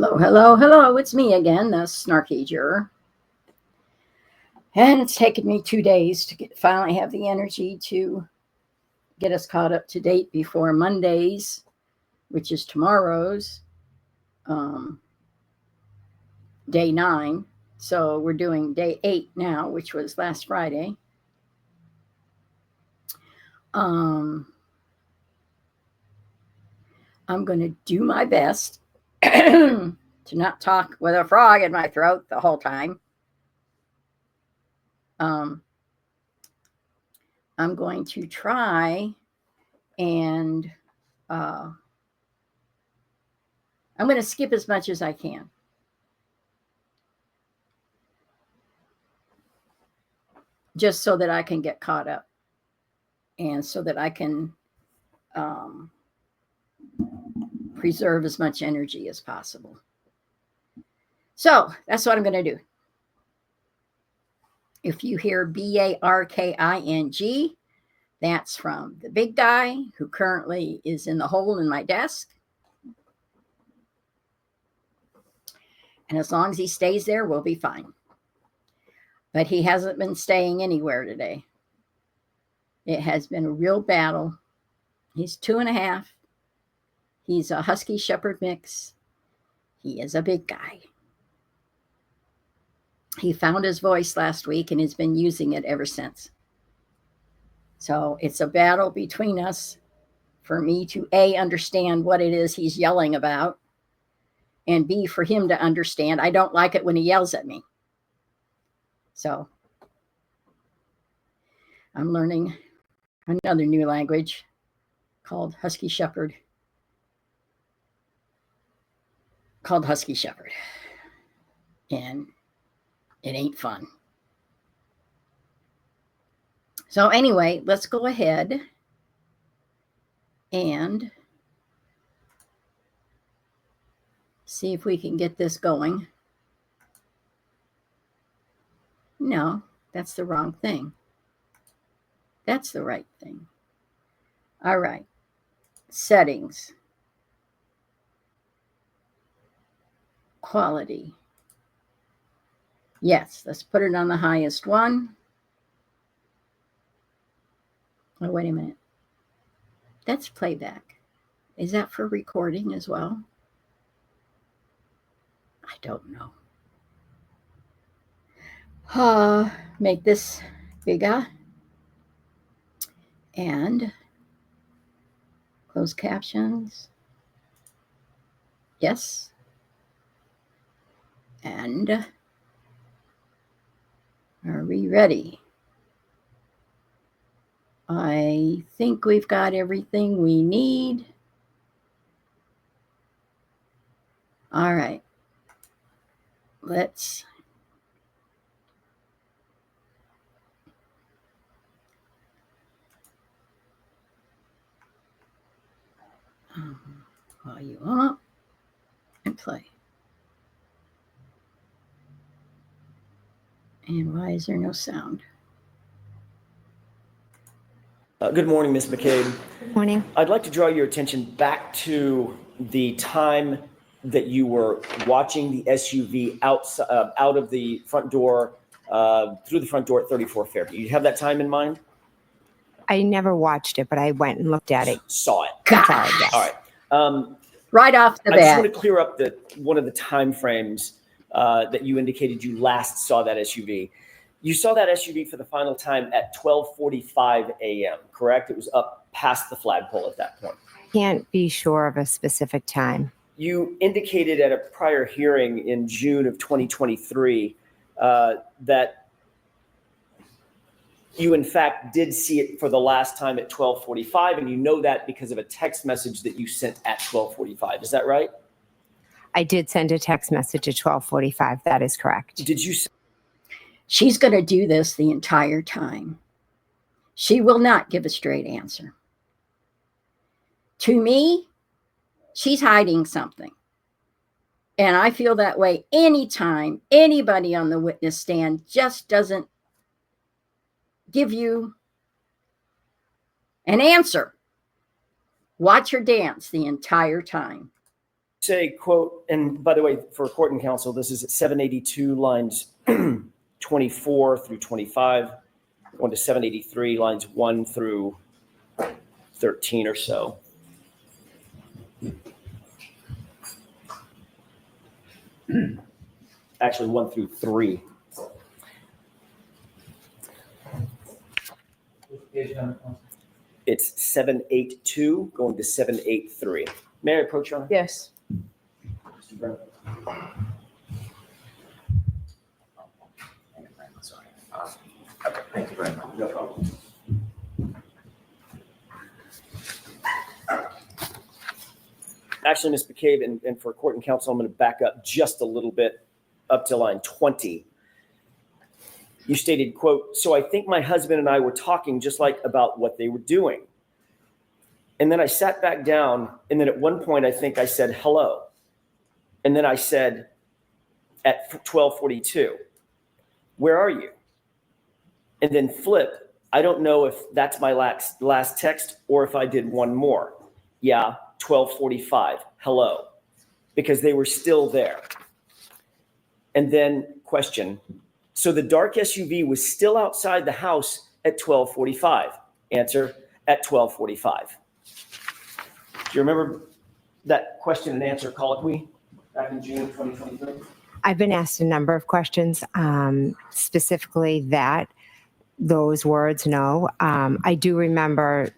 Hello, hello, hello. It's me again, the snarky juror. And it's taken me 2 days to finally have the energy to get us caught up to date before Monday's, which is tomorrow's, um, day 9. So we're doing day 8 now, which was last Friday. Um, I'm going to do my best to not talk with a frog in my throat the whole time. Um, I'm going to try and I'm going to skip as much as I can. Just so that I can get caught up and so that I can um, preserve as much energy as possible. So that's what I'm going to do. If you hear BARKING, that's from the big guy who currently is in the hole in my desk. And as long as he stays there, we'll be fine. But he hasn't been staying anywhere today. It has been a real battle. He's 2.5. He's a Husky Shepherd mix. He is a big guy. He found his voice last week and has been using it ever since. So it's a battle between us for me to A, understand what it is he's yelling about, and B, for him to understand I don't like it when he yells at me. So I'm learning another new language called Husky Shepherd. And it ain't fun. So anyway, let's go ahead and see if we can get this going. No, that's the wrong thing. That's the right thing. All right. Settings. Quality. Yes, let's put it on the highest one. Oh, wait a minute. That's playback. Is that for recording as well? I don't know. Make this bigger. And close captions. Yes. And are we ready? I think we've got everything we need. All right. Let's volume up and play. And why is there no sound? Good morning, Ms. McCabe. Good morning. I'd like to draw your attention back to the time that you were watching the SUV out of the front door, through the front door at 34 Fairview. You have that time in mind? I never watched it, but I went and looked at it. Saw it. Saw it, yes. All right. Right off the I just bat. want to clear up one of the time frames that you indicated you last saw that SUV. You saw that SUV for the final time at 12:45 a.m., correct? It was up past the flagpole at that point. Can't be sure of a specific time. You indicated at a prior hearing in June of 2023 that you, in fact, did see it for the last time at 12:45, and you know that because of a text message that you sent at 12:45. Is that right? I did send a text message at 12:45. That is correct. Did you? She's going to do this the entire time. She will not give a straight answer. To me, she's hiding something. And I feel that way anytime anybody on the witness stand just doesn't give you an answer. Watch her dance the entire time. say, quote, and by the way, for court and counsel, this is at 782 lines 24 through 25, going to 783 lines 1 through 13 or so. Actually, 1 through 3. It's 782 going to 783. May I approach, Your Honor? Yes. Mr. Brennan? Thank you very much. No problem. Actually, Ms. McCabe, and for court and counsel, I'm going to back up just a little bit up to line 20. You stated, quote, "So I think my husband and I were talking just like about what they were doing." And then I sat back down, and then at one point I think I said hello. And then I said at 12:42, "Where are you?" And then flip, I don't know if that's my last text or if I did one more. Yeah, 12:45, hello, because they were still there. And then question, so the dark SUV was still outside the house at 12:45. Answer, at 12:45. Do you remember that question and answer colloquy back in June of 2023? I've been asked a number of questions, specifically those words, no. I do remember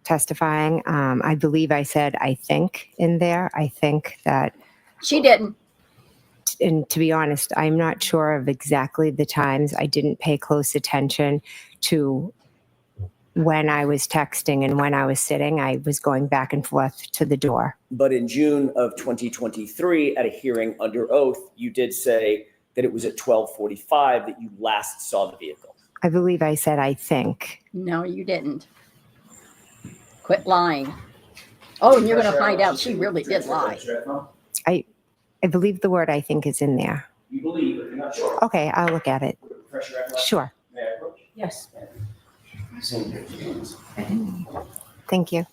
testifying. I believe I said, I think in there. I think that, She didn't. and to be honest, I'm not sure of exactly the times. I didn't pay close attention to when I was texting and when I was sitting. I was going back and forth to the door. But in June of 2023, at a hearing under oath, you did say that it was at 12:45 that you last saw the vehicle. I believe I said, I think. No, you didn't. Quit lying. Oh, and you're going to find out she really did lie. I believe the word I think is in there. You believe, but you're not sure. Okay, I'll look at it. Refresh your recollection. Sure. May I approach? Yes. Thank you.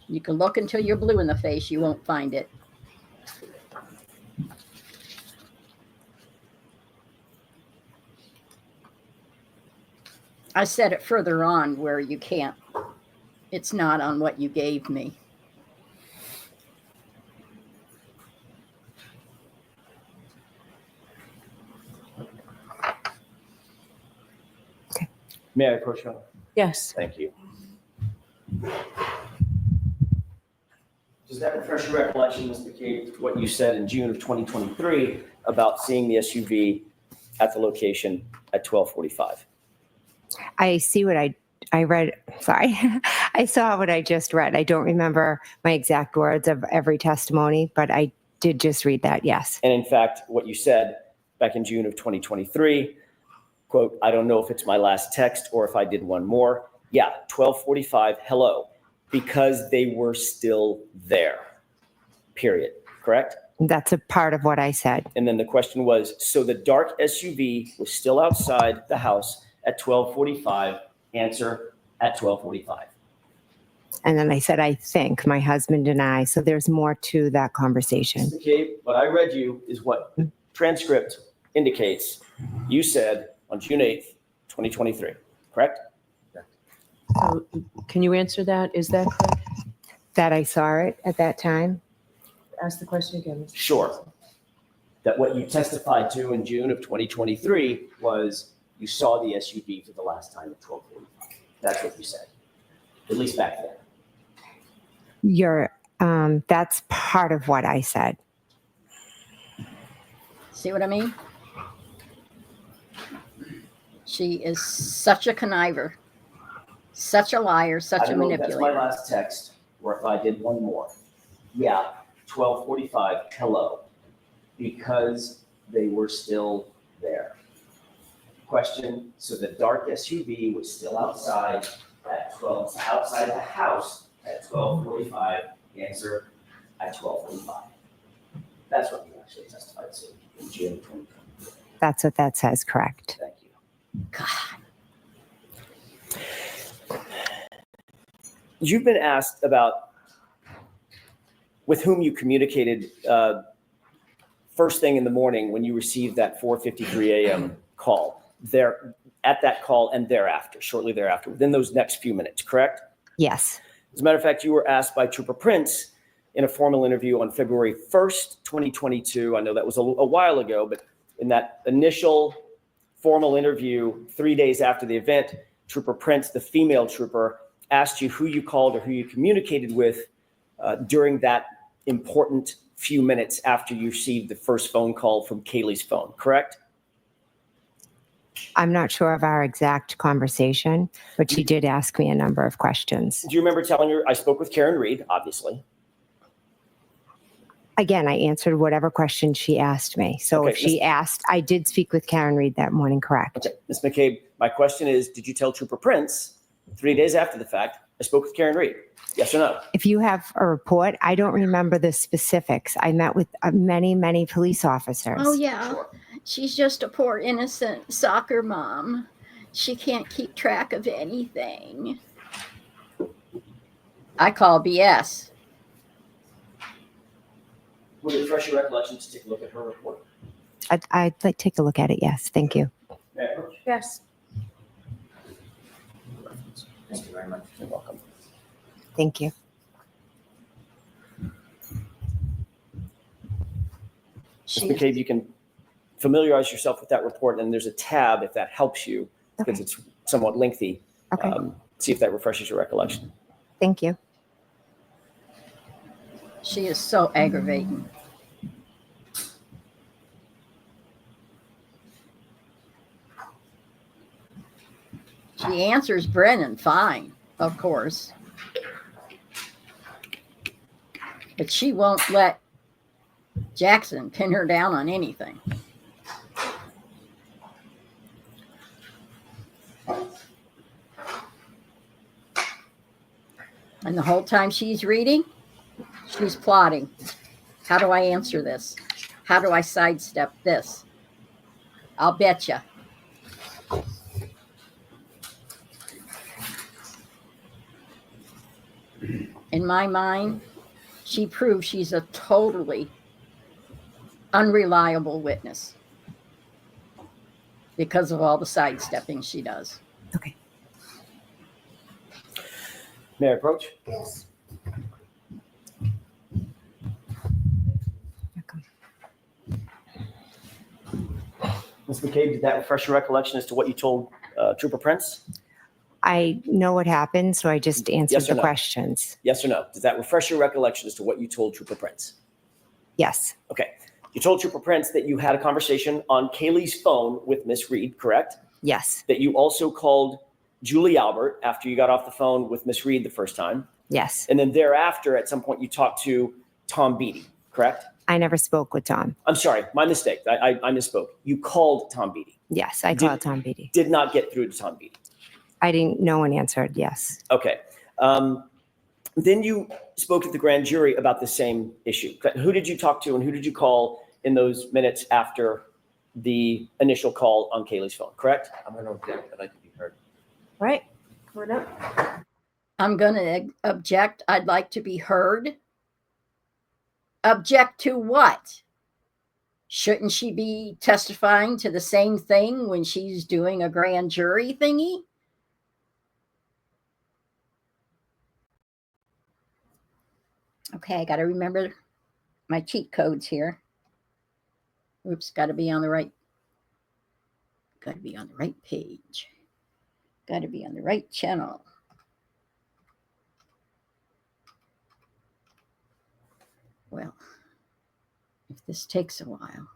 You can look until you're blue in the face. You won't find it. I said it further on where you can't. It's not on what you gave me. May I approach, Your Honor? Yes. Thank you. Does that refresh your recollection, Ms. McCabe, what you said in June of 2023 about seeing the SUV at the location at 12:45? I see what I read. Sorry. I saw what I just read. I don't remember my exact words of every testimony, but I did just read that. Yes. And in fact, what you said back in June of 2023, quote, "I don't know if it's my last text or if I did one more. Yeah, 12:45, hello, because they were still there, period." Correct? That's a part of what I said. And then the question was, so the dark SUV was still outside the house at 12:45. Answer, at 12:45. And then I said, I think my husband and I. So there's more to that conversation. Okay, what I read you is what the transcript indicates. You said on June 8th, 2023, correct? Can you answer that? Is that correct? That I saw it at that time. Ask the question again. Mr. Sure. That what you testified to in June of 2023 was you saw the SUV for the last time at 12:45. That's what you said, at least back then. That's part of what I said. See what I mean? She is such a conniver, such a liar, such I a don't know if that's my manipulator. last text or if I did one more. Yeah, 12:45, hello, because they were still there. Question, so the dark SUV was still outside outside the house at 12:45. Answer, at 12:45. That's what you actually testified to in June 2020. That's what that says, correct. Thank you. God. You've been asked about with whom you communicated first thing in the morning when you received that 4:53 a.m. call, there at that call and thereafter, shortly thereafter, within those next few minutes, correct? Yes. As a matter of fact, you were asked by Trooper Prince in a formal interview on February 1st, 2022. I know that was a while ago, but in that initial formal interview 3 days after the event, Trooper Prince, the female trooper, asked you who you called or who you communicated with during that important few minutes after you received the first phone call from Kaylee's phone, correct? I'm not sure of our exact conversation, but she did ask me a number of questions. Do you remember telling her, I spoke with Karen Reed, obviously? Again, I answered whatever question she asked me. So Okay, if she asked, I did speak with Karen Reed that morning, correct? Okay, Ms. McCabe, my question is, did you tell Trooper Prince 3 days after the fact, I spoke with Karen Reed? Yes or no? If you have a report, I don't remember the specifics. I met with many, many police officers. Oh, yeah. Sure. She's just a poor, innocent soccer mom. She can't keep track of anything. I call BS. Would it refresh your recollection to take a look at her report? I'd like to take a look at it. Yes. Thank you. Yes. Thank you very much. You're welcome. Thank you. Ms. McCabe, you can familiarize yourself with that report, and there's a tab if that helps you, because Okay. it's somewhat lengthy. Okay. See if that refreshes your recollection. Thank you. She is so aggravating. She answers Brennan fine, of course. But she won't let Jackson pin her down on anything. And the whole time she's reading, she's plotting. How do I answer this? How do I sidestep this? I'll bet you. In my mind, she proves she's a totally unreliable witness because of all the sidestepping she does. Okay. May I approach? Yes. Okay. Ms. McCabe, did that refresh your recollection as to what you told Trooper Prince? I know what happened, so I just answered Yes or the no? questions. Yes or no? Does that refresh your recollection as to what you told Trooper Prince? Yes. Okay. You told Trooper Prince that you had a conversation on Kaylee's phone with Miss Reed, correct? Yes. That you also called Julie Albert after you got off the phone with Miss Reed the first time. Yes. And then thereafter, at some point, you talked to Tom Beatty, correct? I never spoke with Tom. I'm sorry, my mistake. I misspoke. You called Tom Beatty. Yes, I Did- called Tom Beatty. Did not get through to Tom Beatty. I didn't. No one answered. Yes. Okay. Then you spoke at the grand jury about the same issue. Who did you talk to and who did you call in those minutes after the initial call on Kaylee's phone, correct? I'm going to object. I'd like to be heard. All right. Come on up. I'm going to object. I'd like to be heard. Object to what? Shouldn't she be testifying to the same thing when she's doing a grand jury thingy? Okay, I got to remember my cheat codes here. Oops, got to be on the right page. Got to be on the right channel. Well, if this takes a while.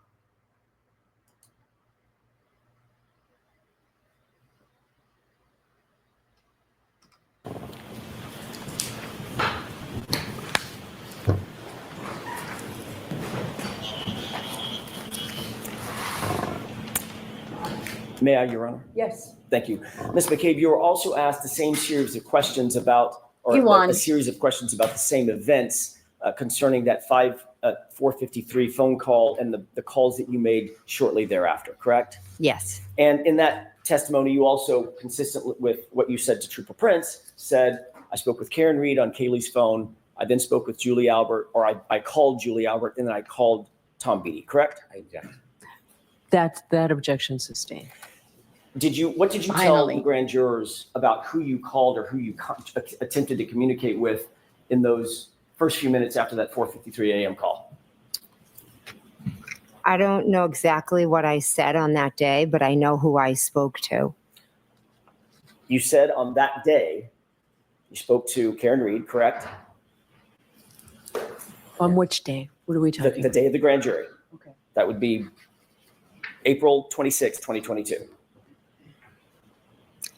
May I, Your Honor? Yes. Thank you. Ms. McCabe, you were also asked the same series of questions about, or You won. a series of questions about the same events concerning that 4:53 phone call and the calls that you made shortly thereafter, correct? Yes. And in that testimony, you also, consistent with what you said to Trooper Prince, said, I spoke with Karen Reed on Kaylee's phone I then spoke with Julie Albert, or I called Julie Albert, and then I called Tom Beatty, correct? I object. That objection sustained. What did you tell Finally. the grand jurors about who you called or who you attempted to communicate with in those first few minutes after that 4:53 a.m. call? I don't know exactly what I said on that day, but I know who I spoke to. You said on that day, you spoke to Karen Reed, correct? On which day? What are we talking The day of the grand jury. Okay. That would be April 26, 2022.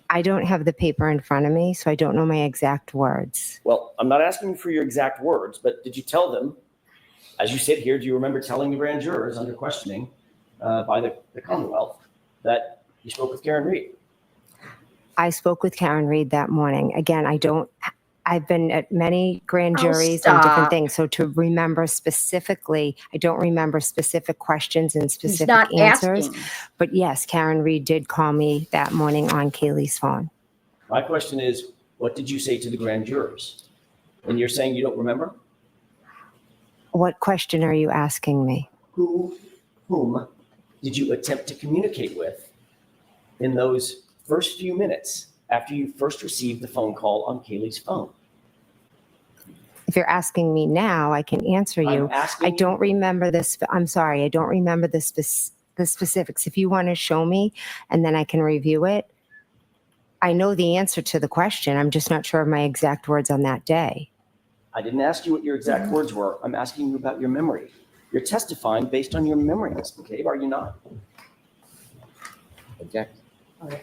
I don't have the paper in front of me, so I don't know my exact words. Well, I'm not asking for your exact words, but did you tell them, as you sit here, do you remember telling the grand jurors under questioning by the Commonwealth that you spoke with Karen Reed? I spoke with Karen Reed that morning. Again, I've been at many grand Oh, juries and stop. different things. So to remember specifically, I don't remember specific questions and He's specific not answers. asking. But yes, Karen Reed did call me that morning on Kaylee's phone. My question is, what did you say to the grand jurors? And you're saying you don't remember? What question are you asking me? Whom did you attempt to communicate with in those first few minutes after you first received the phone call on Kaylee's phone? If you're asking me now, I can answer you. I'm asking I you- don't remember this. I'm sorry. I don't remember the specifics. If you want to show me and then I can review it. I know the answer to the question. I'm just not sure of my exact words on that day. I didn't ask you what your exact words were. I'm asking you about your memory. You're testifying based on your memory, Ms. McCabe, are you not? Object. All right,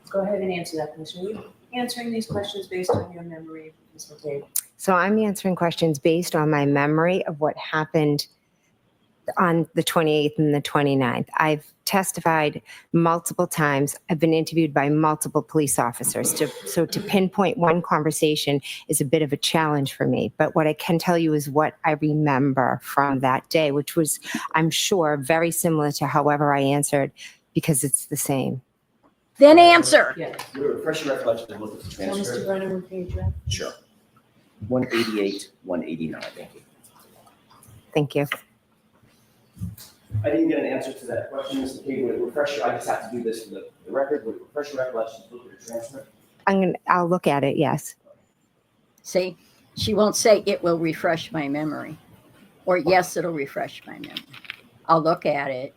go ahead and answer that question. Are you answering these questions based on your memory, Ms. McCabe? So I'm answering questions based on my memory of what happened on the 28th and the 29th. I've testified multiple times. I've been interviewed by multiple police officers. So to pinpoint one conversation is a bit of a challenge for me. But what I can tell you is what I remember from that day, which was, I'm sure, very similar to however I answered because it's the same. Then answer. Yeah. Refresh your recollection and look at the Tell Mr. transcript. Brennan what page you're at. Sure. 188, 189, thank you. Thank you. I didn't get an answer to that question, Ms. McCabe. Would it refresh your, I just have to do this for the record. Would it refresh your recollection to look at the transcript? I'll look at it, yes. See, she won't say it will refresh my memory, or yes, it'll refresh my memory. I'll look at it.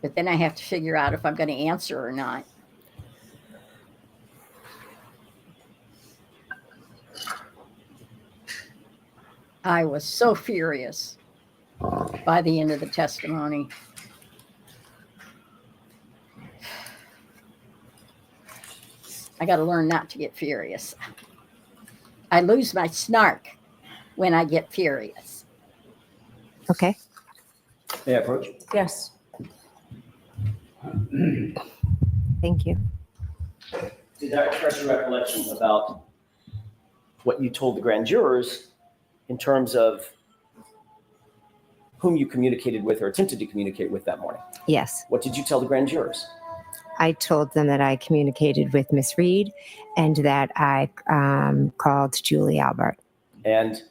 But then I have to figure out if I'm going to answer or not. I was so furious by the end of the testimony. I got to learn not to get furious. I lose my snark when I get furious. Okay. May I approach? Yes. Thank you. Did that refresh your recollection about what you told the grand jurors in terms of whom you communicated with or attempted to communicate with that morning? Yes. What did you tell the grand jurors? I told them that I communicated with Miss Reed and that I called Julie Albert. And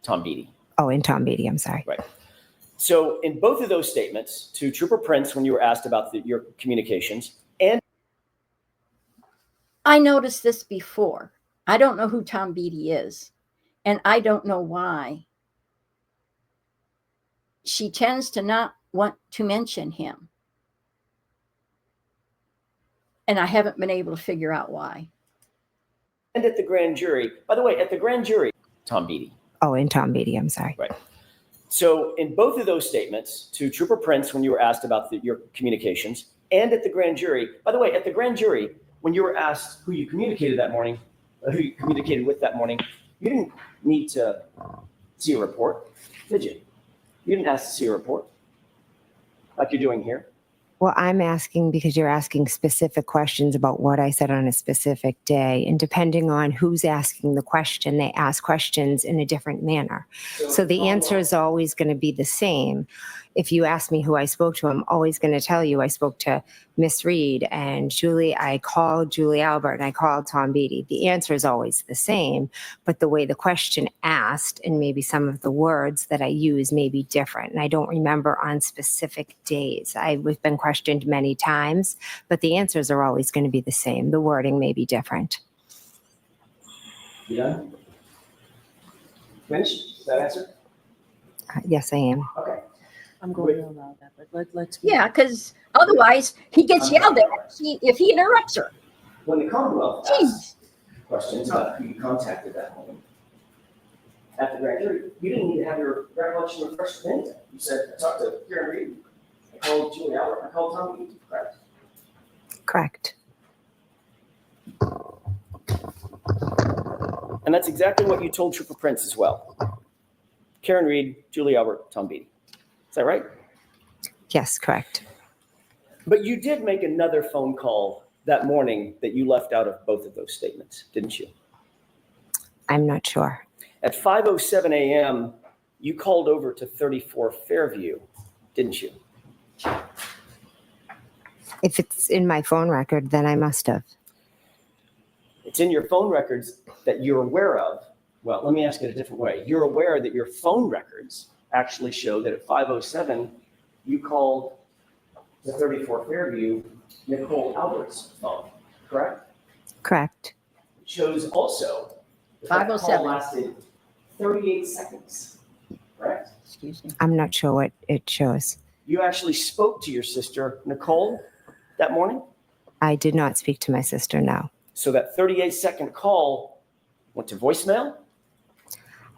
Tom Beatty. Oh, and Tom Beatty, I'm sorry. So in both of those statements to Trooper Prince, when you were asked about your communications, and I noticed this before. I don't know who Tom Beatty is, and I don't know why. She tends to not want to mention him. And I haven't been able to figure out why. and at the grand jury, by the way, at the grand jury, Tom Beatty. Oh, and Tom Beatty, I'm sorry. So in both of those statements to Trooper Prince, when you were asked about your communications, and at the grand jury, by the way, at the grand jury, when you were asked who you communicated that morning, who you communicated with that morning, you didn't need to see a report, did you? You didn't ask to see a report like you're doing here. Well, I'm asking because you're asking specific questions about what I said on a specific day. And depending on who's asking the question, they ask questions in a different manner. So the answer is always going to be the same. If you ask me who I spoke to, I'm always going to tell you I spoke to Miss Reed and Julie. I called Julie Albert and I called Tom Beatty. The answer is always the same, but the way the question asked and maybe some of the words that I use may be different. And I don't remember on specific days. I've been questioned many times, but the answers are always going to be the same. The wording may be different. You done? Finished? Does that answer? Yes, I am. Okay. I'm going to allow that, but let's. Yeah, because otherwise he gets yelled at if he interrupts her. When the Commonwealth Jeez. asked questions about who you contacted that morning at the grand jury, you didn't need to have your recollection refreshed with anything. You said, I talked to Karen Reed, I called Julie Albert, I called Tom Beatty, correct? Correct. And that's exactly what you told Trooper Prince as well. Karen Reed, Julie Albert, Tom Beatty. Is that right? Yes, correct. But you did make another phone call that morning that you left out of both of those statements, didn't you? I'm not sure. At 5:07 a.m., you called over to 34 Fairview, didn't you? If it's in my phone record, then I must have. It's in your phone records that you're aware of. Well, let me ask it a different way. You're aware that your phone records actually show that at 5:07, you called to 34 Fairview, Nicole Albert's phone, correct? Correct. It shows also that that call 5:07. lasted 38 seconds, correct? Excuse me. I'm not sure what it shows. You actually spoke to your sister, Nicole, that morning? I did not speak to my sister, no. So that 38-second call went to voicemail?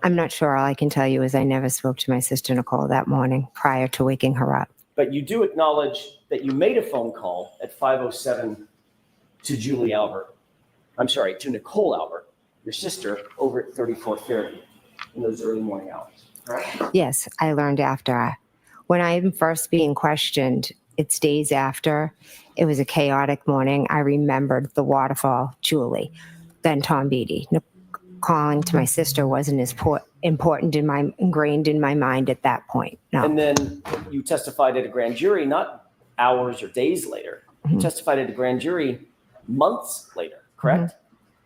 I'm not sure. All I can tell you is I never spoke to my sister Nicole that morning prior to waking her up. But you do acknowledge that you made a phone call at 5:07 to Julie Albert. I'm sorry, to Nicole Albert, your sister, over at 34 Fairview in those early morning hours, correct? Yes, I learned after. When I'm first being questioned, it's days after. It was a chaotic morning. I remembered the waterfall, Julie, then Tom Beatty. Calling to my sister wasn't as important ingrained in my mind at that point. No. And then you testified at a grand jury, not hours or days later. You testified at a grand jury months later, correct?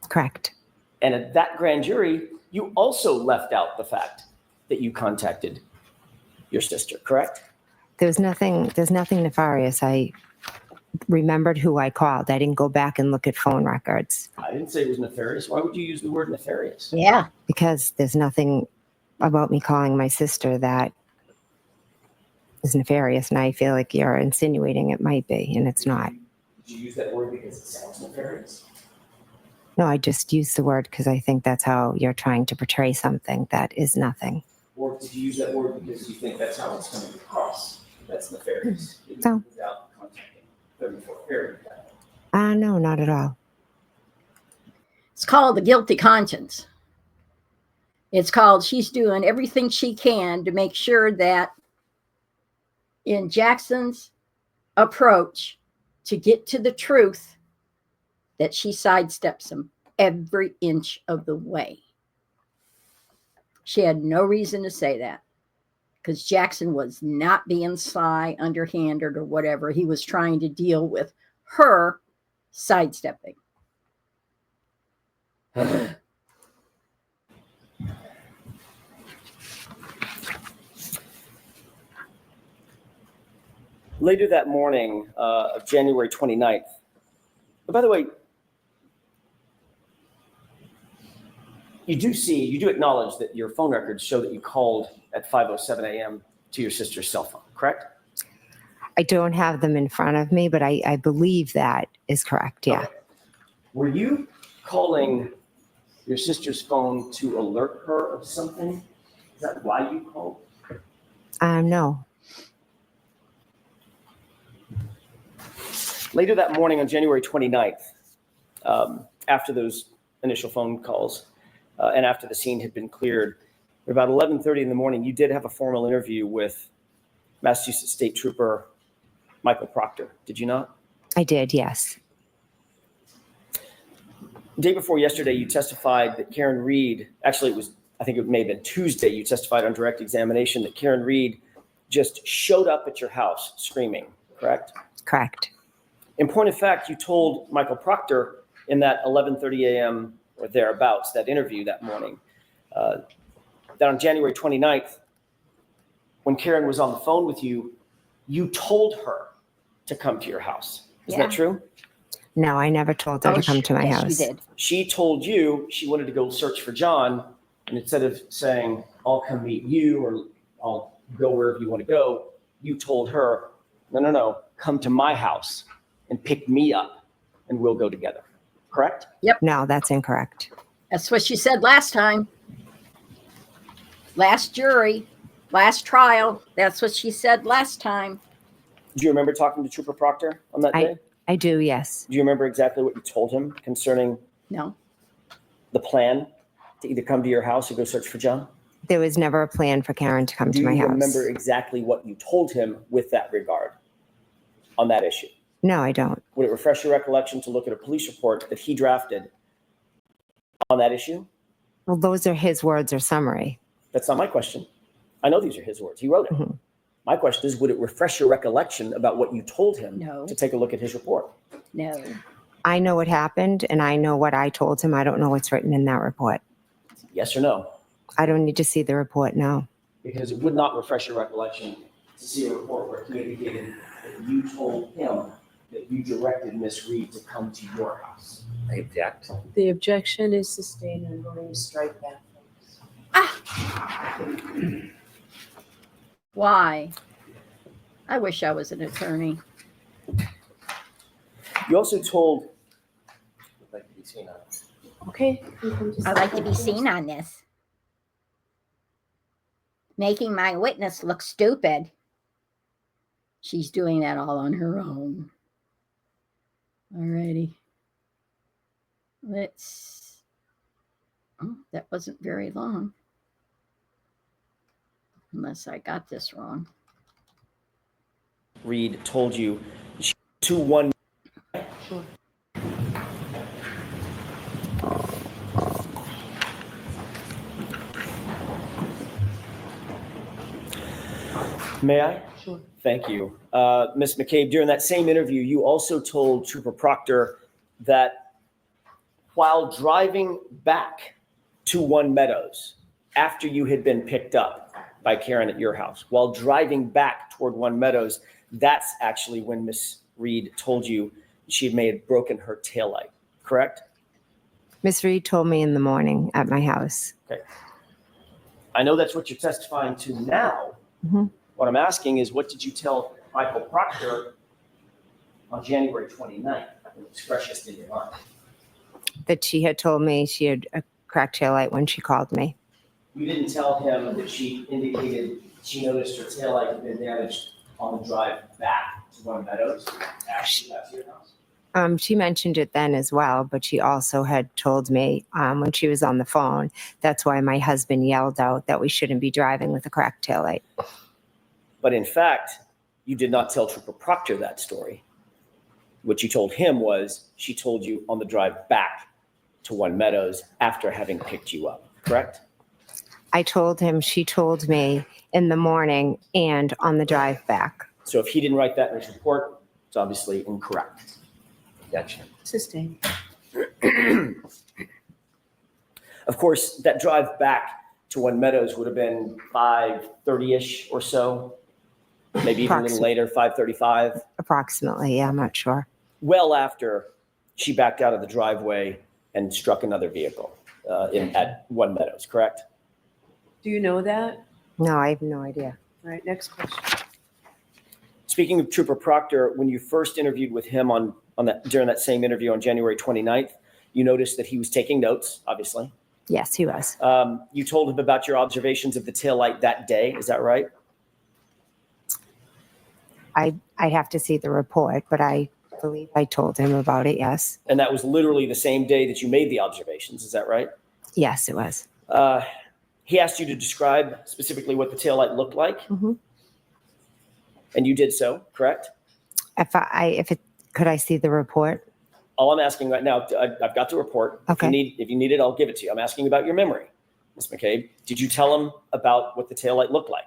Correct. And at that grand jury, you also left out the fact that you contacted your sister, correct? There's nothing nefarious. I remembered who I called. I didn't go back and look at phone records I didn't say it was nefarious. Why would you use the word nefarious? Yeah. because there's nothing about me calling my sister that is nefarious. And I feel like you're insinuating it might be, and it's not. Did you use that word because it sounds nefarious? No, I just use the word because I think that's how you're trying to portray something that is nothing. Or did you use that word because you think that's how it's coming across? That's nefarious. No. Without contacting 34 Fairview. No, not at all. It's called the guilty conscience. It's called she's doing everything she can to make sure that in Jackson's approach to get to the truth, that she sidesteps him every inch of the way. She had no reason to say that because Jackson was not being sly, underhanded, or whatever. He was trying to deal with her sidestepping. Later that morning of January 29th, and by the way, you do acknowledge that your phone records show that you called at 5:07 a.m. to your sister's cell phone, correct? I don't have them in front of me, but I believe that is correct. Yeah. Okay. Were you calling your sister's phone to alert her of something? Is that why you called? No. Later that morning on January 29th, after those initial phone calls and after the scene had been cleared, at about 11:30 in the morning, you did have a formal interview with Massachusetts State Trooper Michael Proctor, did you not? I did, yes. The day before yesterday, you testified that Karen Reed, actually I think it may have been Tuesday, you testified on direct examination that Karen Reed just showed up at your house screaming, correct? Correct. In point of fact, you told Michael Proctor in that 11:30 a.m. or thereabouts, that interview that morning, that on January 29th, when Karen was on the phone with you, you told her to come to your house. Is that true? No, I never told her to come to my yes, house. you did. She told you she wanted to go search for John, and instead of saying, I'll come meet you or I'll go wherever you want to go, you told her, no, come to my house and pick me up and we'll go together. Correct? No, that's incorrect. That's what she said last time. Last jury, last trial. That's what she said last time. Do you remember talking to Trooper Proctor on that day? I do, yes. Do you remember exactly what you told him concerning No. the plan to either come to your house or go search for John? There was never a plan for Karen to come Do to my you house. remember exactly what you told him with that regard on that issue? No, I don't. Would it refresh your recollection to look at a police report that he drafted on that issue? Well, those are his words or summary. That's not my question. I know these are his words. He wrote it. Mhm. My question is, would it refresh your recollection about what you told him No. to take a look at his report? No. I know what happened and I know what I told him. I don't know what's written in that report. Yes or no? I don't need to see the report now. Because it would not refresh your recollection to see a report where he indicated that you told him that you directed Miss Reed to come to your house. I object. The objection is sustained and we're going to strike that. Why? I wish I was an attorney. You also told, I'd like to be seen on it. Okay. you can just- I'd like to be seen on this. Making my witness look stupid. She's doing that all on her own. Alrighty. Oh, that wasn't very long. Unless I got this wrong. Reed told you 2-1. Sure. May I? Sure. Thank you. Ms. McCabe, during that same interview, you also told Trooper Proctor that while driving back to One Meadows, after you had been picked up by Karen at your house, while driving back toward One Meadows, that's actually when Miss Reed told you she had broken her taillight, correct? Miss Reed told me in the morning at my house. I know that's what you're testifying to now. Mhm. What I'm asking is, what did you tell Michael Proctor on January 29th? It was freshest in your mind. That she had told me she had a cracked taillight when she called me. You didn't tell him that she indicated she noticed her taillight had been damaged on the drive back to One Meadows after she got to your house? She mentioned it then as well, but she also had told me when she was on the phone, that's why my husband yelled out that we shouldn't be driving with a cracked taillight. But in fact, you did not tell Trooper Proctor that story. What you told him was she told you on the drive back to One Meadows after having picked you up, correct? I told him she told me in the morning and on the drive back. So if he didn't write that in his report, it's obviously incorrect. Objection. Sustained. Of course, that drive back to One Meadows would have been 5:30-ish or so, maybe even a little later, 5:35, Approximately, yeah, I'm not sure. well after she backed out of the driveway and struck another vehicle at One Meadows, correct? Do you know that? No, I have no idea. All right, next question. Speaking of Trooper Proctor, when you first interviewed with him during that same interview on January 29th, you noticed that he was taking notes, obviously. Yes, he was. You told him about your observations of the taillight that day. Is that right? I'd have to see the report, but I believe I told him about it, yes. And that was literally the same day that you made the observations. Is that right? Yes, it was. He asked you to describe specifically what the taillight looked like. Mhm. And you did so, correct? Could I see the report? All I'm asking right now, I've got the report. Okay. If you need it, I'll give it to you. I'm asking about your memory. Ms. McCabe, did you tell him about what the taillight looked like?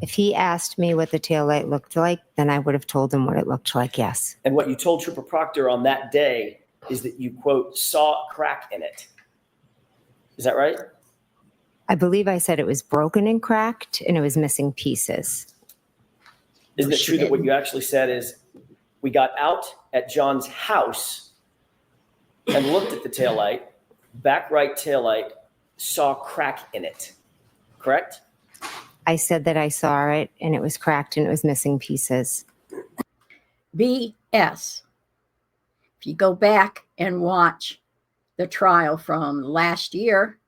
If he asked me what the taillight looked like, then I would have told him what it looked like, yes. And what you told Trooper Proctor on that day is that you, quote, saw a crack in it. Is that right? I believe I said it was broken and cracked and it was missing pieces. Isn't it She true that what didn't. you actually said is we got out at John's house and looked at the taillight, back right taillight, saw a crack in it, correct? I said that I saw it and it was cracked and it was missing pieces. BS. If you go back and watch the trial from last year,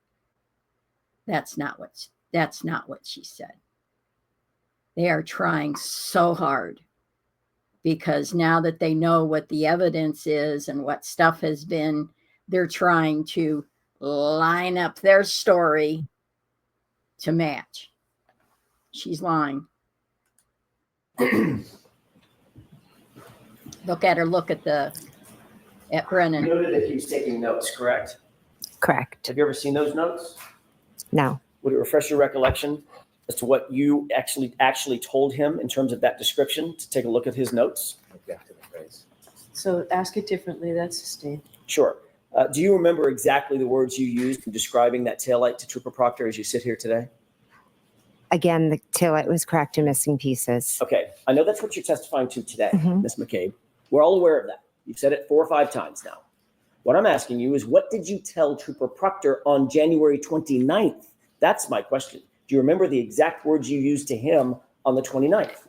that's not what she said. They are trying so hard because now that they know what the evidence is and what stuff has been, they're trying to line up their story to match. She's lying. Look at her. Look at You Brennan. noted that he was taking notes, correct? Correct. Have you ever seen those notes? No. Would it refresh your recollection as to what you actually told him in terms of that description to take a look at his notes? Object to the phrase. So ask it differently, that's sustained. Sure. Do you remember exactly the words you used in describing that taillight to Trooper Proctor as you sit here today? Again, the taillight was cracked and missing pieces. Okay. I know that's what you're testifying to today, Mhm. Ms. McCabe. We're all aware of that. You've said it 4 or 5 times now. What I'm asking you is, what did you tell Trooper Proctor on January 29th? That's my question. Do you remember the exact words you used to him on the 29th?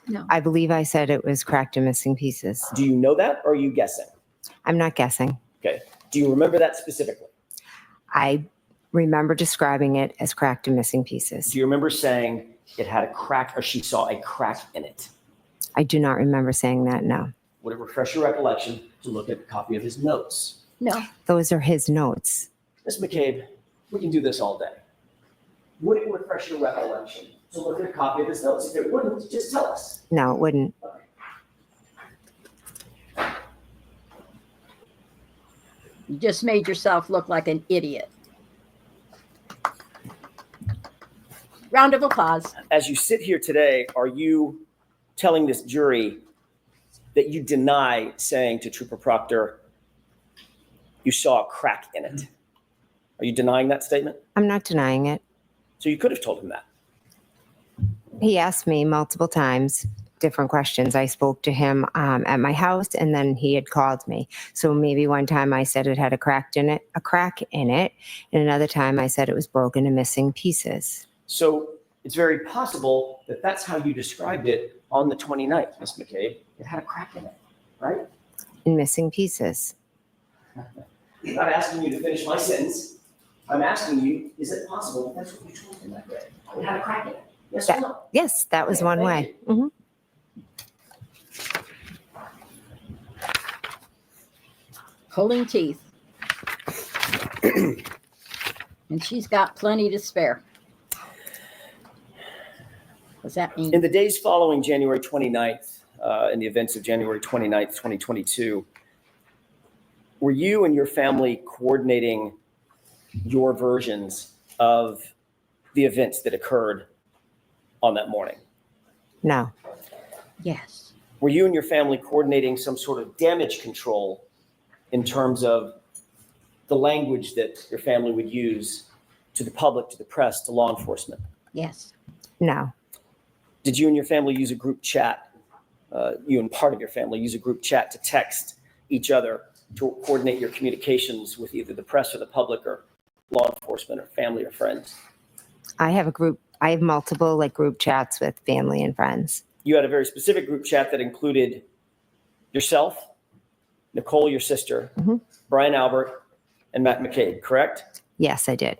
No. I believe I said it was cracked and missing pieces. Do you know that, or are you guessing? I'm not guessing. Okay. Do you remember that specifically? I remember describing it as cracked and missing pieces. Do you remember saying it had a crack, or she saw a crack in it? I do not remember saying that, no. Would it refresh your recollection to look at a copy of his notes? No. Those are his notes. Ms. McCabe, we can do this all day. Would it refresh your recollection to look at a copy of his notes? If it wouldn't, just tell us. No, it wouldn't. You just made yourself look like an idiot. Round of applause. As you sit here today, are you telling this jury that you deny saying to Trooper Proctor, you saw a crack in it? Are you denying that statement? I'm not denying it. So you could have told him that. He asked me multiple times different questions. I spoke to him at my house, and then he had called me. So maybe one time I said it had a crack in it, and another time I said it was broken and missing pieces. So it's very possible that that's how you described it on the 29th, Ms. McCabe. It had a crack in it, right? And missing pieces. I'm not asking you to finish my sentence. I'm asking you, is it possible that that's what you told him that day? It had a crack in it. Yes or no? Yes, that was Okay, one thank way. Mhm. Pulling teeth. And she's got plenty to spare. What's that mean? In the days following January 29th, in the events of January 29th, 2022, were you and your family coordinating your versions of the events that occurred on that morning? No, Yes. Were you and your family coordinating some sort of damage control in terms of the language that your family would use to the public, to the press, to law enforcement? Yes. no, Did you and your family use a group chat? You and part of your family use a group chat to text each other to coordinate your communications with either the press or the public or law enforcement or family or friends? I have multiple group chats with family and friends. You had a very specific group chat that included yourself, Nicole, your sister, Mhm. Brian Albert, and Matt McCabe, correct? Yes, I did.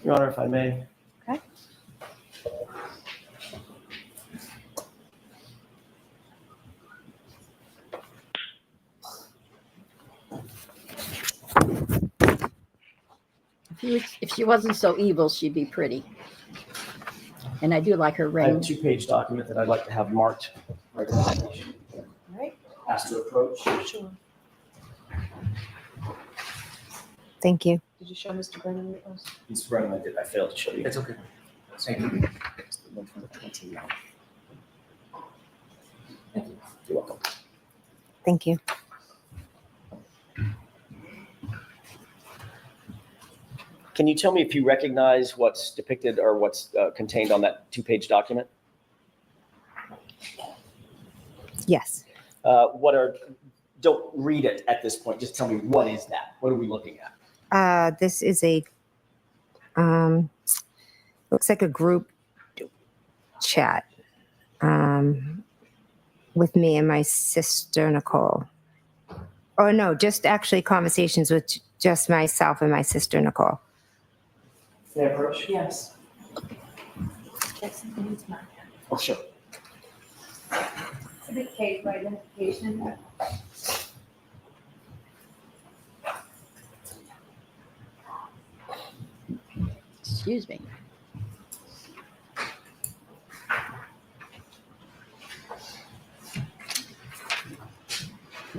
Your Honor, if I may. Okay. If she wasn't so evil, she'd be pretty. And I do like her I have a ring. 2-page document that I'd like to have marked for identification. All right, Asked to approach. sure. Thank you. Did you show Mr. Brennan yours? Mr. Brennan, I failed to show you. It's okay. Thank you. It's the one from the 29th. Thank you. You're welcome. Thank you. Can you tell me if you recognize what's depicted or what's contained on that 2-page document? Yes. Don't read it at this point. Just tell me, what is that? What are we looking at? This is a, looks like a group chat with me and my sister, Nicole. Oh, no, just actually conversations with just myself and my sister, Nicole. May I approach? Yes. Oh, sure. The case for identification. Excuse me.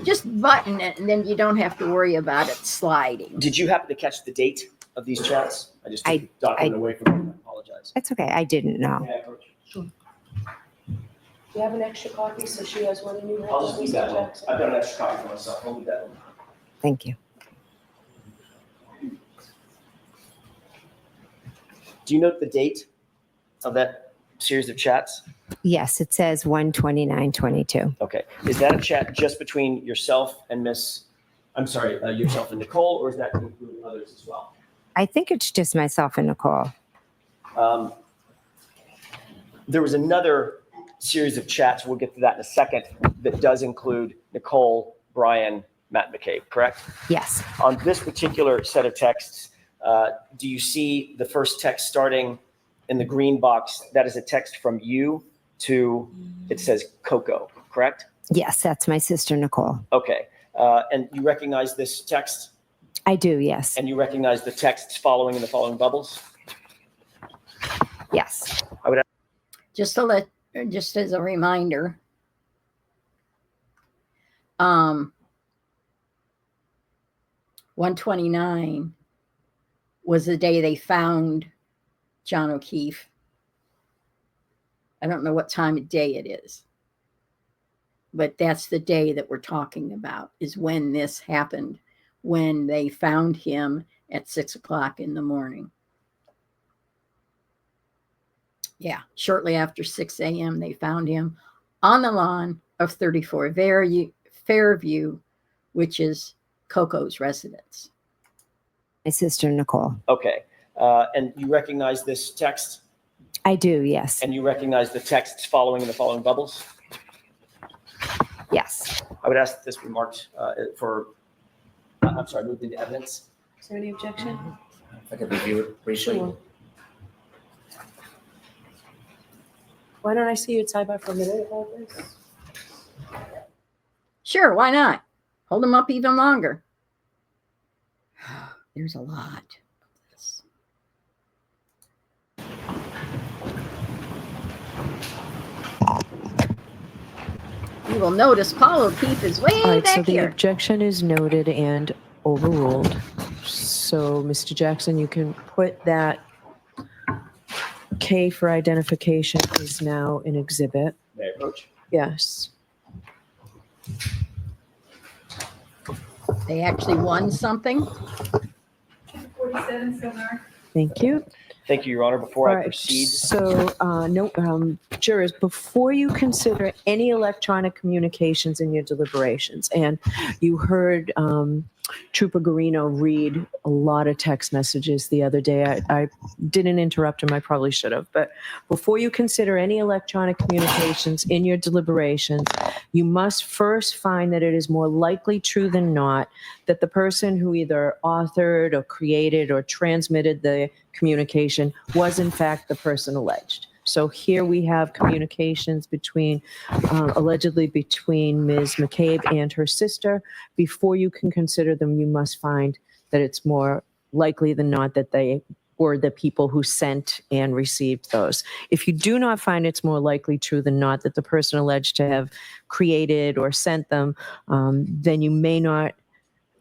Just button it, and then you don't have to worry about it sliding. Did you happen to catch the date of these chats? I just took the document away from you. I apologize. That's okay. I didn't know. May I approach? Do you have an extra copy so she has one and you have I'll one, just leave Mr. that one. Jackson? I've got an extra copy for myself. I'll leave that one. Thank you. Do you note the date of that series of chats? Yes, it says 12922. Okay. Is that a chat just between yourself and yourself and Nicole, or is that include others as well? I think it's just myself and Nicole. There was another series of chats, we'll get to that in a second, that does include Nicole, Brian, Matt McCabe, correct? Yes. On this particular set of texts, do you see the first text starting in the green box? That is a text from you to, it says Coco, correct? Yes, that's my sister, Nicole. Okay. And you recognize this text? I do, yes. And you recognize the texts following in the following bubbles? Yes. Just as a reminder, 129 was the day they found John O'Keefe. I don't know what time of day it is, but that's the day that we're talking about, is when this happened, when they found him at 6 o'clock in the morning. Yeah, shortly after 6 a.m., they found him on the lawn of 34 Fairview, which is Coco's residence. My sister, Nicole. Okay. And you recognize this text? I do, yes. And you recognize the texts following in the following bubbles? Yes. I would ask that this be marked moved into evidence. Is there any objection? If I could review it briefly. Sure. Why don't I see you sidebar for a minute about this? Sure, why not? Hold them up even longer. There's a lot. You will notice Paul O'Keefe is way All right, back so the here. objection is noted and overruled. So, Mr. Jackson, you can put that K for identification is now an exhibit. May I approach? Yes. They actually won something. 47 Silver. Thank you. Thank you, Your Honor. Before All I right, proceed, So, jurors, before you consider any electronic communications in your deliberations, and you heard Trooper Garino read a lot of text messages the other day. I didn't interrupt him. I probably should have. But before you consider any electronic communications in your deliberations, you must first find that it is more likely true than not that the person who either authored or created or transmitted the communication was in fact the person alleged. So here we have communications allegedly between Ms. McCabe and her sister. Before you can consider them, you must find that it's more likely than not that they or the people who sent and received those. If you do not find it's more likely true than not that the person alleged to have created or sent them, then you may not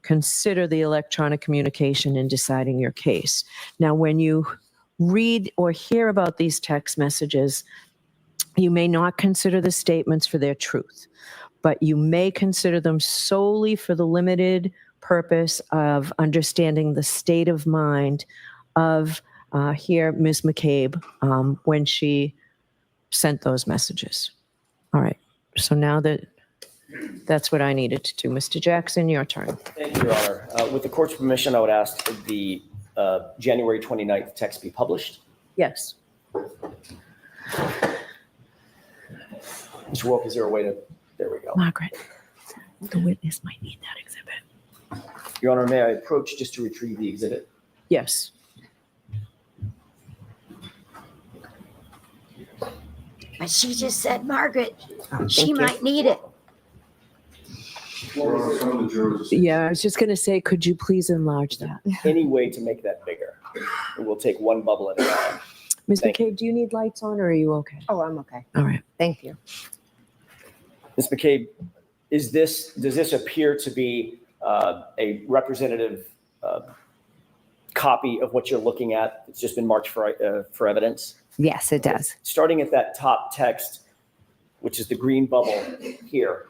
consider the electronic communication in deciding your case. Now, when you read or hear about these text messages, you may not consider the statements for their truth, but you may consider them solely for the limited purpose of understanding the state of mind of here, Ms. McCabe, when she sent those messages. All right. So now that's what I needed to do. Mr. Jackson, your turn. Thank you, Your Honor. With the court's permission, I would ask that the January 29th text be published. Yes. Mr. Wilk, is there a way to, there we go. Margaret, the witness might need that exhibit. Your Honor, may I approach just to retrieve the exhibit? Yes. But she just said, Margaret, she might need it. Yeah, I was just going to say, could you please enlarge that? Any way to make that bigger? And we'll take one bubble at a time. Ms. Thank McCabe, do you need lights on or are you okay? Oh, I'm okay. All right. Thank you. Ms. McCabe, does this appear to be a representative copy of what you're looking at? It's just been marked for evidence? Yes, it does. Starting at that top text, which is the green bubble here,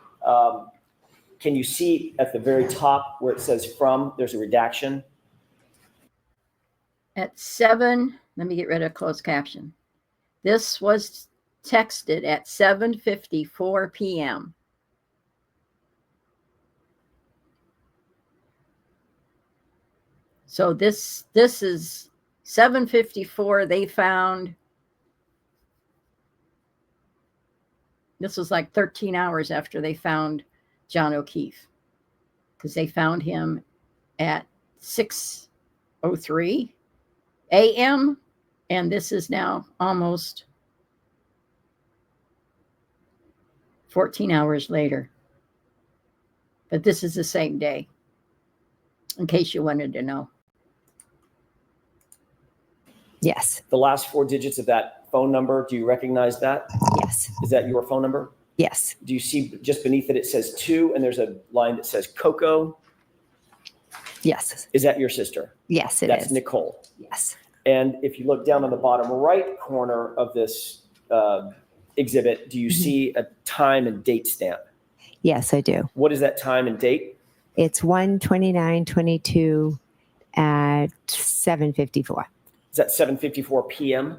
can you see at the very top where it says from, there's a redaction? At 7, let me get rid of closed caption. This was texted at 7:54 p.m. So this is 7:54. They found, this was like 13 hours after they found John O'Keefe, because they found him at 6:03 a.m. and this is now almost 14 hours later. But this is the same day, in case you wanted to know. Yes. The last 4 digits of that phone number, do you recognize that? Yes. Is that your phone number? Yes. Do you see just beneath it, it says 2, and there's a line that says Coco? Yes. Is that your sister? Yes, it That's is. Nicole. Yes. And if you look down on the bottom right corner of this exhibit, do you see a time and date stamp? Yes, I do. What is that time and date? It's 1:29:22 at 7:54. Is that 7:54 p.m.?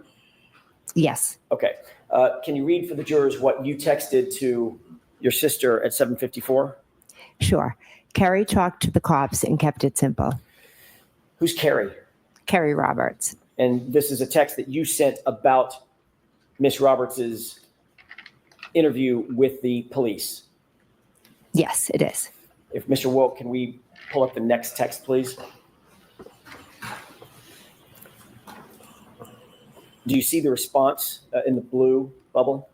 Yes. Okay. Can you read for the jurors what you texted to your sister at 7:54? Sure. Carrie talked to the cops and kept it simple. Who's Carrie? Carrie Roberts. And this is a text that you sent about Miss Roberts's interview with the police. Yes, it is. If Mr. Wilk, can we pull up the next text, please? Do you see the response in the blue bubble?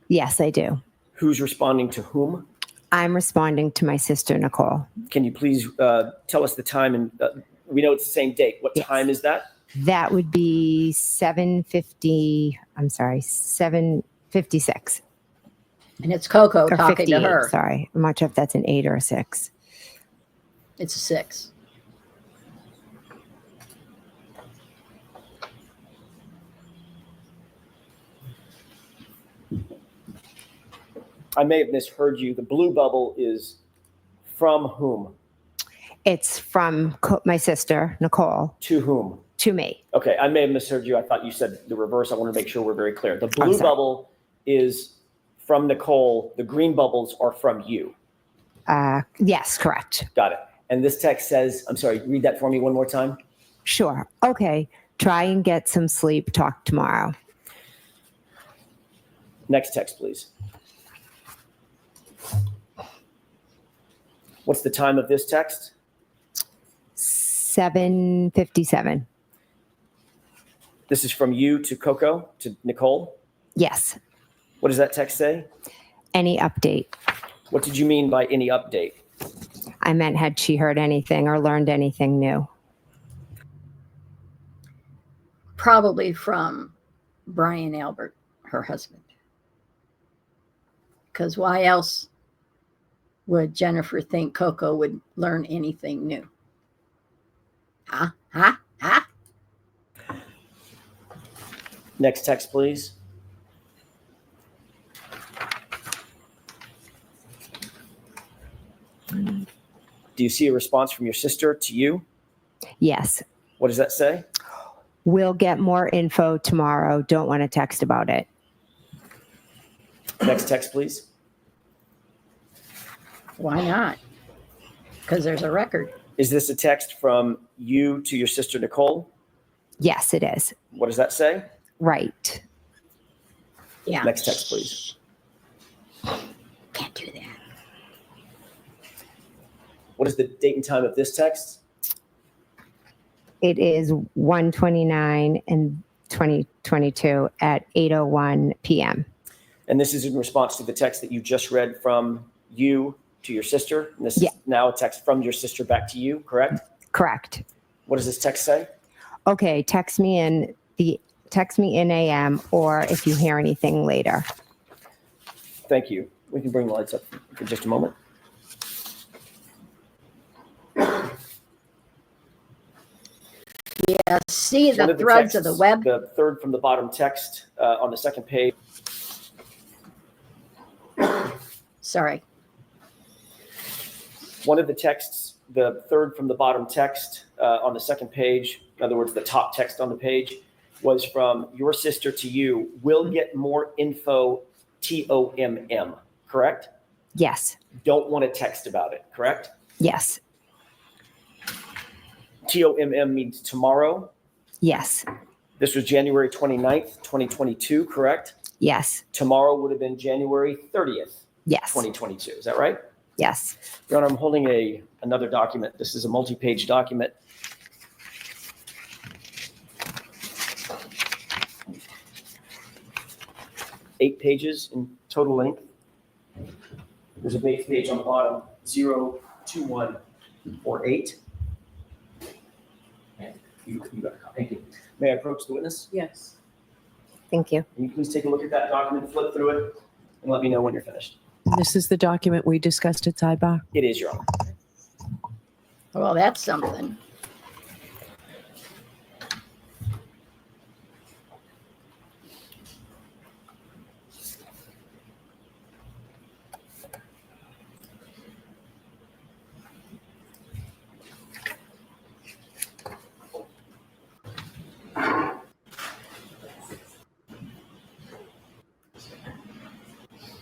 Yes, I do. Who's responding to whom? I'm responding to my sister, Nicole. Can you please tell us the time? And we know it's the same date. What Yes. time is that? That would be 7:56. And it's Coco Or talking 58, to her. sorry. I'm not sure if that's an 8 or a 6. It's a 6. I may have misheard you. The blue bubble is from whom? It's from my sister, Nicole, To whom? to me. Okay, I may have misheard you. I thought you said the reverse. I want to make sure we're very clear. The blue sorry. bubble is from Nicole. The green bubbles are from you. Yes, correct. Got it. And this text says, I'm sorry, read that for me one more time. Sure. Okay. Try and get some sleep. Talk tomorrow. Next text, please. What's the time of this text? 7:57. This is from you to Coco, to Nicole. Yes. What does that text say? Any update? What did you mean by any update? I meant had she heard anything or learned anything new? probably from Brian Albert, her husband. Because why else would Jennifer think Coco would learn anything new? Huh? Huh? Huh? Next text, please. Do you see a response from your sister to you? Yes. What does that say? We'll get more info tomorrow. Don't want to text about it. Next text, please. Why not? Because there's a record. Is this a text from you to your sister, Nicole? Yes, it is. What does that say? Right. Yeah. Next text, please. Can't do that. What is the date and time of this text? It is 1:29 and 2022 at 8:01 p.m. And this is in response to the text that you just read from you to your sister. And this Yeah. is now a text from your sister back to you, correct? Correct. What does this text say? Okay, text me in AM, or if you hear anything later. Thank you. We can bring the lights up for just a moment. Yeah. See One the of threads of the texts, web. The third from the bottom text on the second page. Sorry. One of the texts, the third from the bottom text on the second page, in other words, the top text on the page, was from your sister to you. We'll get more info, TOMM, correct? Yes. Don't want to text about it, correct? Yes. TOMM means tomorrow. Yes. This was January 29th, 2022, correct? Yes. Tomorrow would have been January 30th, Yes. 2022. Is that right? Yes. Your Honor, I'm holding another document. This is a multi-page document. Eight pages in total length. There's a base page on the bottom, 02148. You got a copy. Thank you. May I approach the witness? Yes. Thank you. Can you please take a look at that document, flip through it, and let me know when you're finished? This is the document we discussed at sidebar. It is, Your Honor. Well, that's something.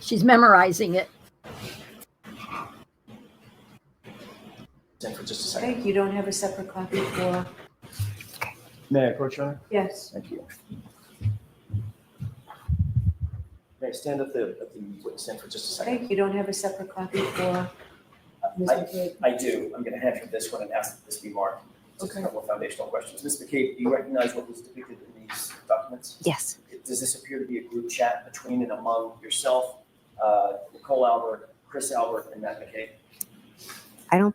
She's memorizing it. Stand for just a second. Okay, you don't have a separate copy for, May I approach, Your Honor? yes. Thank you. May I stand at the witness stand for just a second? Okay, you don't have a separate copy for Ms. McCabe? I do. I'm going to hand you this one and ask that this be marked. Just a Okay. couple of foundational questions. Ms. McCabe, do you recognize what was depicted in these documents? Yes. Does this appear to be a group chat between and among yourself, Nicole Albert, Chris Albert, and Matt McCabe? I don't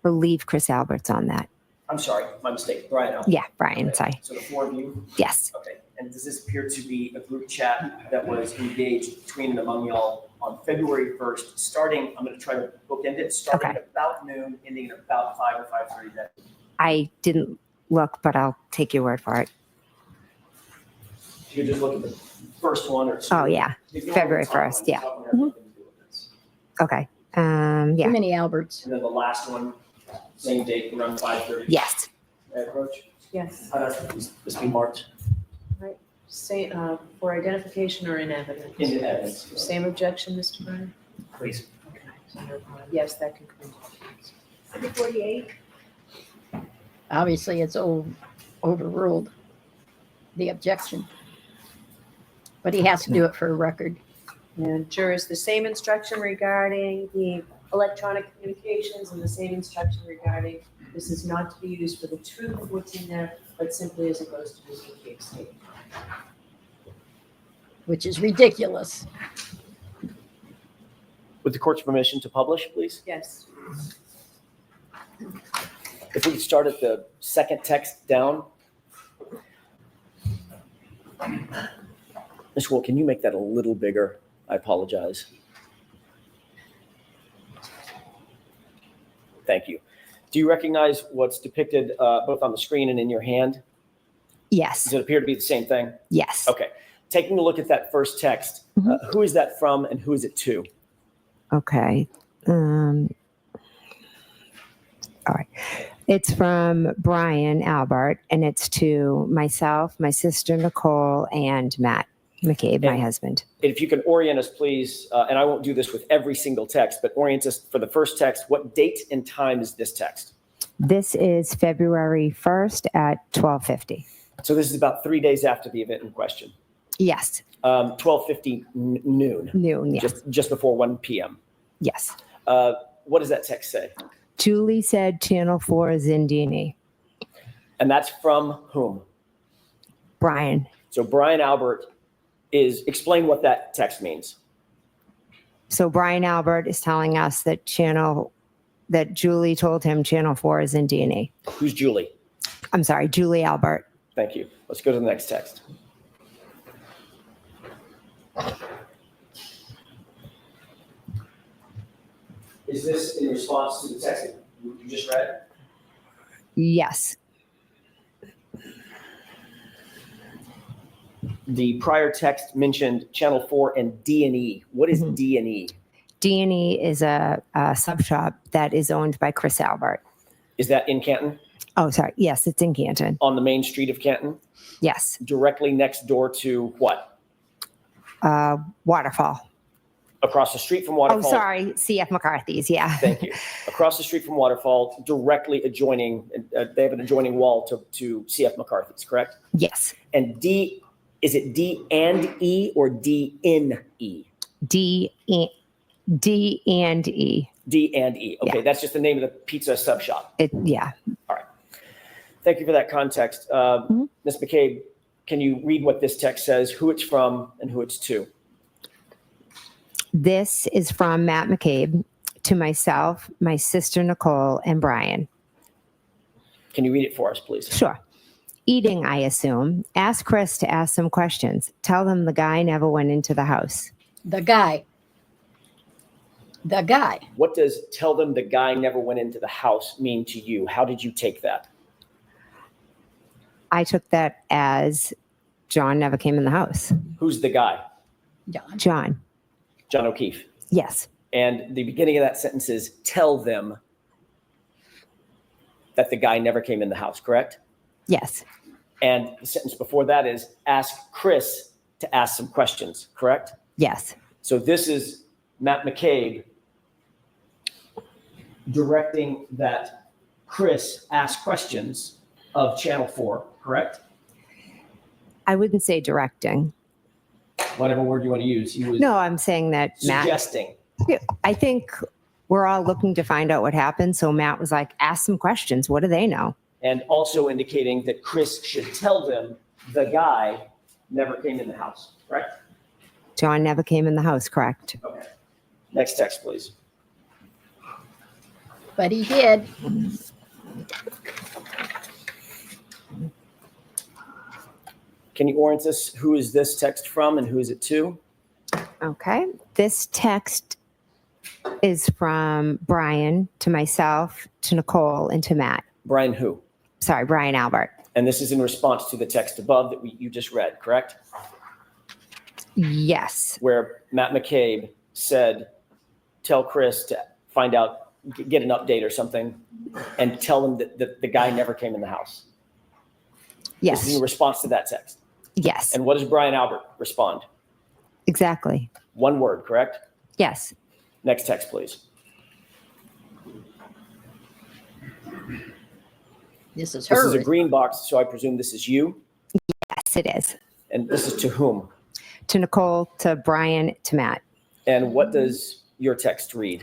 believe Chris Albert's on that. I'm sorry, my mistake. Brian Albert. Yeah, Brian, Okay. sorry. So the four of you? Yes. Okay. And does this appear to be a group chat that was engaged between and among y'all on February 1st, starting, I'm going to try to bookend it, starting Okay. at about noon, ending at about 5 or 5:30 that I didn't look, but I'll take your word for it. You could just look at the first one or two. Oh, yeah. Ignore February the top one. 1st, The yeah. top one has nothing to do with this. Okay. Too Yeah. many Alberts. And then the last one, same date, around 5:30. Yes. May I approach? Yes. I'd ask that this be marked Say, for identification or in evidence? into evidence. Same objection, Mr. Brennan? Please. Yes, that can come. 48. Obviously, it's overruled the objection. But he has to do it for a record. And jurors, the same instruction regarding the electronic communications and the same instruction regarding this is not to be used for the truth of what's in there, but simply as it goes to Mr. McCabe's statement. Which is ridiculous. With the court's permission to publish, please. Yes. If we could start at the second text down. Ms. Wool, can you make that a little bigger? I apologize. Thank you. Do you recognize what's depicted both on the screen and in your hand? Yes. Does it appear to be the same thing? Yes. Okay. Taking a look at that first text, who is that from and who is it to? Okay. All right. It's from Brian Albert, and it's to myself, my sister Nicole, and Matt McCabe, my And- husband. If you can orient us, please, and I won't do this with every single text, but orient us for the first text. What date and time is this text? This is February 1st at 12:50. So this is about 3 days after the event in question. Yes. 12:50 noon, Noon. Yes. just before 1 p.m. Yes. What does that text say? Julie said Channel 4 is Zindini. And that's from whom? Brian. So Brian Albert explain what that text means. So Brian Albert is telling us that Julie told him Channel 4 is in D&E. Who's Julie? I'm sorry, Julie Albert. Thank you. Let's go to the next text. Is this in response to the text that you just read? Yes. The prior text mentioned Channel 4 and D&E. What is D&E? D&E is a sub shop that is owned by Chris Albert. Is that in Canton? Oh, sorry. Yes, it's in Canton. On the main street of Canton? Yes. Directly next door to what? Waterfall. Across the street from Oh, Waterfall? sorry. CF McCarthy's. Yeah. Thank you. Across the street from Waterfall, directly adjoining, they have an adjoining wall to CF McCarthy's, correct? Yes. And D, is it D and E or D in E? D and E. D and E. Okay, Yeah. that's just the name of the pizza sub shop. Yeah. Thank you for that context. Ms. McCabe, can you read what this text says, who it's from and who it's to? This is from Matt McCabe to myself, my sister Nicole, and Brian. Can you read it for us, please? Sure. Eating, I assume. Ask Chris to ask some questions. Tell them the guy never went into the house. The guy. What does tell them the guy never went into the house mean to you? How did you take that? I took that as John never came in the house. Who's the guy? John. John. John O'Keefe. Yes. And the beginning of that sentence is tell them that the guy never came in the house, correct? Yes. And the sentence before that is ask Chris to ask some questions, correct? Yes. So this is Matt McCabe directing that Chris ask questions of Channel 4, correct? I wouldn't say directing. Whatever word you want to use. He was No, I'm saying that Matt, suggesting. I think we're all looking to find out what happened. So Matt was like, ask some questions. What do they know? And also indicating that Chris should tell them the guy never came in the house, correct? John never came in the house, correct? Okay. Next text, please. But he did. Can you orient us? Who is this text from and who is it to? Okay. This text is from Brian to myself, to Nicole, and to Matt. Brian who? Sorry, Brian Albert. And this is in response to the text above that you just read, correct? Yes. Where Matt McCabe said, tell Chris to find out, get an update or something, and tell him that the guy never came in the house. This is Yes. in response to that text. Yes. And what does Brian Albert respond? Exactly. One word, correct? Yes. Next text, please. This is This her. is a green box, so I presume this is you. Yes, it is. And this is to whom? To Nicole, to Brian, to Matt. And what does your text read?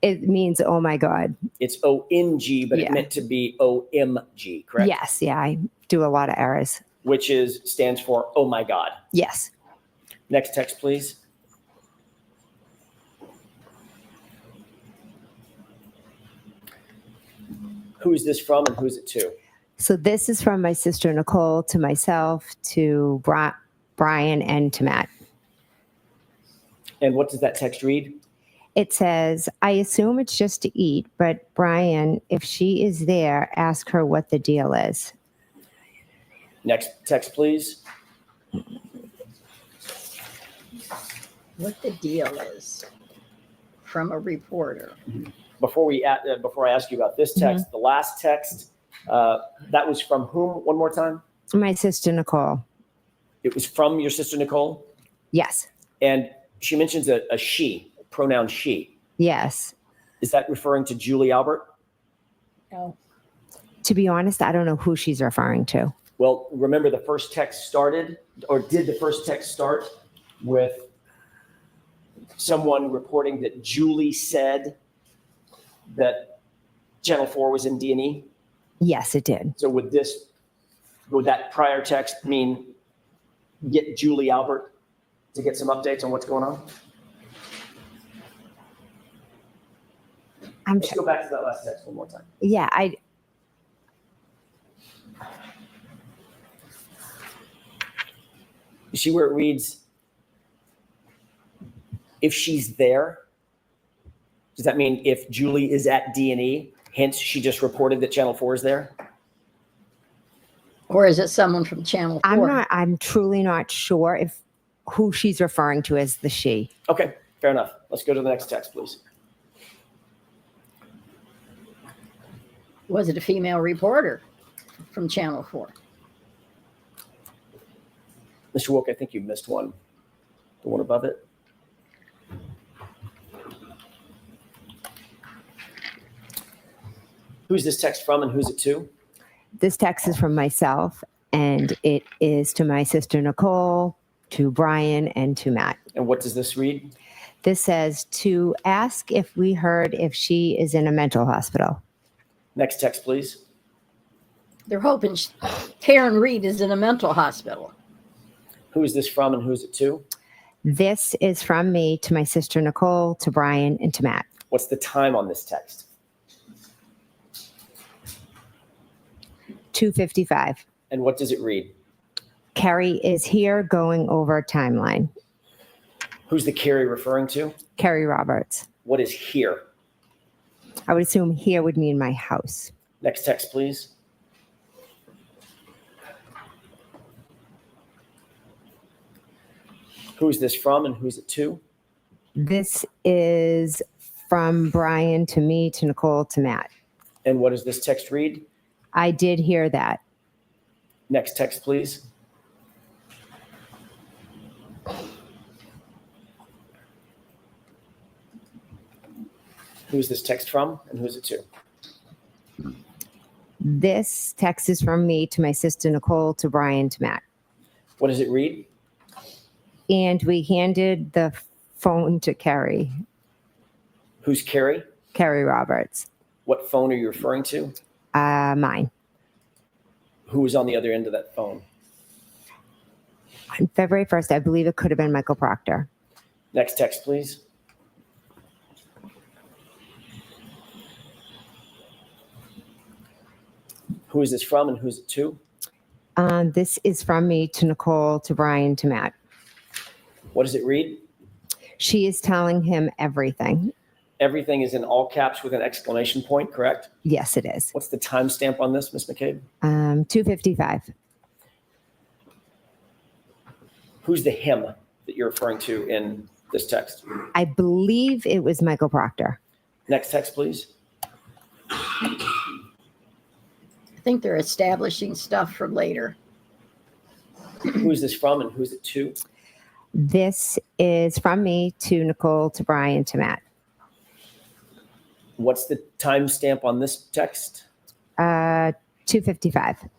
It means, oh my God. It's ONG, but it Yeah. meant to be OMG, correct? Yes. Yeah. I do a lot of errors. Which stands for oh my God. Yes. Next text, please. Who is this from and who is it to? So this is from my sister Nicole to myself, to Brian, and to Matt. And what does that text read? It says, I assume it's just to eat, but Brian, if she is there, ask her what the deal is. Next text, please. What the deal is from a reporter. Before I ask you about this text, the last text, that was from whom? One more time. My sister Nicole. It was from your sister Nicole, Yes. and she mentions a she, pronoun she. Yes. Is that referring to Julie Albert? No. To be honest, I don't know who she's referring to. Well, remember the first text started, or did the first text start with someone reporting that Julie said that Channel 4 was in D&E? Yes, it did. So would that prior text mean get Julie Albert to get some updates on what's going on? I'm Let's sure. go back to that last text one more time. Yeah, You see where it reads, if she's there? Does that mean if Julie is at D&E, hence she just reported that Channel 4 is there? Or is it someone from Channel 4? I'm truly not sure if who she's referring to as the she. Okay, fair enough. Let's go to the next text, please. Was it a female reporter from Channel 4? Mr. Wilk, I think you missed one. The one above it. Who's this text from and who's it to? This text is from myself, and it is to my sister Nicole, to Brian, and to Matt. And what does this read? This says to ask if we heard if she is in a mental hospital. Next text, please. They're hoping Karen Reed is in a mental hospital. Who is this from and who's it to? This is from me to my sister Nicole, to Brian, and to Matt. What's the time on this text? 2:55. And what does it read? Carrie is here going over timeline. Who's the Carrie referring to? Carrie Roberts. What is here? I would assume here would mean my house. Next text, please. Who's this from and who's it to? This is from Brian to me, to Nicole, to Matt. And what does this text read? I did hear that. Next text, please. Who's this text from and who's it to? This text is from me to my sister Nicole, to Brian, to Matt. What does it read? And we handed the phone to Carrie Who's Carrie? Roberts. What phone are you referring to? Mine. Who was on the other end of that phone? On February 1st, I believe it could have been Michael Proctor. Next text, please. Who is this from and who's it to? This is from me to Nicole, to Brian, to Matt. What does it read? She is telling him everything. Everything is in all caps with an exclamation point, correct? Yes, it is. What's the timestamp on this, Ms. McCabe? 2:55. Who's the him that you're referring to in this text? I believe it was Michael Proctor. Next text, please. I think they're establishing stuff for later. Who is this from and who's it to? This is from me to Nicole, to Brian, to Matt. What's the timestamp on this text? 2:55.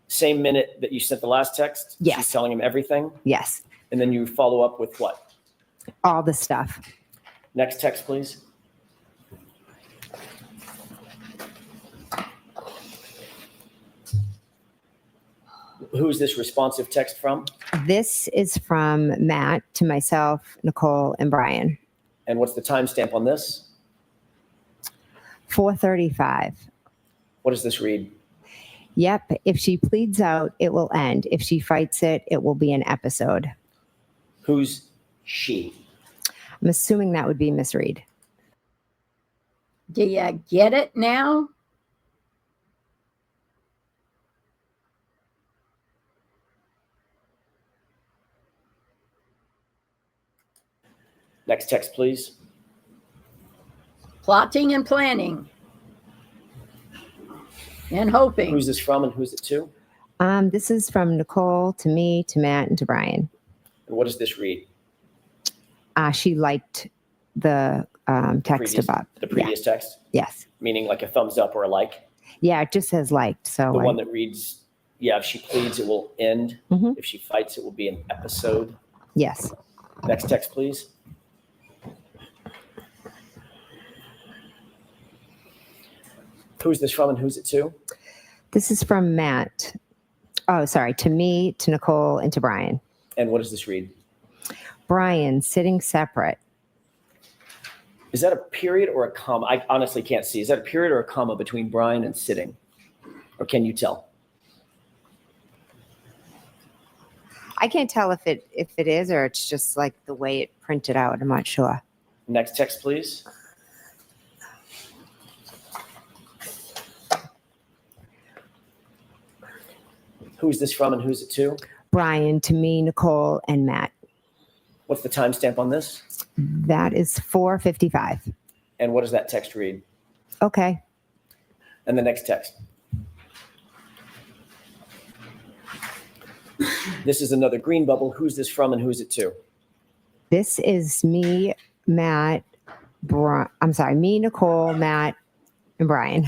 Same minute that you sent the last text? Yes. She's telling him everything? Yes, And then you follow up with what? all the stuff. Next text, please. Who is this responsive text from? This is from Matt to myself, Nicole, and Brian. And what's the timestamp on this? 4:35. What does this read? Yep. If she pleads out, it will end. If she fights it, it will be an episode. Who's she? I'm assuming that would be Miss Reed. Do you get it now? Next text, please. Plotting and planning. And hoping. Who's this from and who's it to? This is from Nicole to me, to Matt, and to Brian. And what does this read? She liked the text above. The previous text? Yes. Meaning like a thumbs up or a like? Yeah, it just says liked. So The one that reads, yeah, if she pleads, it will end. Mhm. If she fights, it will be an episode. yes. Next text, please. Who's this from and who's it to? This is from Matt. Oh, sorry. To me, to Nicole, and to Brian. And what does this read? Brian, sitting separate. Is that a period or a comma? I honestly can't see. Is that a period or a comma between Brian and sitting? Or can you tell? I can't tell if it is or it's just like the way it printed out. I'm not sure. Next text, please. Who's this from and who's it to? Brian, to me, Nicole, and Matt. What's the timestamp on this? That is 4:55. And what does that text read? Okay. And the next text. This is another green bubble. Who's this from and who's it to? This is me, Matt, me, Nicole, Matt, and Brian.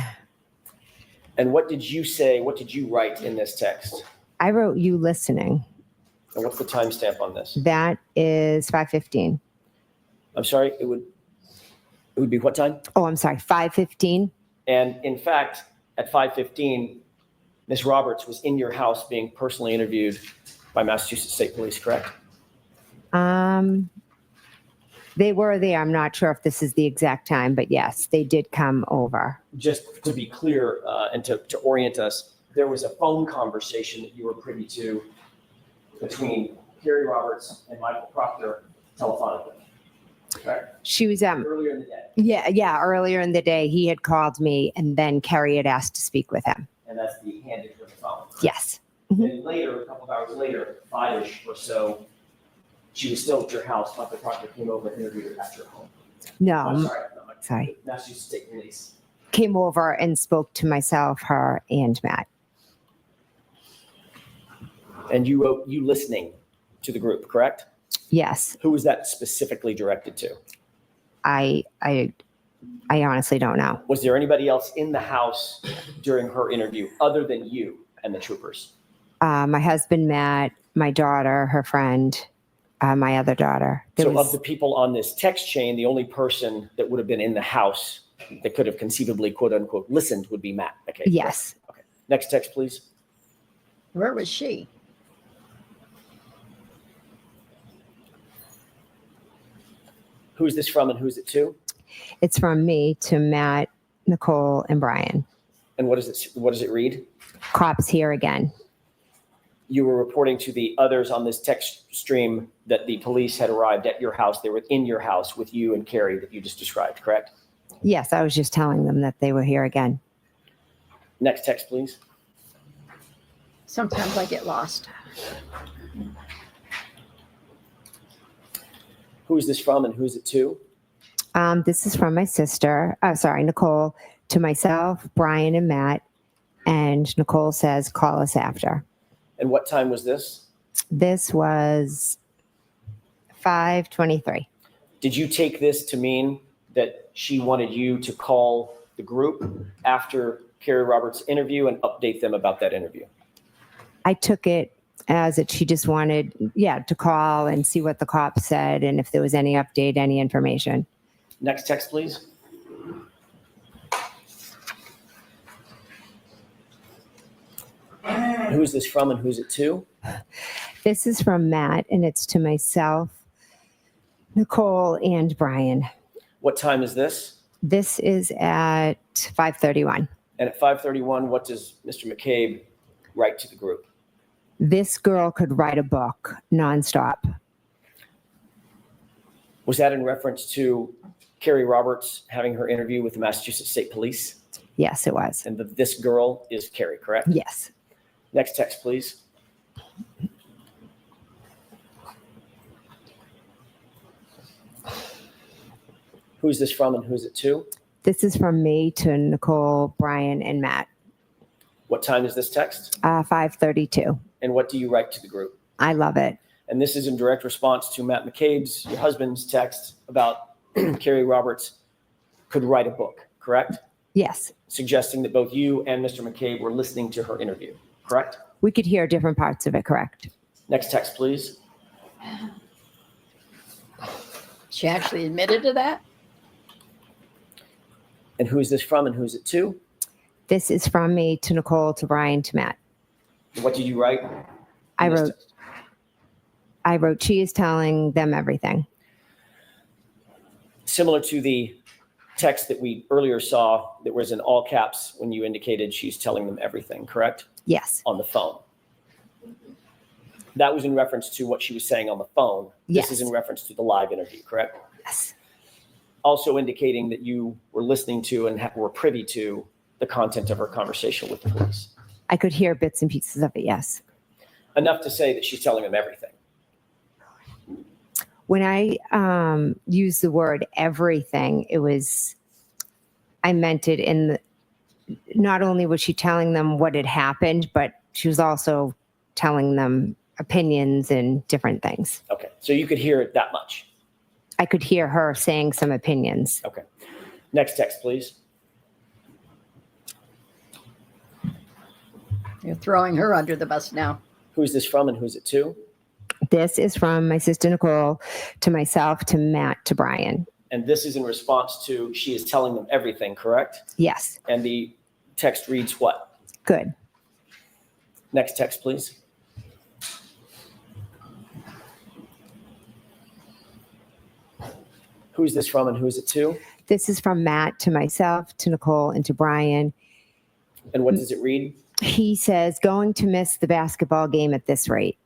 And what did you say? What did you write in this text? I wrote you listening. And what's the timestamp on this? That is 5:15. I'm sorry, it would be what time? Oh, I'm sorry, 5:15. And in fact, at 5:15, Ms. Roberts was in your house being personally interviewed by Massachusetts State Police, correct? They were there. I'm not sure if this is the exact time, but yes, they did come over. Just to be clear and to orient us, there was a phone conversation that you were privy to between Carrie Roberts and Michael Proctor telephonically, correct? She was Earlier in the day. yeah, earlier in the day he had called me and then Carrie had asked to speak with him. And that's the handed her the phone. Yes. And later, a couple of hours later, 5-ish or so, she was still at your house. Michael Proctor came over and interviewed her at your home. I'm No, sorry, not Michael. sorry. Massachusetts State Police. Came over and spoke to myself, her, and Matt. And you wrote you listening to the group, correct? Yes. Who was that specifically directed to? I honestly don't know. Was there anybody else in the house during her interview other than you and the troopers? My husband, Matt, my daughter, her friend, my other daughter. So of the people on this text chain, the only person that would have been in the house that could have conceivably, quote unquote, listened would be Matt. Okay. Yes. Okay. Next text, please. Where was she? Who's this from and who's it to? It's from me to Matt, Nicole, and Brian. And what does it read? Cops here again. You were reporting to the others on this text stream that the police had arrived at your house. They were in your house with you and Carrie that you just described, correct? Yes, I was just telling them that they were here again. Next text, please. Sometimes I get lost. Who is this from and who's it to? This is from my sister, Nicole, to myself, Brian, and Matt. And Nicole says, call us after. And what time was this? This was 5:23. Did you take this to mean that she wanted you to call the group after Carrie Roberts' interview and update them about that interview? I took it as that she just wanted, to call and see what the cops said and if there was any update, any information. Next text, please. Who is this from and who's it to? This is from Matt, and it's to myself, Nicole, and Brian. What time is this? This is at 5:31. And at 5:31, what does Mr. McCabe write to the group? This girl could write a book nonstop. Was that in reference to Carrie Roberts having her interview with the Massachusetts State Police? Yes, it was. And this girl is Carrie, correct? Yes. Next text, please. Who's this from and who's it to? This is from me to Nicole, Brian, and Matt. What time is this text? 5:32. And what do you write to the group? I love it. And this is in direct response to Matt McCabe's, your husband's text about Carrie Roberts could write a book, correct? Yes. Suggesting that both you and Mr. McCabe were listening to her interview, correct? We could hear different parts of it, correct? Next text, please. She actually admitted to that? And who is this from and who's it to? This is from me to Nicole, to Brian, to Matt. What did you write? I in this wrote, text? she is telling them everything. Similar to the text that we earlier saw that was in all caps when you indicated she's telling them everything, correct? Yes. On the phone. That was in reference to what she was saying on the phone. Yes. This is in reference to the live interview, correct? Yes. Also indicating that you were listening to and were privy to the content of her conversation with the police. I could hear bits and pieces of it, yes. Enough to say that she's telling them everything. When I used the word everything, I meant it in the, not only was she telling them what had happened, but she was also telling them opinions and different things. Okay, so you could hear it that much. I could hear her saying some opinions. Okay. Next text, please. You're throwing her under the bus now. Who's this from and who's it to? This is from my sister Nicole to myself, to Matt, to Brian. And this is in response to she is telling them everything, correct? Yes. And the text reads what? Good. Next text, please. Who's this from and who's it to? This is from Matt to myself, to Nicole, and to Brian. And what does it read? He says, going to miss the basketball game at this rate.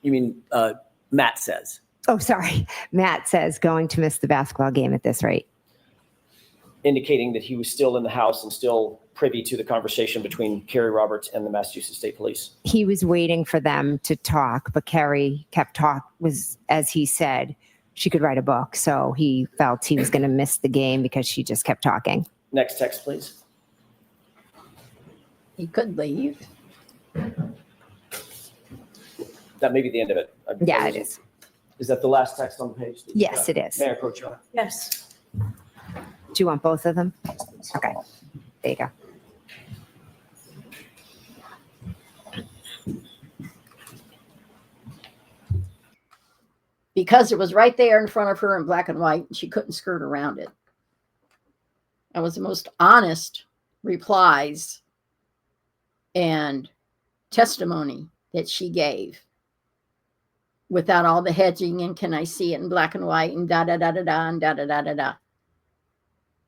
You mean Matt says. Oh, sorry. Matt says, going to miss the basketball game at this rate. Indicating that he was still in the house and still privy to the conversation between Carrie Roberts and the Massachusetts State Police. He was waiting for them to talk, but Carrie kept was, as he said, she could write a book. So he felt he was going to miss the game because she just kept talking. Next text, please. He could leave. That may be the end of it. Yeah, it is. Is that the last text on the page? Yes, it is. May I approach you? Yes. Do you want both of them? Okay. There you go. Because it was right there in front of her in black and white, and she couldn't skirt around it. That was the most honest replies and testimony that she gave, without all the hedging and can I see it in black and white and da da da da da and da da da da da.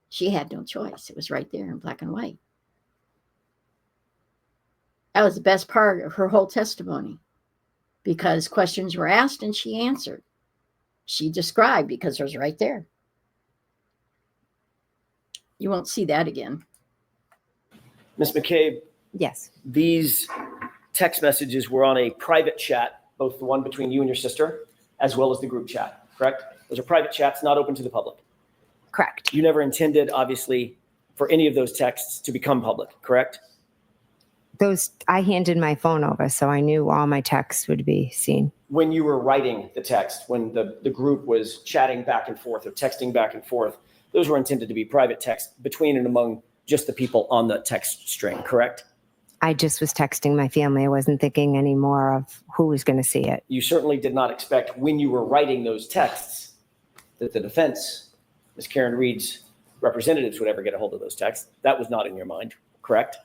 She had no choice. It was right there in black and white. That was the best part of her whole testimony, because questions were asked and she answered. She described because it was right there. You won't see that again. Ms. McCabe, Yes. these text messages were on a private chat, both the one between you and your sister, as well as the group chat, correct? Those are private chats, not open to the public. Correct. You never intended, obviously, for any of those texts to become public, correct? I handed my phone over, so I knew all my texts would be seen. When you were writing the text, when the group was chatting back and forth or texting back and forth, those were intended to be private texts between and among just the people on the text string, correct? I just was texting my family. I wasn't thinking anymore of who was going to see it. You certainly did not expect when you were writing those texts that the defense, Ms. Karen Reed's representatives, would ever get a hold of those texts. That was not in your mind, correct?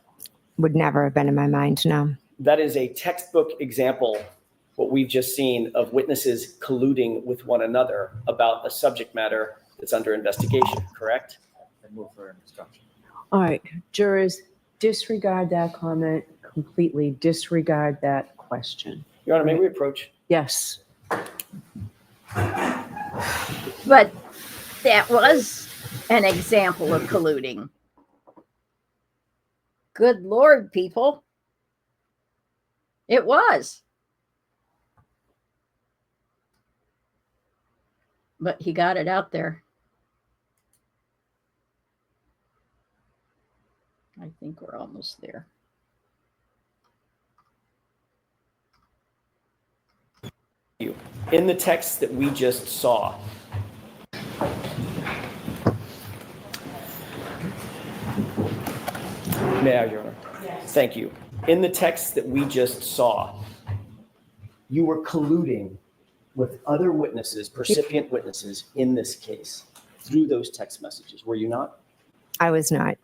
Would never have been in my mind, no. That is a textbook example, what we've just seen, of witnesses colluding with one another about a subject matter that's under investigation, correct? And move for instruction. All right, jurors, disregard that comment, completely disregard that question. Your Honor, may we approach? Yes. But that was an example of colluding. Good Lord, people. It was. But he got it out there. I think we're almost there. In the text that we just saw, may I, Your Honor? Yes. Thank you. In the text that we just saw, you were colluding with other witnesses, percipient witnesses in this case through those text messages, were you not? I was not.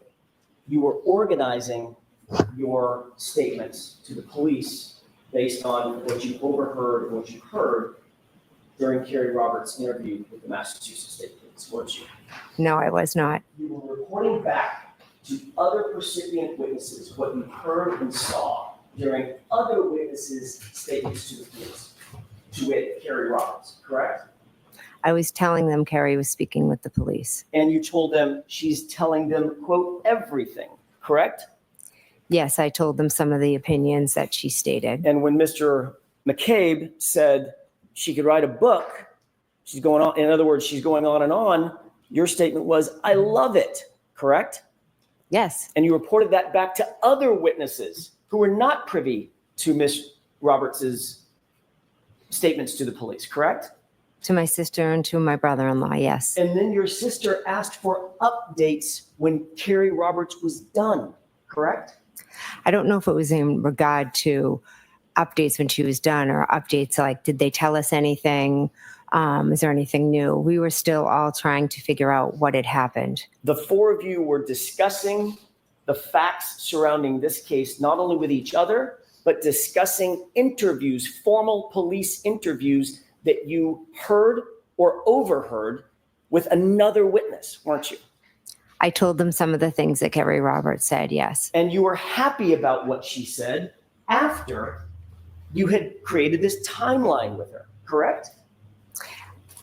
You were organizing your statements to the police based on what you overheard, what you heard during Kerry Roberts' interview with the Massachusetts State Police, weren't you? No, I was not. You were reporting back to other percipient witnesses what you heard and saw during other witnesses' statements to the police, to wit, Kerry Roberts, correct? I was telling them Carrie was speaking with the police. And you told them she's telling them, quote, everything, correct? Yes, I told them some of the opinions that she stated. And when Mr. McCabe said she could write a book, she's going on, in other words, she's going on and on, your statement was, I love it, correct? Yes, And you reported that back to other witnesses who were not privy to Ms. Roberts's statements to the police, correct? to my sister and to my brother-in-law, yes. And then your sister asked for updates when Kerry Roberts was done, correct? I don't know if it was in regard to updates when she was done or updates like, did they tell us anything? Is there anything new? We were still all trying to figure out what had happened. The four of you were discussing the facts surrounding this case, not only with each other, but discussing interviews, formal police interviews that you heard or overheard with another witness, weren't you? I told them some of the things that Kerry Roberts said, yes. And you were happy about what she said after you had created this timeline with her, correct?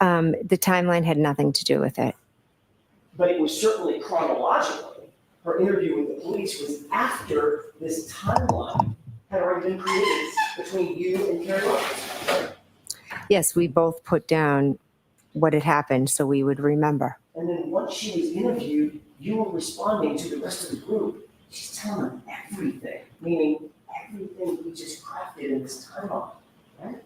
The timeline had nothing to do with it. But it was certainly chronologically. Her interview with the police was after this timeline had already been created between you and Kerry Roberts. Yes, we both put down what had happened so we would remember. And then once she was interviewed, you were responding to the rest of the group. She's telling them everything, meaning everything we just crafted in this timeline, right?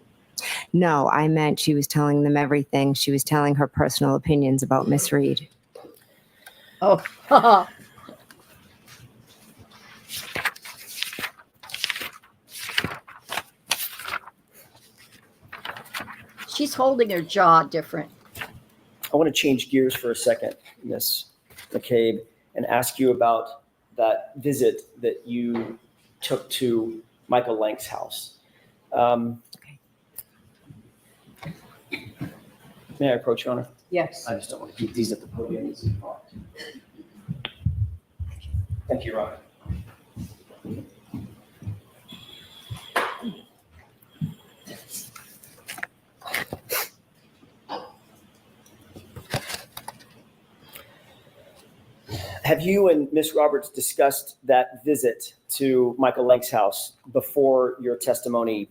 No, I meant she was telling them everything. She was telling her personal opinions about Miss Reed. Oh, she's holding her jaw different. I want to change gears for a second, Ms. McCabe, and ask you about that visit that you took to Michael Lank's house. May I approach, Your Honor? Yes. I just don't want to keep these at the podium. Thank you, Your Honor. Have you and Ms. Roberts discussed that visit to Michael Lank's house before your testimony,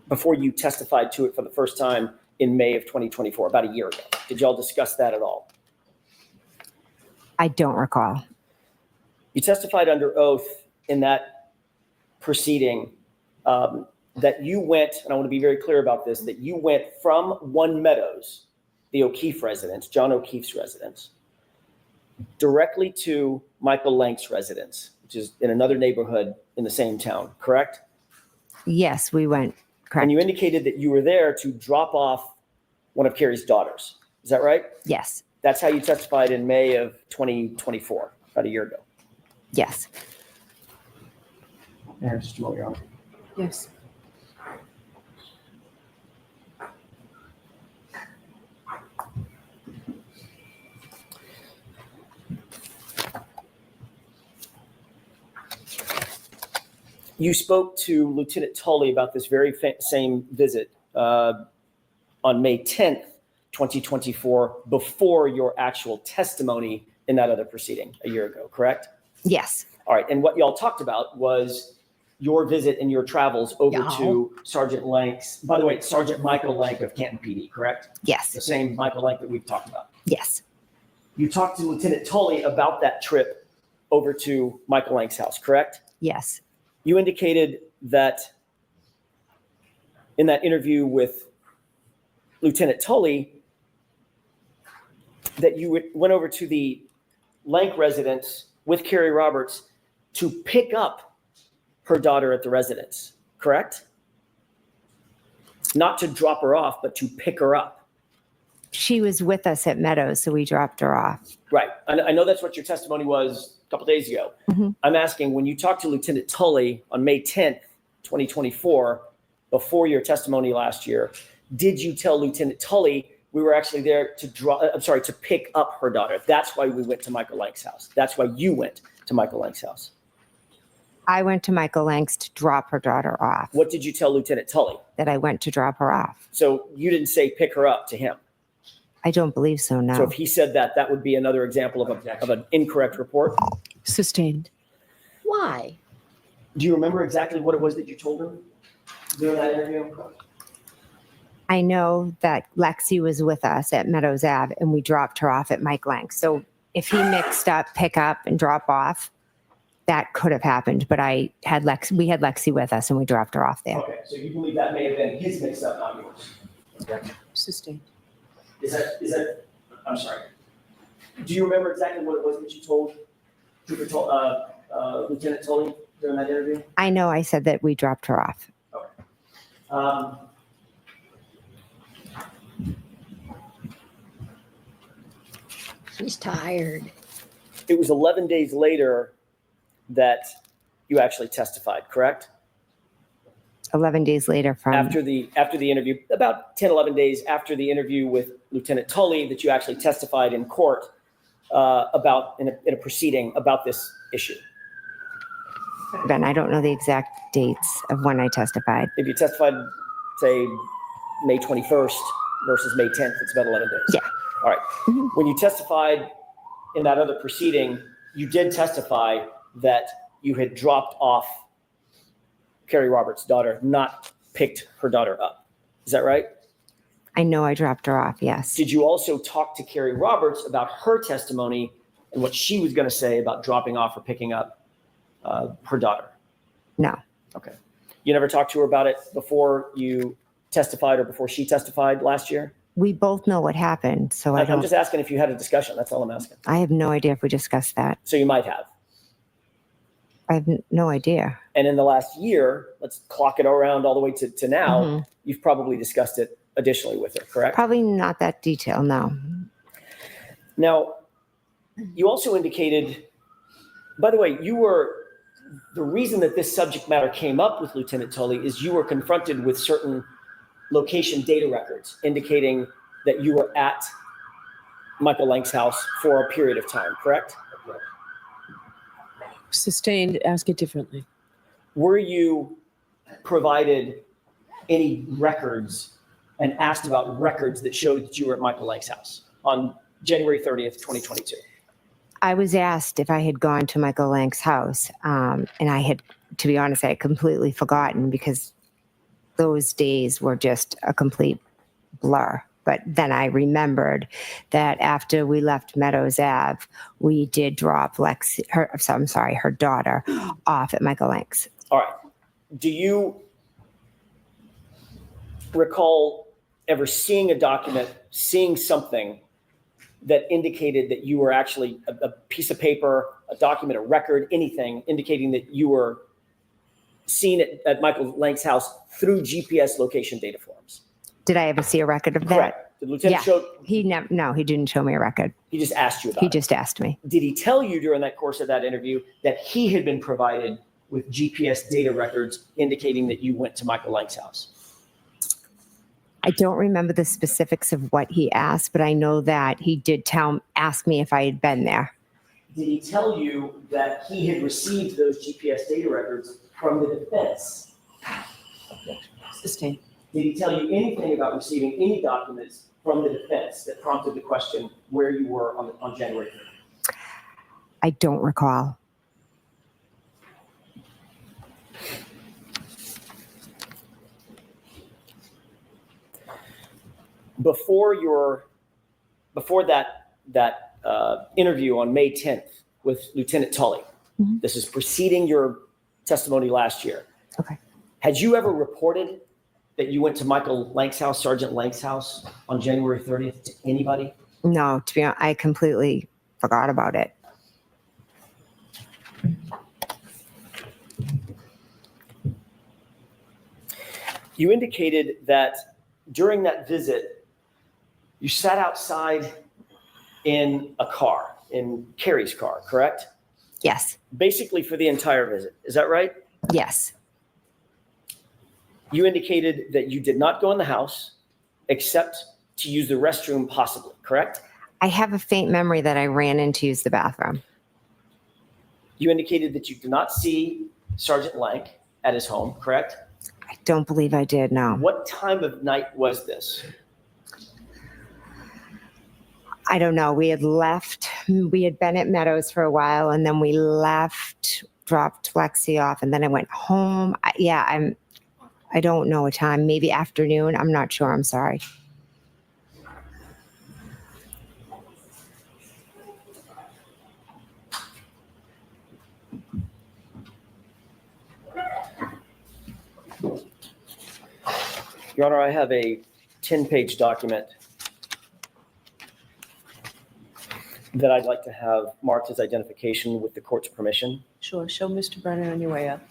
before you testified to it for the first time in May of 2024, about a year ago? Did y'all discuss that at all? I don't recall. You testified under oath in that proceeding that you went, and I want to be very clear about this, that you went from One Meadows, the O'Keefe residence, John O'Keefe's residence, directly to Michael Lank's residence, which is in another neighborhood in the same town, correct? Yes, we went. Correct. And you indicated that you were there to drop off one of Carrie's daughters. Is that right? Yes. That's how you testified in May of 2024, about a year ago. Yes. Just a moment, Your Honor. Yes. You spoke to Lieutenant Tully about this very same visit on May 10th, 2024, before your actual testimony in that other proceeding a year ago, correct? Yes. All right. And what y'all talked about was your visit and your travels over Yeah. to Sergeant Lank's, by the way, Sergeant Michael Lank of Canton PD, correct? The Yes. same Michael Lank that we've talked about. Yes. You talked to Lieutenant Tully about that trip over to Michael Lank's house, correct? Yes. You indicated that in that interview with Lieutenant Tully that you went over to the Lank residence with Carrie Roberts to pick up her daughter at the residence, correct? Not to drop her off, but to pick her up. She was with us at Meadows, so we dropped her off. Right. I know that's what your testimony was a couple days ago. Mhm. I'm asking, when you talked to Lieutenant Tully on May 10th, 2024, before your testimony last year, did you tell Lieutenant Tully we were actually there to pick up her daughter? That's why we went to Michael Lank's house. That's why you went to Michael Lank's house. I went to Michael Lank's to drop her daughter off. What did you tell Lieutenant Tully? That I went to drop her off. So you didn't say pick her up to him. I don't believe so, no. So if he said that, that would be another example of an incorrect report. Sustained. Why? Do you remember exactly what it was that you told him during that interview? I know that Lexi was with us at Meadows Ave and we dropped her off at Mike Lank. So if he mixed up pick up and drop off, that could have happened. But we had Lexi with us and we dropped her off there. Okay, so you believe that may have been his mix up, not yours. Sustained. Is that, I'm sorry. Do you remember exactly what it was that you told Lieutenant Tully during that interview? I know I said that we dropped her off. She's tired. It was 11 days later that you actually testified, correct? 11 days later from After the interview, about 10, 11 days after the interview with Lieutenant Tully, that you actually testified in court about in a proceeding about this issue. Ben. I don't know the exact dates of when I testified. If you testified, say, May 21st versus May 10th, it's about 11 days. Yeah. All right. Mhm. When you testified in that other proceeding, you did testify that you had dropped off Carrie Roberts' daughter, not picked her daughter up. Is that right? I know I dropped her off, yes. Did you also talk to Carrie Roberts about her testimony and what she was going to say about dropping off or picking up her daughter? No. Okay. You never talked to her about it before you testified or before she testified last year? We both know what happened, so I I'm don't. just asking if you had a discussion. That's all I'm asking. I have no idea if we discussed that. So you might have. I have no idea. And in the last year, let's clock it around all the way to now, Mhm. you've probably discussed it additionally with her, correct? Probably not that detailed, no. Now, you also indicated, by the way, the reason that this subject matter came up with Lieutenant Tully is you were confronted with certain location data records indicating that you were at Michael Lank's house for a period of time, correct? Sustained. Ask it differently. Were you provided any records and asked about records that showed that you were at Michael Lank's house on January 30th, 2022? I was asked if I had gone to Michael Lank's house, and I had, to be honest, I had completely forgotten because those days were just a complete blur. But then I remembered that after we left Meadows Ave, we did drop her daughter off at Michael Lank's. All right. Do you recall ever seeing a document, seeing something that indicated that you were actually a piece of paper, a document, a record, anything indicating that you were seen at Michael Lank's house through GPS location data forms? Did I ever see a record of that? Correct. Did Lieutenant Yeah. show? No, he didn't show me a record. He just asked you about He it. just asked me. Did he tell you during that course of that interview that he had been provided with GPS data records indicating that you went to Michael Lank's house? I don't remember the specifics of what he asked, but I know that he did ask me if I had been there. Did he tell you that he had received those GPS data records from the defense? Sustained. Did he tell you anything about receiving any documents from the defense that prompted the question where you were on January 3rd? I don't recall. Before that interview on May 10th with Lieutenant Tully, Mhm. this is preceding your testimony last year. Okay. Had you ever reported that you went to Michael Lank's house, Sergeant Lank's house, on January 30th to anybody? No, to be honest, I completely forgot about it. You indicated that during that visit, you sat outside in a car, in Carrie's car, correct? Yes. Basically for the entire visit. Is that right? Yes. You indicated that you did not go in the house except to use the restroom possibly, correct? I have a faint memory that I ran in to use the bathroom. You indicated that you did not see Sergeant Lank at his home, correct? I don't believe I did, no. What time of night was this? I don't know. We had been at Meadows for a while, and then we left, dropped Lexi off, and then I went home. I don't know a time, maybe afternoon. I'm not sure. I'm sorry. Your Honor, I have a 10-page document that I'd like to have marked as identification with the court's permission. Sure. Show Mr. Brennan on your way up.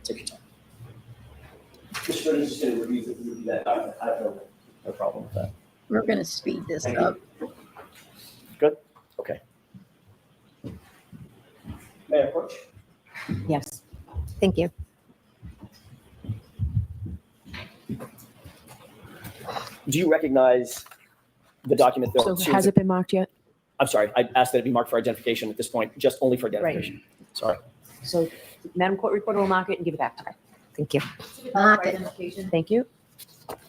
Take your time. Mr. Brennan just going to review that document. I have no problem with that. We're going to speed this Thank you. up. Good? Okay. May I approach? Yes. Thank you. Do you recognize the document? So has it been marked yet? I'm sorry, I asked that it be marked for identification at this point, just only for identification. Sorry. So Madam Court Reporter will mark it and give it back to her. Thank you. Mark it. Identification. Thank you.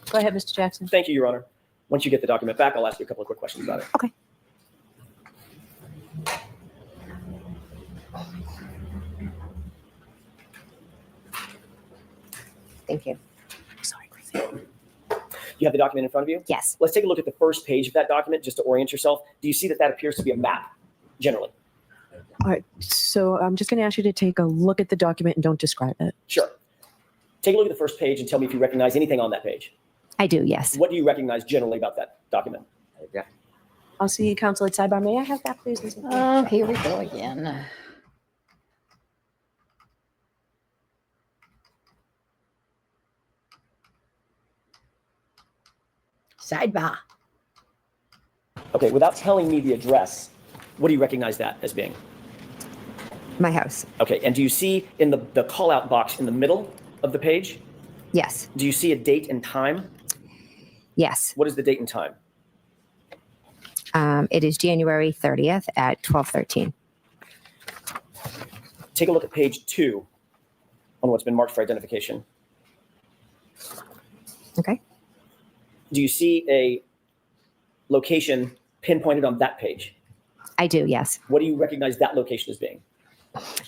Go ahead, Mr. Jackson. Thank you, Your Honor. Once you get the document back, I'll ask you a couple of quick questions about it. Okay. Thank you. Sorry. You have the document in front of you? Yes. Let's take a look at the first page of that document just to orient yourself. Do you see that that appears to be a map, generally? All right. So I'm just going to ask you to take a look at the document and don't describe it. Sure. Take a look at the first page and tell me if you recognize anything on that page. I do, yes. What do you recognize generally about that document? I'll see you, counsel, at sidebar. May I have that, please? Ms. McCoy? Oh, here we go again. Sidebar. Okay, without telling me the address, what do you recognize that as being? My house. Okay, and do you see in the call-out box in the middle of the page, Yes. do you see a date and time? Yes. What is the date and time? It is January 30th at 12:13. Take a look at page 2 on what's been marked for identification. Okay. Do you see a location pinpointed on that page? I do, yes. What do you recognize that location as being?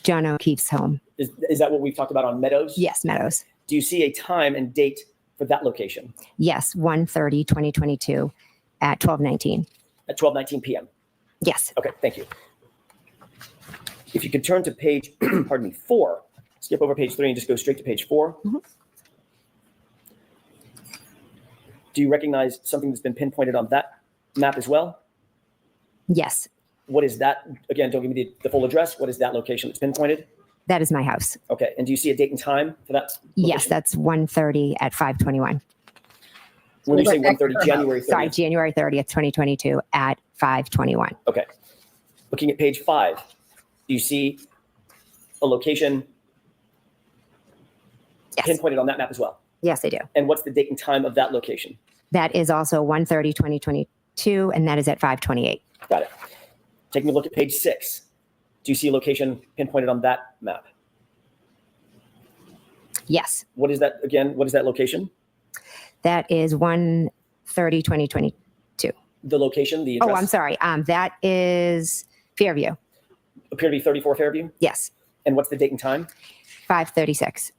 John O'Keefe's home. Is that what we've talked about on Meadows? Yes, Meadows. Do you see a time and date for that location? Yes, 1/30/2022 at 12:19. At 12:19 p.m. Yes. Okay, thank you. If you could turn to page, pardon me, 4, skip over page 3 and just go straight to page 4. Mhm. Do you recognize something that's been pinpointed on that map as well? Yes. What is that? Again, don't give me the full address. What is that location that's pinpointed? That is my house. Okay, and do you see a date and time for that? Yes, location? that's 1:30 at 5:21. When you say Went back to 1:30, her January Sorry, 30th. January 30th, 2022 at 5:21. Okay. Looking at page 5, do you see a location Yes. pinpointed on that map as well? Yes, I do. And what's the date and time of that location? That is also 1:30, 2022, and that is at 5:28. Got it. Taking a look at page 6, do you see a location pinpointed on that map? Yes, What is that again? What is that location? that is 1:30, 2022. The location, the address? Oh, I'm sorry. That is Fairview. Appear to be 34 Fairview. Yes, And what's the date and time? 5:36.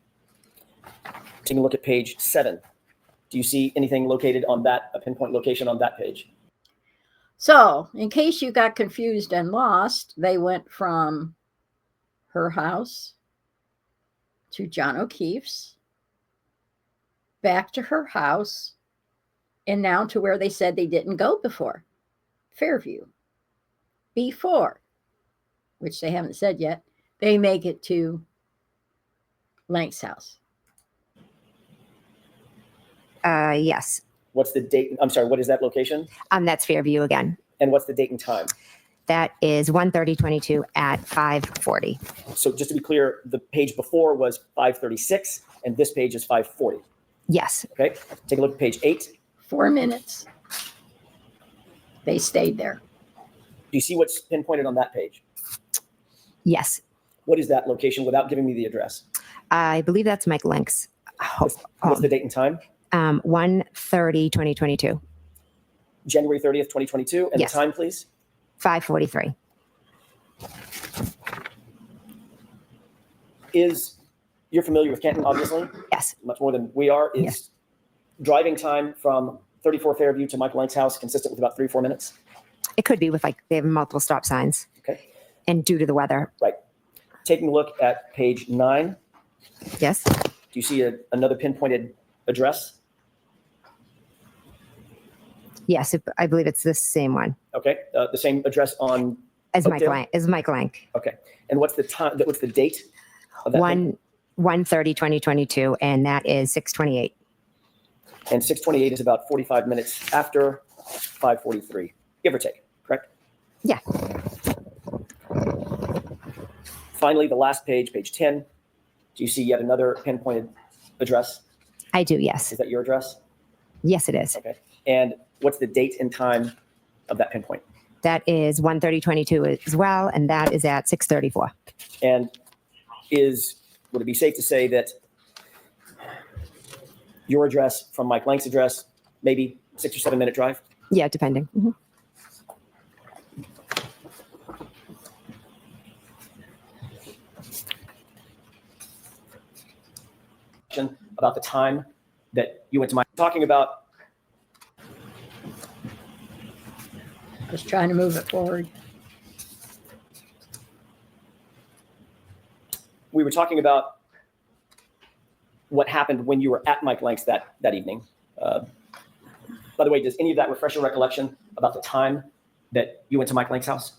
Taking a look at page 7, do you see anything located on that, a pinpoint location on that page? So, in case you got confused and lost, they went from her house to John O'Keefe's, back to her house, and now to where they said they didn't go before, Fairview. Before, which they haven't said yet, they make it to Lank's house. Yes. What's the date? I'm sorry, what is that location? That's Fairview again. And what's the date and time? That is 1:30, 22 at 5:40. So just to be clear, the page before was 5:36 and this page is 5:40. Yes. Okay, take a look at page 8. 4 minutes. They stayed there. Do you see what's pinpointed on that page? Yes. What is that location without giving me the address? I believe that's Mike Link's. What's the date and time? 1:30, 2022. January 30th, 2022. And Yes. the time, please? 5:43. You're familiar with Canton, obviously, Yes. much more than we are. Is Yes. driving time from 34 Fairview to Michael Lank's house consistent with about 3-4 minutes? It could be with they have multiple stop signs. Okay. And due to the weather. Right. Taking a look at page 9, Yes. do you see another pinpointed address? Yes. I believe it's the same one Okay, the same address on, as Mike Oakdale? Lank. As Mike Lank. okay. And what's the time, what's the date of that? 1:30, 2022, and that is 6:28. And 6:28 is about 45 minutes after 5:43, give or take, correct? Yeah. Finally, the last page, page 10, do you see yet another pinpointed address? I do. Yes. Is that your address? Yes, it is. Okay. And what's the date and time of that pinpoint? That is 1:30, 22 as well, and that is at 6:34. And would it be safe to say that your address from Mike Lank's address, maybe 6 or 7 minute drive? Yeah, depending. Mhm. About the time that you went to Mike, talking about Just trying to move it forward. we were talking about what happened when you were at Mike Lank's that evening. By the way, does any of that refresh your recollection about the time that you went to Mike Lank's house?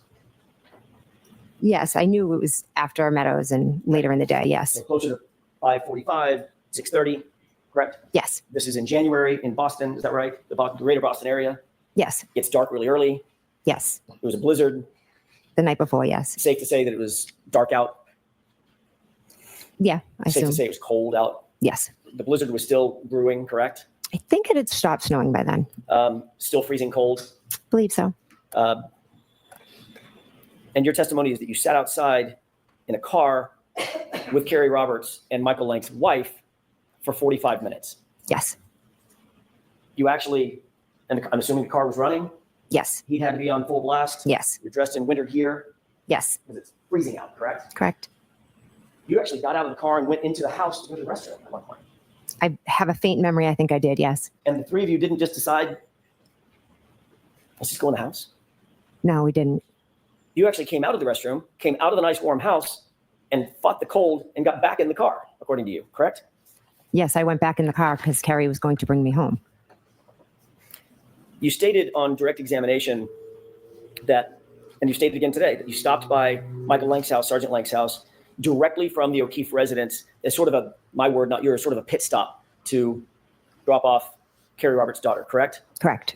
Yes, I knew it was after Meadows and later in the day. Yes. So closer to 5:45, 6:30, correct? Yes. This is in January in Boston, is that right? The greater Boston area. Yes. It's dark really early. Yes. It was a blizzard. The night before. Yes. Safe to say that it was dark out. Yeah. I Safe assume. to say it was cold out. Yes. The blizzard was still brewing, correct? I think it had stopped snowing by then. Still freezing cold. Believe so. And your testimony is that you sat outside in a car with Carrie Roberts and Michael Lank's wife for 45 minutes. Yes. You actually, and I'm assuming the car was running. Yes. He had to be on full blast. Yes. You're dressed in winter gear Yes. because it's freezing out, correct? Correct. You actually got out of the car and went into the house to go to the restroom at one point. I have a faint memory. I think I did. Yes. And the three of you didn't just decide, let's just go in the house. No, we didn't. You actually came out of the restroom, came out of the nice warm house, and fought the cold and got back in the car, according to you, correct? Yes, I went back in the car because Carrie was going to bring me home. You stated on direct examination that, and you stated again today, that you stopped by Michael Lank's house, Sergeant Lank's house, directly from the O'Keefe residence as sort of a, my word, not yours, sort of a pit stop to drop off Carrie Roberts' daughter, correct? Correct.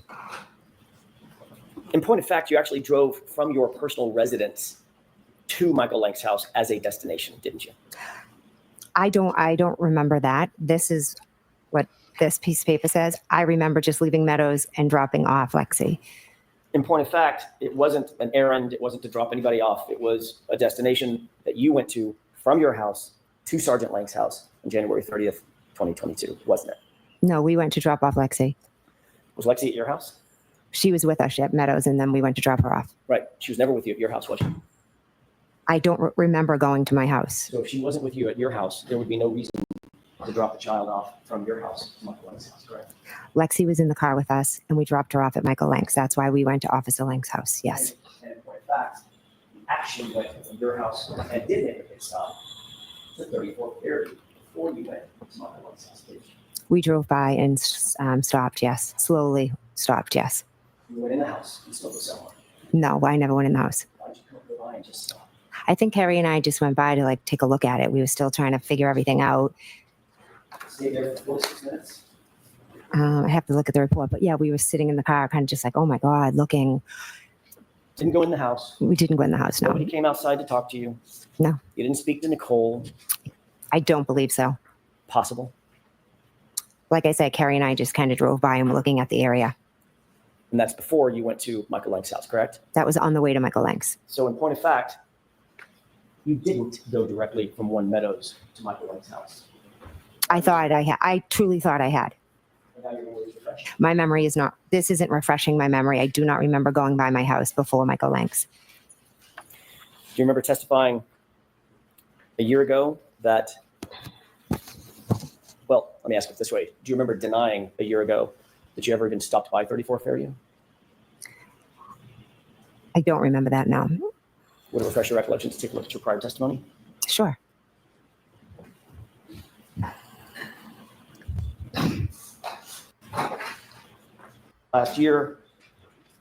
In point of fact, you actually drove from your personal residence to Michael Lank's house as a destination, didn't you? I don't remember that. This is what this piece of paper says. I remember just leaving Meadows and dropping off Lexi. In point of fact, it wasn't an errand. It wasn't to drop anybody off. It was a destination that you went to from your house to Sergeant Lank's house on January 30th, 2022, wasn't it? No, we went to drop off Lexi. Was Lexi at your house? She was with us at Meadows, and then we went to drop her off. Right. She was never with you at your house, was she? I don't remember going to my house. So if she wasn't with you at your house, there would be no reason to drop the child off from your house to Michael Lank's house, correct? Lexi was in the car with us, and we dropped her off at Michael Lank's. That's why we went to Officer Lank's house. Yes. And in point of fact, you actually went from your house and did make a pit stop to 34th Ferry before you went to Michael Lank's house, didn't you? We drove by and stopped. Yes. Slowly stopped. Yes. You went in the house and spoke with someone. No, I never went in the house. Why'd you go by and just stop? I think Carrie and I just went by to like take a look at it. We were still trying to figure everything out. Stay there for 4 to 6 minutes. I have to look at the report, but yeah, we were sitting in the car, kind of just like, oh my God, looking. Didn't go in the house. We didn't go in the house. No, Nobody came outside to talk to you. No. You didn't speak to Nicole. I don't believe so. Possible. Like I said, Carrie and I just kind of drove by and were looking at the area. And that's before you went to Michael Lank's house, correct? That was on the way to Michael Lank's. So in point of fact, you didn't go directly from One Meadows to Michael Lank's house. I thought I had. I truly thought I had. And now your memory is refreshed. My memory is not. This isn't refreshing my memory. I do not remember going by my house before Michael Lank's. Do you remember testifying a year ago that, well, let me ask it this way. Do you remember denying a year ago that you ever even stopped by 34 Fairview? I don't remember that now. Would it refresh your recollection to take a look at your prior testimony? Sure. Last year,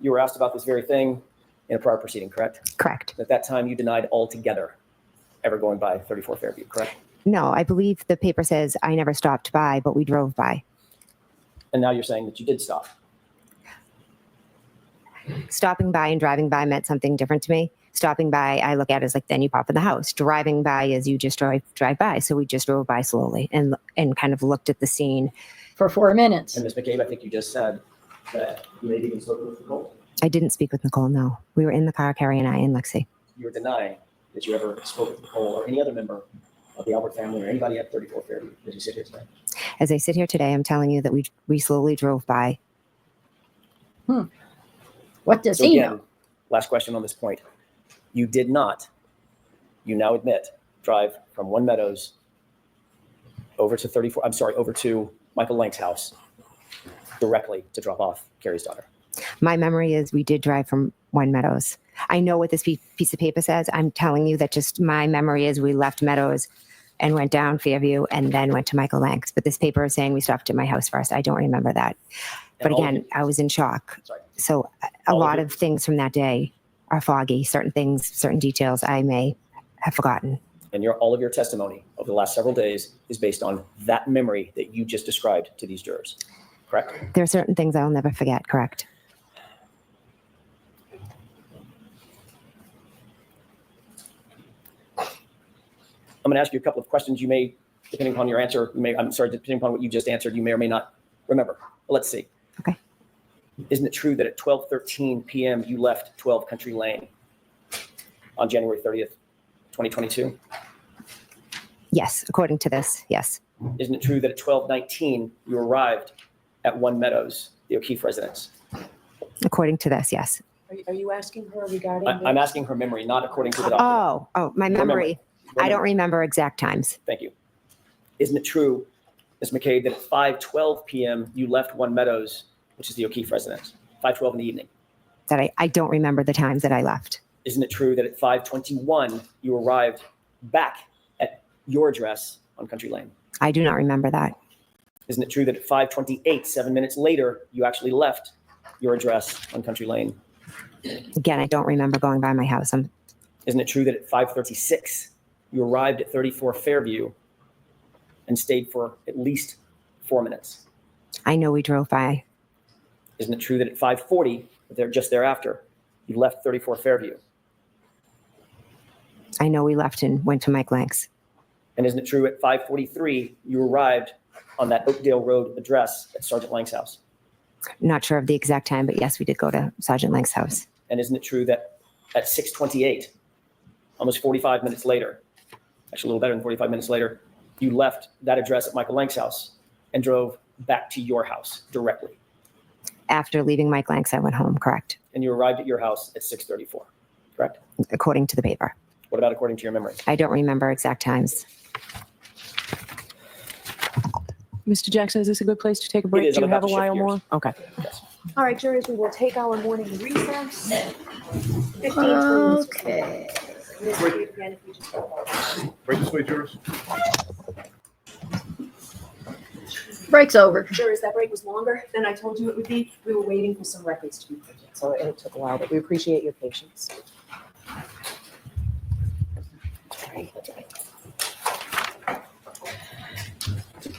you were asked about this very thing in a prior proceeding, correct? Correct. At that time, you denied altogether ever going by 34 Fairview, correct? No, I believe the paper says I never stopped by, but we drove by. And now you're saying that you did stop. Stopping by and driving by meant something different to me. Stopping by, I look at it as like, then you pop in the house. Driving by is you just drive by. So we just drove by slowly and kind of looked at the scene. For 4 minutes. And Ms. McCabe, I think you just said that you maybe even spoke with Nicole. I didn't speak with Nicole, no. We were in the car, Carrie and I, and Lexi. You were denying that you ever spoke with Nicole or any other member of the Albert family or anybody at 34 Fairview as you sit here today. As I sit here today, I'm telling you that we slowly drove by. What does So he again, know? last question on this point. You did not, you now admit, drive from One Meadows over to Michael Lank's house directly to drop off Carrie's daughter. My memory is we did drive from One Meadows. I know what this piece of paper says. I'm telling you that just my memory is we left Meadows and went down Fairview and then went to Michael Lank's. But this paper is saying we stopped at my house first. I don't remember that. But And all of again, I was in shock. Sorry. So a All of lot it. of things from that day are foggy. Certain things, certain details I may have forgotten. And all of your testimony over the last several days is based on that memory that you just described to these jurors, correct? There are certain things I'll never forget, correct? I'm going to ask you a couple of questions. You may, depending upon your answer, depending upon what you just answered, you may or may not remember. But let's see. Okay. Isn't it true that at 12:13 p.m. you left 12 Country Lane on January 30th, 2022? Yes, according to this, yes. Isn't it true that at 12:19 you arrived at One Meadows, the O'Keefe residence? According to this, yes. Are you asking her regarding? I'm this? asking her memory, not according to the document. Oh, my Your memory. I don't Remember. remember exact times. Thank you. Isn't it true, Ms. McCabe, that at 5:12 p.m. you left One Meadows, which is the O'Keefe residence, 5:12 in the evening? That I don't remember the times that I left. Isn't it true that at 5:21 you arrived back at your address on Country Lane? I do not remember that. Isn't it true that at 5:28, 7 minutes later, you actually left your address on Country Lane? Again, I don't remember going by my house. Isn't it true that at 5:36 you arrived at 34 Fairview and stayed for at least 4 minutes? I know we drove by. Isn't it true that at 5:40, just thereafter, you left 34 Fairview? I know we left and went to Mike Lang's. And isn't it true at 5:43, you arrived on that Oakdale Road address at Sergeant Lang's house? Not sure of the exact time, but yes, we did go to Sergeant Lang's house. And isn't it true that at 6:28, almost 45 minutes later, actually a little better than 45 minutes later, you left that address at Michael Lang's house and drove back to your house directly? After leaving Mike Lang's, I went home, correct? And you arrived at your house at 6:34, correct? According to the paper. What about according to your memory? I don't remember exact times. Mr. Jackson, is this a good place to take a break? is. Do you I'm have a about to shift while more? Okay. Yes. All right, jurors, we will take our morning recess. 15 Okay. Break this way, jurors. Break's over. Jurors, that break was longer than I told you it would be. We were waiting for some records to be printed, so it took a while, but we appreciate your patience.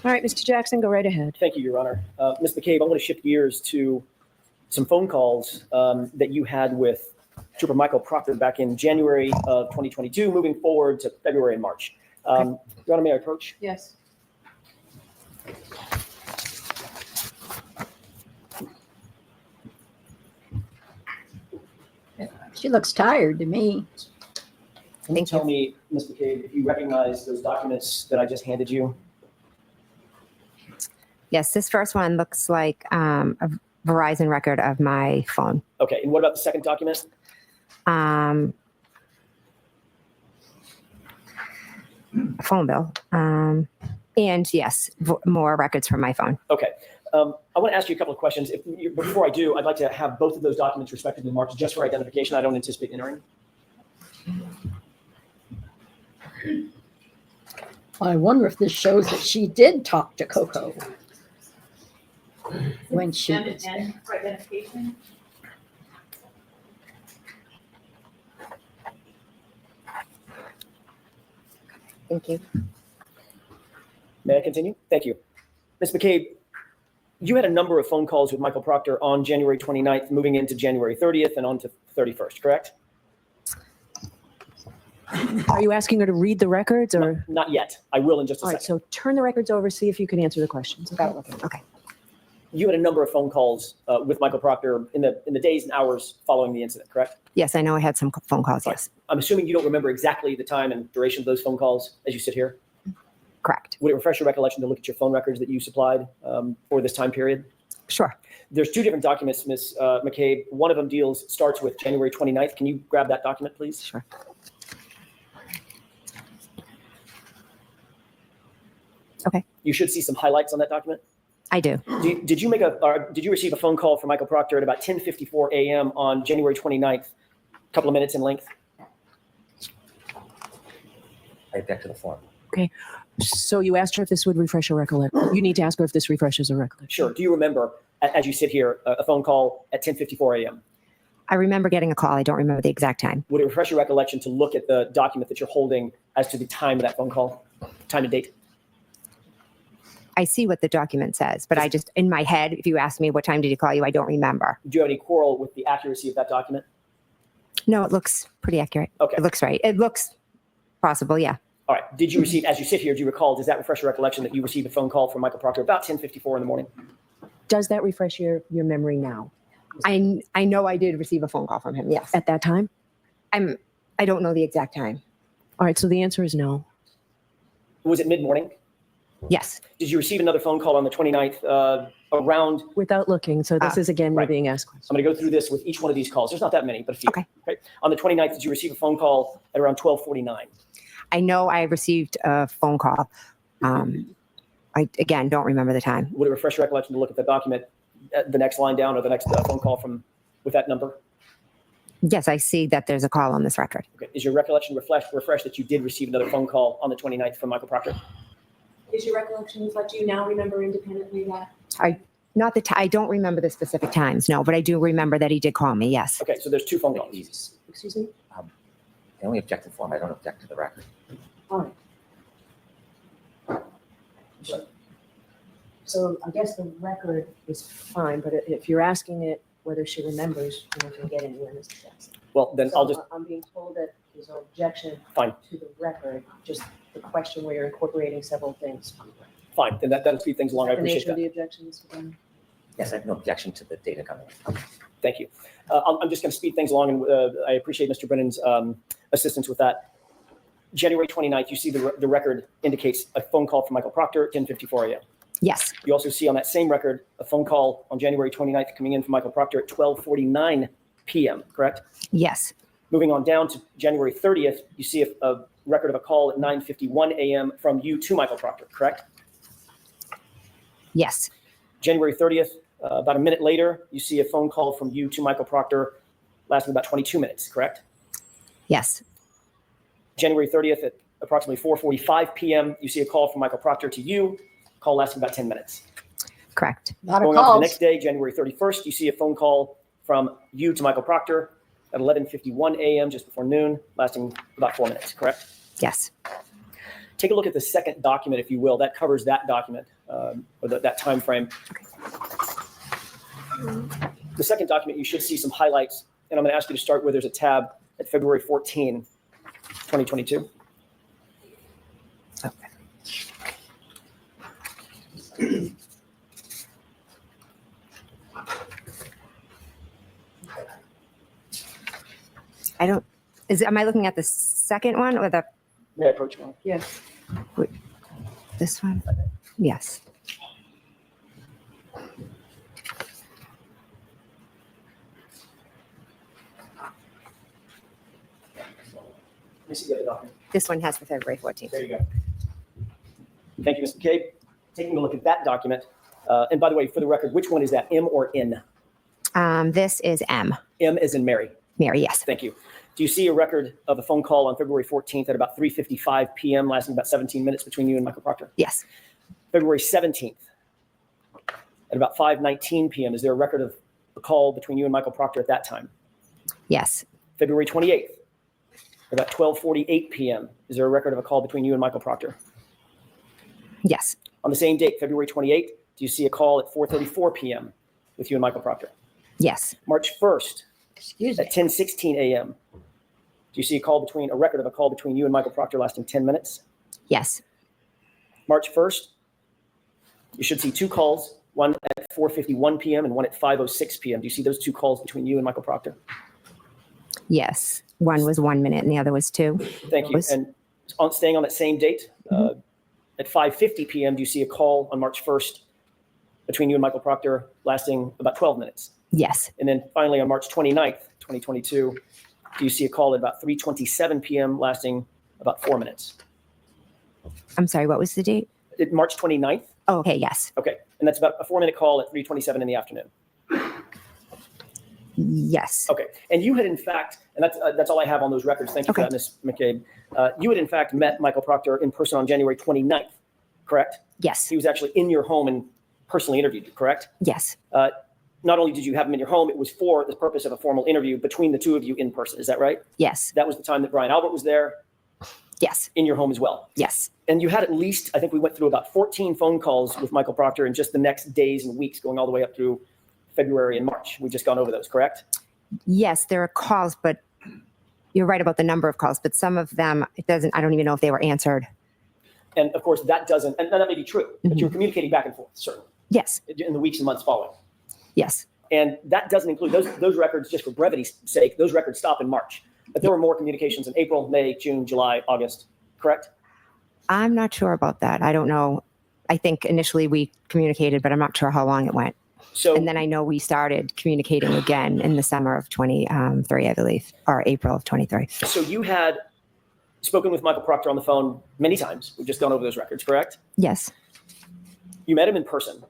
All right, Mr. Jackson, go right ahead. Thank you, Your Honor. Ms. McCabe, I want to shift gears to some phone calls that you had with Trooper Michael Proctor back in January of 2022, moving forward to February and March. Your Honor, may I approach? Yes. She looks tired to me. Can you tell me, Ms. McCabe, if you recognize those documents that I just handed you? Yes, this first one looks like a Verizon record of my phone. Okay, and what about the second document? A phone bill. And yes, more records from my phone. Okay. I want to ask you a couple of questions. Before I do, I'd like to have both of those documents respectively marked just for identification. I don't anticipate entering. I wonder if this shows that she did talk to Coco when she was there. For identification. Thank you. May I continue? Thank you. Ms. McCabe, you had a number of phone calls with Michael Proctor on January 29th, moving into January 30th and on to 31st, correct? Are you asking her to read the records or? Not yet. I will in just a All right, second. so turn the records over, see if you can answer the questions. Without looking. Okay. You had a number of phone calls with Michael Proctor in the days and hours following the incident, correct? Yes, I know I had some phone calls. Yes, I'm assuming you don't remember exactly the time and duration of those phone calls as you sit here. correct. Would it refresh your recollection to look at your phone records that you supplied for this time period? Sure. There's two different documents, Ms. McCabe. One of them starts with January 29th. Can you grab that document, please? Sure. Okay. You should see some highlights on that document. I do. Did you receive a phone call from Michael Proctor at about 10:54 a.m. on January 29th, a couple of minutes in length? I object to the form. So you asked her if this would refresh her recollection. You need to ask her if this refreshes her recollection. Sure. Do you remember, as you sit here, a phone call at 10:54 a.m.? I remember getting a call. I don't remember the exact time. Would it refresh your recollection to look at the document that you're holding as to the time of that phone call, time and date? I see what the document says, but I just, in my head, if you ask me what time did he call you, I don't remember. Do you have any quarrel with the accuracy of that document? No, it looks pretty accurate. Okay. It looks right. It looks possible. Yeah. All right. Did you receive, as you sit here, do you recall, does that refresh your recollection that you received a phone call from Michael Proctor about 10:54 in the morning? Does that refresh your memory now? I know I did receive a phone call from him. Yes. At that time? I don't know the exact time. All right, so the answer is no. Was it mid-morning? Yes. Did you receive another phone call on the 29th around? Without looking, so this is again, we're right. being asked questions. I'm going to go through this with each one of these calls. There's not that many, but a few. Okay. On the 29th, did you receive a phone call at around 12:49? I know I received a phone call. I, again, don't remember the time. Would it refresh your recollection to look at the document, the next line down, or the next phone call with that number? Yes, I see that there's a call on this record. Okay. Is your recollection refreshed that you did receive another phone call on the 29th from Michael Proctor? Is your recollection reflect you now remember independently that? Not the I don't remember the specific times, no, but I do remember that he did call me. Yes. Okay, so there's two phone calls. Excuse me? I only object to the form. I don't object to the record. All right. So I guess the record is fine, but if you're asking it whether she remembers, you're not going to get anywhere, Mr. Jackson. Well, then I'll just, I'm being told that there's no objection Fine. to the record, just the question where you're incorporating several things. fine, then that'll speed things along. I The appreciate nature that. of the objection, Mr. Brennan? Yes, I have no objection to the data coming in. Thank you. I'm just going to speed things along, and I appreciate Mr. Brennan's assistance with that. January 29th, you see the record indicates a phone call from Michael Proctor at 10:54 a.m. Yes. You also see on that same record a phone call on January 29th coming in from Michael Proctor at 12:49 p.m., correct? Yes. Moving on down to January 30th, you see a record of a call at 9:51 a.m. from you to Michael Proctor, correct? Yes. January 30th, about a minute later, you see a phone call from you to Michael Proctor lasting about 22 minutes, correct? Yes. January 30th at approximately 4:45 p.m., you see a call from Michael Proctor to you, call lasting about 10 minutes. Correct. A lot of Going on to the calls. next day, January 31st, you see a phone call from you to Michael Proctor at 11:51 a.m., just before noon, lasting about 4 minutes, correct? Yes. Take a look at the second document, if you will. That covers that document, or that time frame. The second document, you should see some highlights, and I'm going to ask you to start where there's a tab at February 14, 2022. Okay. I don't, am I looking at the second one or May I approach you? Yes. this one? Yes. Let me see the other document. This one has the February 14th. There you go. Thank you, Mr. McCabe. Taking a look at that document. And by the way, for the record, which one is that, M or N? This is M. M as in Mary. Mary, yes. Thank you. Do you see a record of a phone call on February 14th at about 3:55 p.m., lasting about 17 minutes between you and Michael Proctor? Yes. February 17th at about 5:19 p.m., is there a record of a call between you and Michael Proctor at that time? Yes. February 28th at about 12:48 p.m., is there a record of a call between you and Michael Proctor? Yes. On the same date, February 28th, do you see a call at 4:34 p.m. with you and Michael Proctor? Yes. March 1st Excuse me. at 10:16 a.m., do you see a record of a call between you and Michael Proctor lasting 10 minutes? Yes. March 1st, you should see two calls, one at 4:51 p.m. and one at 5:06 p.m. Do you see those two calls between you and Michael Proctor? Yes. One was 1 minute and the other was 2. Thank you. Was- And staying on that same date, at 5:50 p.m., do you see a call on March 1st between you and Michael Proctor lasting about 12 minutes? Yes. And then finally on March 29th, 2022, do you see a call at about 3:27 p.m. lasting about 4 minutes? I'm sorry, what was the date? March 29th? Oh, okay. Yes. Okay. And that's about a 4-minute call at 3:27 in the afternoon. Yes. Okay. And you had, in fact, and that's all I have on those records. Thank you for Okay. that, Ms. McCabe. You had, in fact, met Michael Proctor in person on January 29th, correct? Yes. He was actually in your home and personally interviewed you, correct? Yes. Not only did you have him in your home, it was for the purpose of a formal interview between the two of you in person. Is that right? Yes. That was the time that Brian Albert was there Yes. in your home as well. Yes. And you had at least, I think we went through about 14 phone calls with Michael Proctor in just the next days and weeks, going all the way up through February and March. We've just gone over those, correct? Yes. There are calls, but you're right about the number of calls, but some of them, I don't even know if they were answered. And of course, that doesn't, and that may be true, but you were communicating back and forth, certainly, Yes. in the weeks and months following. Yes. And that doesn't include those records, just for brevity's sake, those records stop in March. But there were more communications in April, May, June, July, August, correct? I'm not sure about that. I don't know. I think initially we communicated, but I'm not sure how long it went. So, And then I know we started communicating again in the summer of 23, I believe, or April of 23. so you had spoken with Michael Proctor on the phone many times. We've just gone over those records, correct? Yes. You met him in person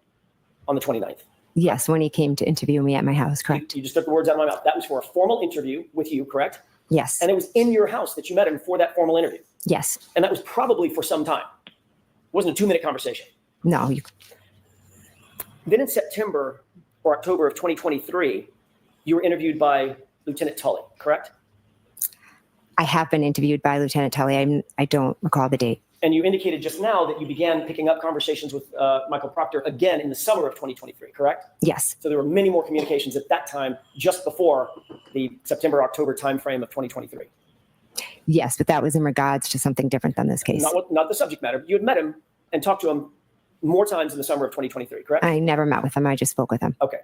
on the 29th. Yes. When he came to interview me at my house, correct? You just took the words out of my mouth. That was for a formal interview with you, correct? Yes. And it was in your house that you met him for that formal interview. Yes. And that was probably for some time. It wasn't a 2-minute conversation. No. Then in September or October of 2023, you were interviewed by Lieutenant Tully, correct? I have been interviewed by Lieutenant Tully. I don't recall the date. And you indicated just now that you began picking up conversations with Michael Proctor again in the summer of 2023, correct? Yes. So there were many more communications at that time, just before the September-October timeframe of 2023. Yes, but that was in regards to something different than this case. Not the subject matter. You had met him and talked to him more times in the summer of 2023, correct? I never met with him. I just spoke with him. Okay.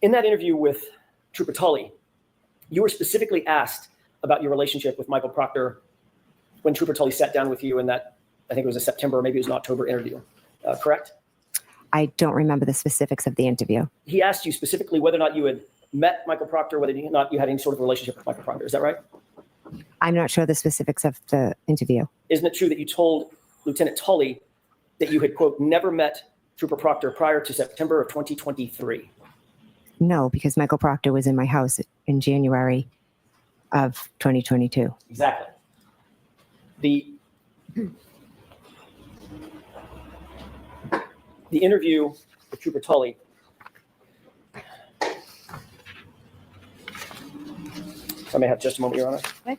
In that interview with Trooper Tully, you were specifically asked about your relationship with Michael Proctor when Trooper Tully sat down with you in that, I think it was a September, or maybe it was an October interview, correct? I don't remember the specifics of the interview. He asked you specifically whether or not you had met Michael Proctor, whether or not you had any sort of relationship with Michael Proctor. Is that right? I'm not sure the specifics of the interview. Isn't it true that you told Lieutenant Tully that you had, quote, never met Trooper Proctor prior to September of 2023? No, because Michael Proctor was in my house in January of 2022. Exactly. The interview with Trooper Tully, I may have just a moment, Your Honor. Okay.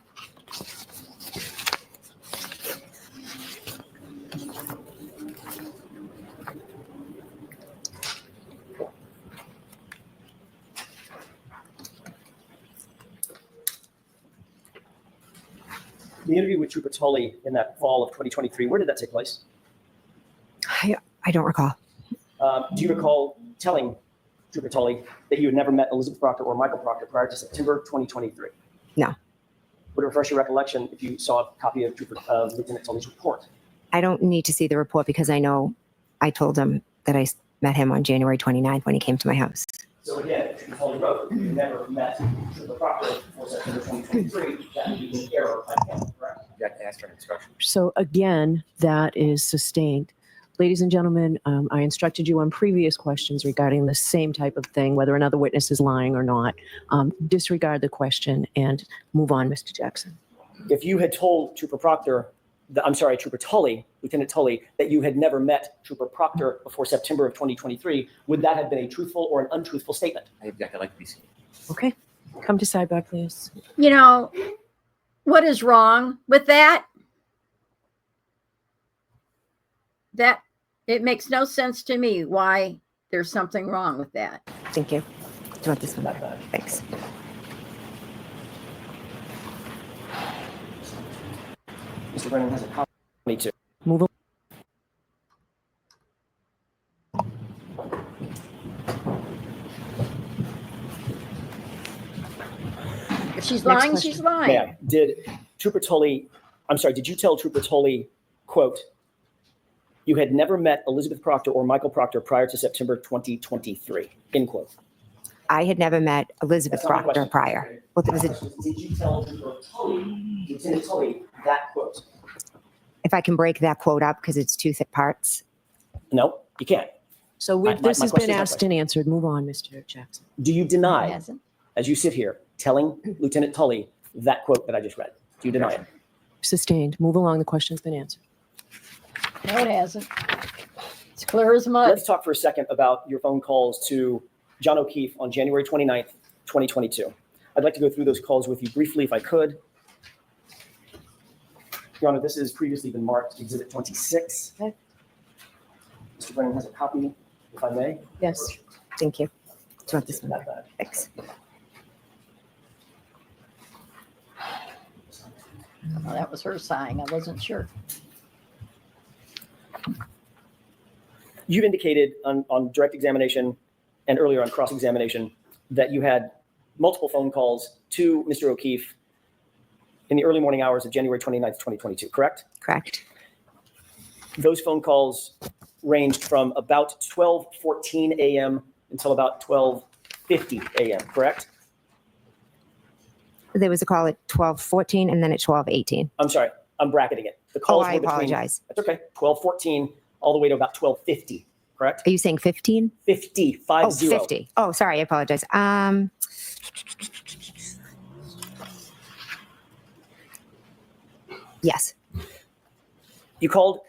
The interview with Trooper Tully in that fall of 2023, where did that take place? I don't recall. Do you recall telling Trooper Tully that you had never met Elizabeth Proctor or Michael Proctor prior to September 2023? No. Would it refresh your recollection if you saw a copy of Lieutenant Tully's report? I don't need to see the report because I know I told him that I met him on January 29th when he came to my house. So again, Trooper Tully wrote that you never met Trooper Proctor before September 2023. That would be an error by him, correct? You have to ask for an instruction. So again, that is sustained. Ladies and gentlemen, I instructed you on previous questions regarding the same type of thing, whether another witness is lying or not. Disregard the question and move on, Mr. Jackson. If you had told Trooper Tully, Lieutenant Tully, that you had never met Trooper Proctor before September of 2023, would that have been a truthful or an untruthful statement? I'd like to be seen. Okay, come to sidebar, please. You know, what is wrong with that? That it makes no sense to me why there's something wrong with that. Thank you. Do you want this one? Thanks. Mr. Brennan has a copy. Me too. Move on. If she's Next lying, question. she's May lying. I? Did you tell Trooper Tully, quote, you had never met Elizabeth Proctor or Michael Proctor prior to September 2023, end quote? I had never met Elizabeth That's not my Proctor question. prior. Well, there was a, Did you tell Trooper Tully, Lieutenant Tully, that quote? if I can break that quote up because it's two thick parts. No, you can't. So My this has question been is my asked and answered. Move on, Mr. Jackson. Do you He deny, hasn't. as you sit here, telling Lieutenant Tully that quote that I just read? Do you deny it? Sustained. Move along. The question's been answered. No, it hasn't. It's clear as mud. Let's talk for a second about your phone calls to John O'Keefe on January 29th, 2022. I'd like to go through those calls with you briefly if I could. Your Honor, this has previously been marked Exhibit 26. Okay. Mr. Brennan has a copy, if I may. Yes. Thank you. Do you want this one? Not bad. Thanks. Oh, that was her sighing. I wasn't sure. You've indicated on direct examination and earlier on cross-examination that you had multiple phone calls to Mr. O'Keefe in the early morning hours of January 29th, 2022, correct? Correct. Those phone calls ranged from about 12:14 a.m. until about 12:50 a.m., correct? There was a call at 12:14 and then at 12:18. I'm sorry, I'm bracketing it. The Oh, calls I were between, apologize. that's okay, 12:14 all the way to about 12:50, correct? Are you saying 15? 50, Oh, 50. Oh, sorry. I apologize. Yes. You called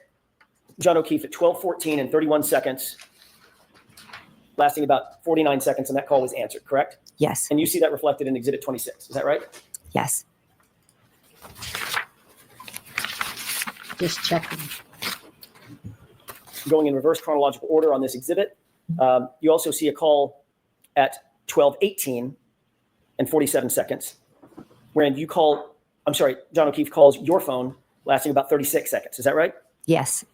John O'Keefe at 12:14 and 31 seconds, lasting about 49 seconds, and that call was answered, correct? Yes. And you see that reflected in Exhibit 26, is that right? Yes. Just checking. Going in reverse chronological order on this exhibit, you also see a call at 12:18 and 47 seconds, wherein John O'Keefe calls your phone lasting about 36 seconds. Is that right? Yes,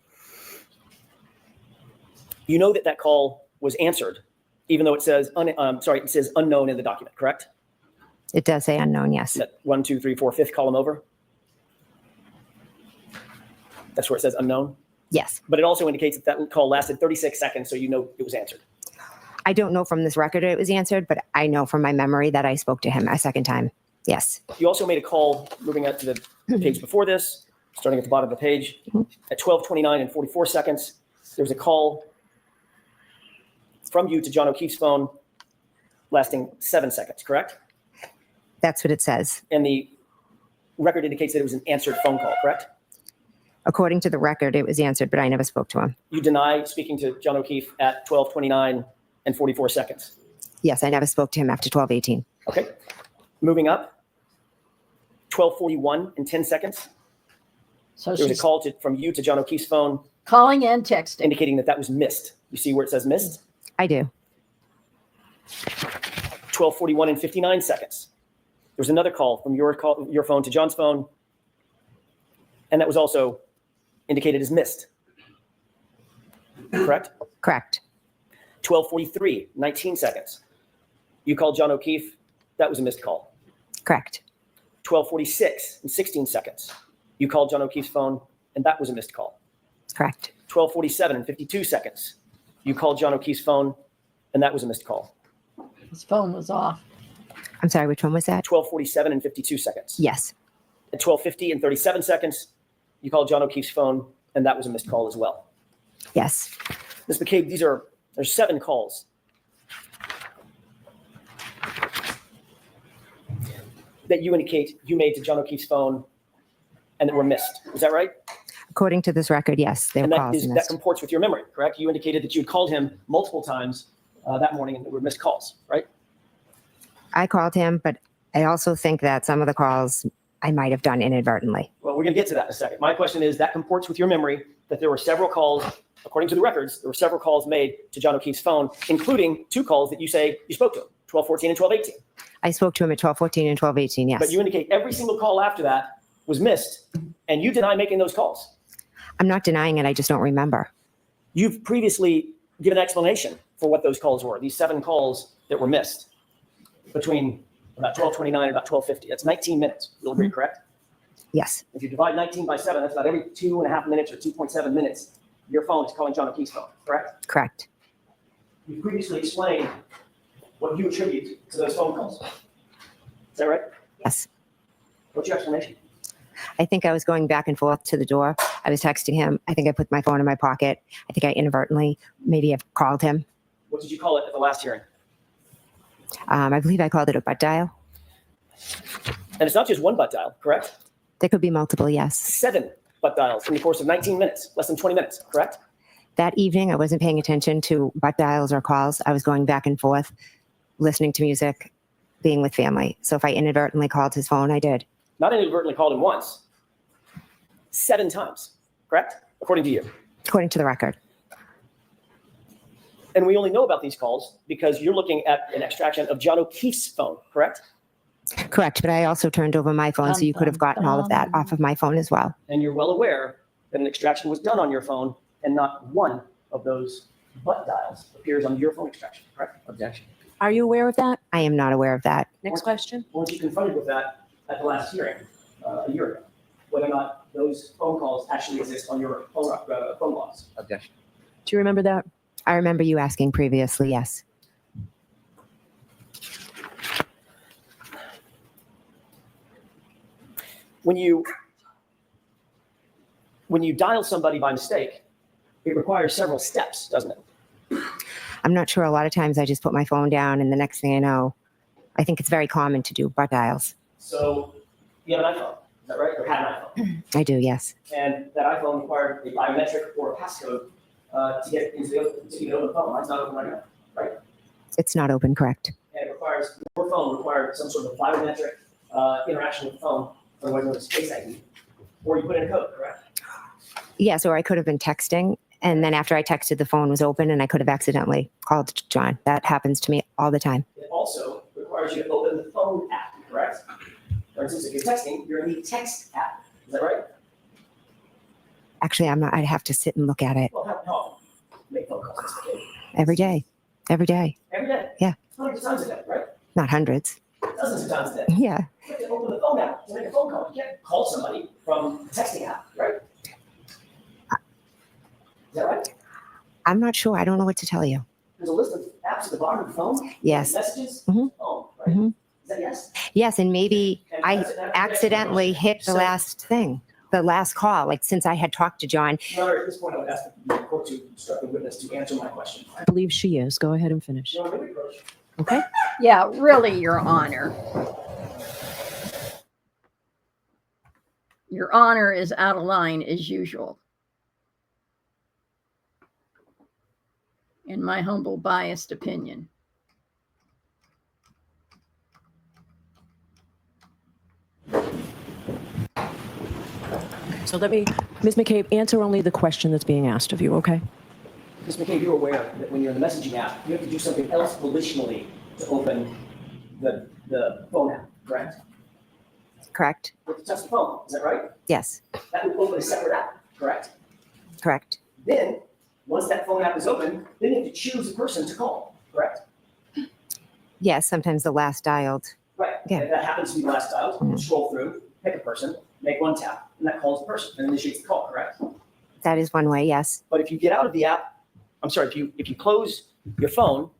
You know that call was answered, even though it says, it says unknown in the document, correct? it does say unknown. Yes, That 1, 2, 3, 4, fifth column over. That's where it says unknown. yes. But it also indicates that call lasted 36 seconds, so you know it was answered. I don't know from this record it was answered, but I know from my memory that I spoke to him a second time. Yes, You also made a call, moving out to the page before this, starting at the bottom of the page, at 12:29 and 44 seconds. There was a call from you to John O'Keefe's phone lasting 7 seconds, correct? that's what it says. And the record indicates that it was an answered phone call, correct? According to the record, it was answered, but I never spoke to him. You deny speaking to John O'Keefe at 12:29 and 44 seconds. Yes, I never spoke to him after 12:18. Okay. Moving up, 12:41 and 10 seconds. So There was a she's call from you to John O'Keefe's phone calling and texting. indicating that was missed. You see where it says missed? I do. 12:41 and 59 seconds. There was another call from your phone to John's phone, and that was also indicated as missed. Correct? Correct. 12:43, 19 seconds. You called John O'Keefe. That was a missed call. Correct. 12:46 and 16 seconds. You called John O'Keefe's phone, and that was a missed call. Correct. 12:47 and 52 seconds. You called John O'Keefe's phone, and that was a missed call. His phone was off. I'm sorry, which one was that? 12:47 and 52 seconds. Yes. At 12:50 and 37 seconds, you called John O'Keefe's phone, and that was a missed call as well. Yes. Ms. McCabe, there's 7 calls that you indicate you made to John O'Keefe's phone and that were missed. Is that right? According to this record, yes, they were And that, calls that missed. comports with your memory, correct? You indicated that you had called him multiple times that morning and there were missed calls, right? I called him, but I also think that some of the calls I might have done inadvertently. Well, we're going to get to that in a second. My question is, that comports with your memory that there were several calls, according to the records, there were several calls made to John O'Keefe's phone, including 2 calls that you say you spoke to him, 12:14 and 12:18. I spoke to him at 12:14 and 12:18, yes. But you indicate every single call after that was missed, and you deny making those calls. I'm not denying it, I just don't remember. You've previously given an explanation for what those calls were, these 7 calls that were missed between about 12:29 and about 12:50. That's 19 minutes. You'll agree, correct? Yes. If you divide 19 by 7, that's about every 2.5 minutes or 2.7 minutes, your phone is calling John O'Keefe's phone, correct? Correct. You previously explained what you attribute to those phone calls. Is that right? Yes. What's your explanation? I think I was going back and forth to the door. I was texting him. I think I put my phone in my pocket. I think I inadvertently maybe have called him. What did you call it at the last hearing? I believe I called it a butt dial. And it's not just one butt dial, correct? There could be multiple, yes. 7 butt dials in the course of 19 minutes, less than 20 minutes, correct? That evening, I wasn't paying attention to butt dials or calls. I was going back and forth, listening to music, being with family. So if I inadvertently called his phone, I did. Not inadvertently called him once, 7 times, correct? According to you. According to the record. And we only know about these calls because you're looking at an extraction of John O'Keefe's phone, correct? Correct, but I also turned over my phone, so you could have gotten all of that off of my phone as well. And you're well aware that an extraction was done on your phone and not one of those butt dials appears on your phone extraction, correct? Objection. Are you aware of that? I am not aware of that. Next question. Weren't you confronted with that at the last hearing a year ago? Whether or not those phone calls actually exist on your phone logs? Objection. Do you remember that? I remember you asking previously, yes. When you dial somebody by mistake, it requires several steps, doesn't it? I'm not sure. A lot of times I just put my phone down and the next thing I know, I think it's very common to do butt dials. So you have an iPhone, is that right? Or had an iPhone. I do, yes. And that iPhone required a biometric or a passcode to get into the phone. Mine's not open right now, right? It's not open, correct? And it requires, your phone required some sort of biometric interaction with the phone, otherwise known as Face ID, or you put in a code, correct? Yes, or I could have been texting. And then after I texted, the phone was open and I could have accidentally called John. That happens to me all the time. It also requires you to open the phone app, correct? For instance, if you're texting, you're in the text app. Is that right? Actually, I'm not, I'd have to sit and look at it Well, how often? Make phone calls. every day. Every day. Every day. Yeah. Hundreds of times a day, right? Not hundreds. Dozens of times a day. Yeah. You have to open the phone app to make a phone call. You can't call somebody from the texting app, right? Is that right? I'm not sure. I don't know what to tell you. There's a list of apps at the bottom of the phone. Yes. Messages. Mhm. Oh, right. Mhm. Is that yes? Yes. And maybe And I does it have to be accidentally hit the So- last thing, the last call. Like since I had talked to John. Your Honor, at this point, I would ask the court to instruct the witness to answer my question. I believe she is. Go ahead and finish. Your Honor, may we approach? Okay? Yeah, really, Your Honor. Your Honor is out of line as usual. In my humble, biased opinion. So let me, Ms. McCabe, answer only the question that's being asked of you, okay? Ms. McCabe, you're aware that when you're in the messaging app, you have to do something else volitionally to open the phone app, correct? Correct? You have to touch the phone, is that right? Yes. That would open a separate app, correct? Correct. Then, once that phone app is open, then you have to choose a person to call, correct? Yes. Sometimes the last dialed. Right. Yeah. If that happens to be the last dial, Mhm. scroll through, pick a person, make one tap, and that calls the person and initiates the call, correct? That is one way. Yes. But if you get out of the app, I'm sorry, if you close your phone,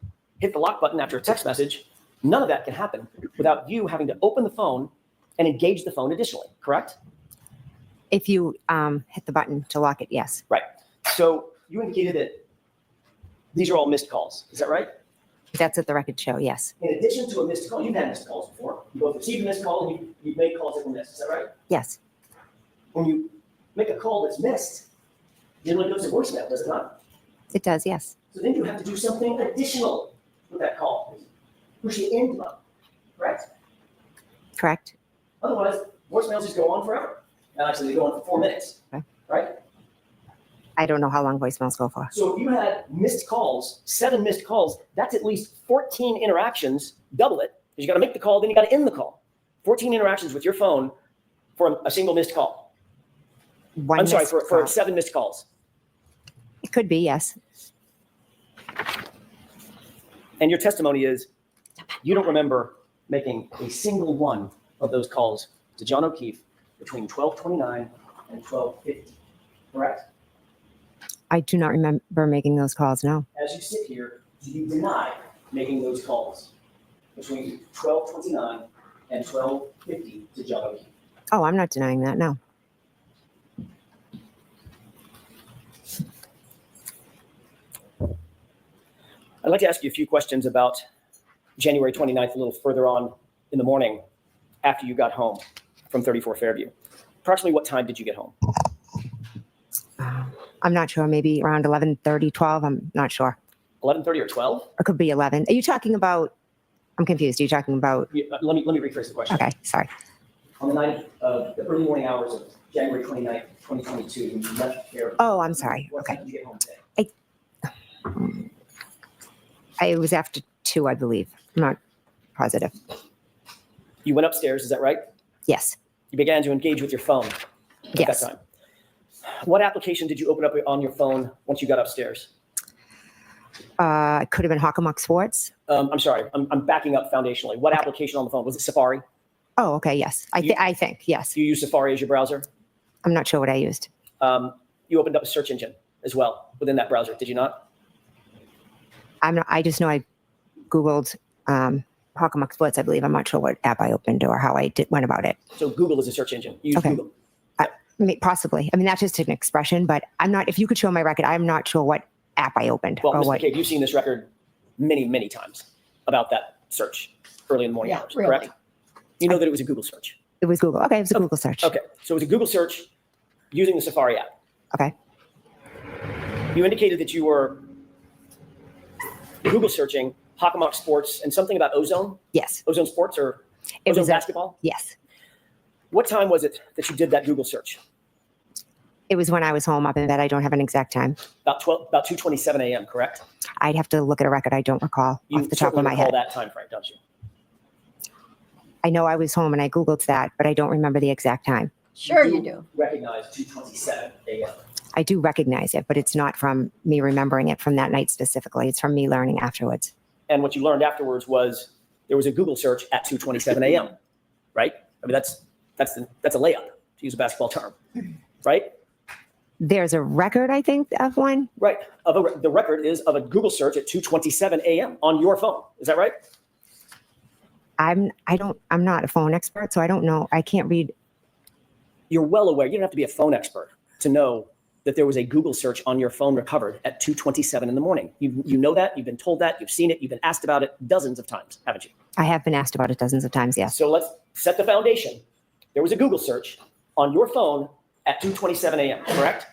hit the lock button after a text message, none of that can happen without you having to open the phone and engage the phone additionally, correct? If you hit the button to lock it. Yes. Right. So you indicated that these are all missed calls. Is that right? That's what the record show. Yes. In addition to a missed call, you've had missed calls before. You both received a missed call and you've made calls that were missed. Is that right? Yes. When you make a call that's missed, generally goes to voicemail, does it not? It does. Yes. So then you have to do something additional with that call. Push the end button, correct? Correct. Otherwise, voicemails just go on forever. Now, actually, they go on for 4 minutes, Okay. right? I don't know how long voicemails go for. So if you had missed calls, 7 missed calls, that's at least 14 interactions, double it. Because you got to make the call, then you got to end the call. 14 interactions with your phone for a single missed call. One I'm sorry, missed for call. 7 missed calls. It could be. Yes. And your testimony is you don't remember making a single one of those calls to John O'Keefe between 12:29 and 12:50, correct? I do not remember making those calls. No. As you sit here, do you deny making those calls between 12:29 and 12:50 to John O'Keefe? Oh, I'm not denying that. No. I'd like to ask you a few questions about January 29th, a little further on in the morning after you got home from 34 Fairview. Approximately what time did you get home? I'm not sure. Maybe around 11:30, 12. I'm not sure. 11:30 or 12? It could be 11. Are you talking about? I'm confused. Are you talking about? Let me rephrase the question. Okay. Sorry. On the night of the early morning hours of January 29th, 2022, when you left Fairview. Oh, I'm sorry. What Okay. time did you get home today? It was after 2, I believe. I'm not positive. You went upstairs, is that right? Yes. You began to engage with your phone at Yes. that time. What application did you open up on your phone once you got upstairs? It could have been Hockomock Sports. I'm sorry, I'm backing up foundationally. What application on the phone? Was it Safari? Oh, okay. Yes. I think. Yes. Do you use Safari as your browser? I'm not sure what I used. You opened up a search engine as well within that browser, did you not? I'm not. I just know I Googled Hockomock Sports, I believe. I'm not sure what app I opened or how I went about it. So Google is a search engine. You use Okay. Google. Possibly. I mean, that's just an expression, but I'm not. If you could show my record, I'm not sure what app I opened Well, or Ms. what. McCabe, you've seen this record many, many times about that search early in the morning Yeah, hours, really. correct? You know that it was a Google search. It was Google. Okay, it was a Google search. Okay, so it was a Google search using the Safari app. Okay. You indicated that you were Google searching Hockomock Sports and something about Ozone, Yes. Ozone Sports or It Ozone was Basketball. Yes. What time was it that you did that Google search? It was when I was home up in bed. I don't have an exact time. About 2:27 a.m., correct? I'd have to look at a record. I don't recall You off the top of certainly my recall head. that time frame, don't you? I know I was home and I Googled that, but I don't remember the exact time. Sure you do. Recognize 2:27 a.m. I do recognize it, but it's not from me remembering it from that night specifically. It's from me learning afterwards. And what you learned afterwards was there was a Google search at 2:27 a.m. Right? I mean, that's a layup, to use a basketball term, right? There's a record, I think, of one. Right. The record is of a Google search at 2:27 a.m. on your phone. Is that right? I'm not a phone expert, so I don't know. I can't read. You're well aware. You don't have to be a phone expert to know that there was a Google search on your phone recovered at 2:27 in the morning. You know that. You've been told that. You've seen it. You've been asked about it dozens of times, haven't you? I have been asked about it dozens of times, yes. So let's set the foundation. There was a Google search on your phone at 2:27 a.m., correct?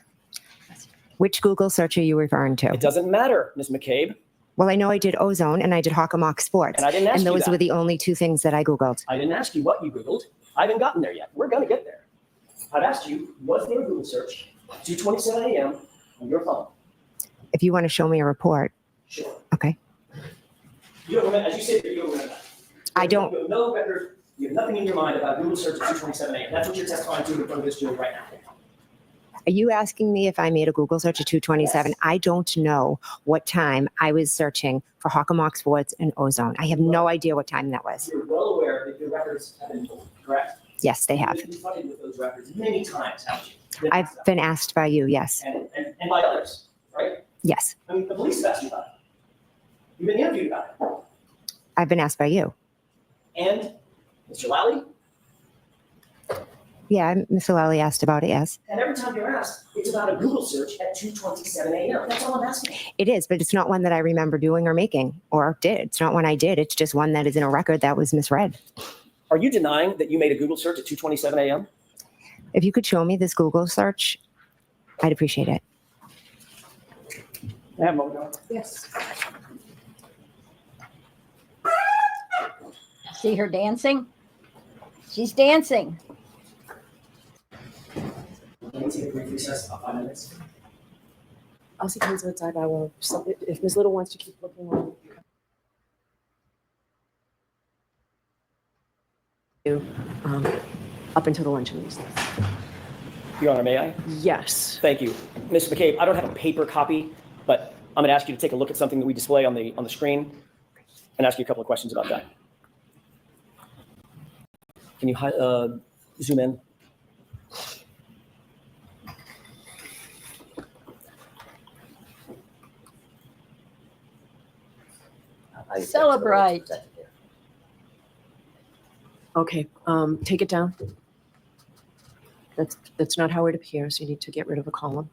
Which Google search are you referring to? It doesn't matter, Ms. McCabe. Well, I know I did Ozone and I did Hockomock Sports. And I didn't ask And you those that. were the only two things that I Googled. I didn't ask you what you Googled. I haven't gotten there yet. We're going to get there. I've asked you, was there a Google search at 2:27 a.m. on your phone? If you want to show me a report, Sure. okay. You don't remember, as you said, you don't remember that. I don't. You have no record. You have nothing in your mind about Google search at 2:27 a.m. That's what you're testifying to in front of this jury right now. Are you asking me if I made a Google search at 2:27? Yes. I don't know what time I was searching for Hockomock Sports and Ozone. I have no idea what time that was. You're well aware that your records have been pulled, correct? Yes, they have. You've been confronted with those records many times, haven't you? Been I've asked about been asked by you, yes. it. And by others, right? Yes, I mean, the police have asked you about it. You've been interviewed about it. I've been asked by you. And Mr. Lally, Yeah, Mr. Lally asked about it, yes. and every time you're asked, it's about a Google search at 2:27 a.m. That's all I'm asking. It is, but it's not one that I remember doing or making or did. It's not one I did. It's just one that is in a record that was misread. Are you denying that you made a Google search at 2:27 a.m.? If you could show me this Google search, I'd appreciate it. I have a moment. Yes. See her dancing? She's dancing. Can we take a brief recess, about 5 minutes? I'll see Hazel outside. I will. If Ms. Little wants to keep looking on. Up until the luncheon. Your Honor, may I? Yes. Thank you. Ms. McCabe, I don't have a paper copy, but I'm going to ask you to take a look at something that we display on the screen and ask you a couple of questions about that. Can you zoom in? Celebrate. Okay. Take it down. That's not how it appears. You need to get rid of the column.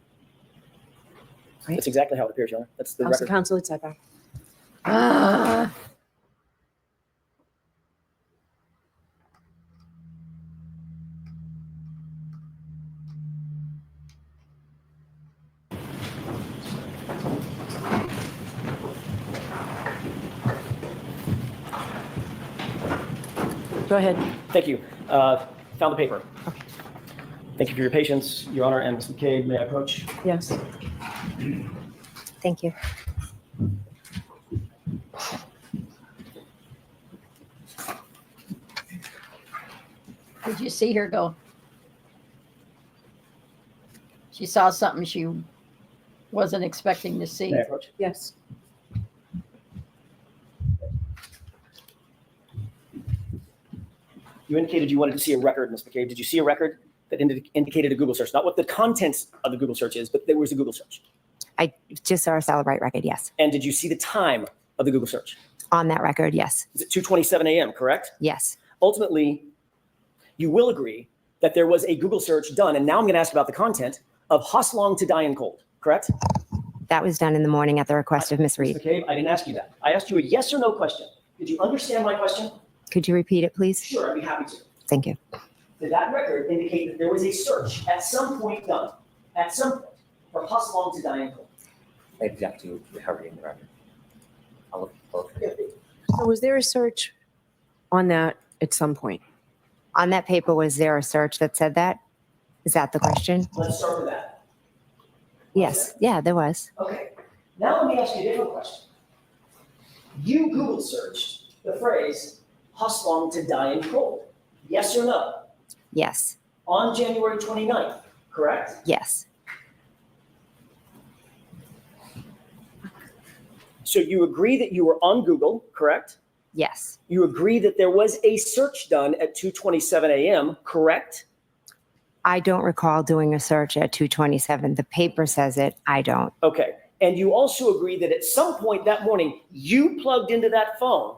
That's exactly how it appears, Your Honor. That's the House of record. Counsel, it's back. Ah, Go ahead. Thank you. Found the paper. Okay. Thank you for your patience, Your Honor, and Ms. McCabe, may I approach? Yes. Thank you. did you see her go? She saw something she wasn't expecting to see. May I approach? Yes. You indicated you wanted to see a record, Ms. McCabe. Did you see a record that indicated a Google search? Not what the contents of the Google search is, but there was a Google search. I just saw a Celebrate record, yes. And did you see the time of the Google search? On that record, yes. Is it 2:27 a.m., correct? Yes. Ultimately, you will agree that there was a Google search done, and now I'm going to ask about the content of Hoslong to Diane Cold, correct? That was done in the morning at the request of Miss Ms. Reed. McCabe, I didn't ask you that. I asked you a yes or no question. Did you understand my question? Could you repeat it, please? Sure, I'd be happy to. Thank you. Did that record indicate that there was a search at some point done, at some point, for Hoslong to Diane Cold? I object to recovering the record. I'll look. So was there a search on that at some point? On that paper, was there a search that said that? Is that the question? Let's start with that. Yes. Yeah, there was. Okay. Now let me ask you a different question. You Google searched the phrase "Hustlong to die in cold." Yes or no? Yes. On January 29th, correct? Yes. So you agree that you were on Google, correct? Yes. You agree that there was a search done at 2:27 a.m., correct? I don't recall doing a search at 2:27. The paper says it. I don't. Okay. And you also agree that at some point that morning, you plugged into that phone,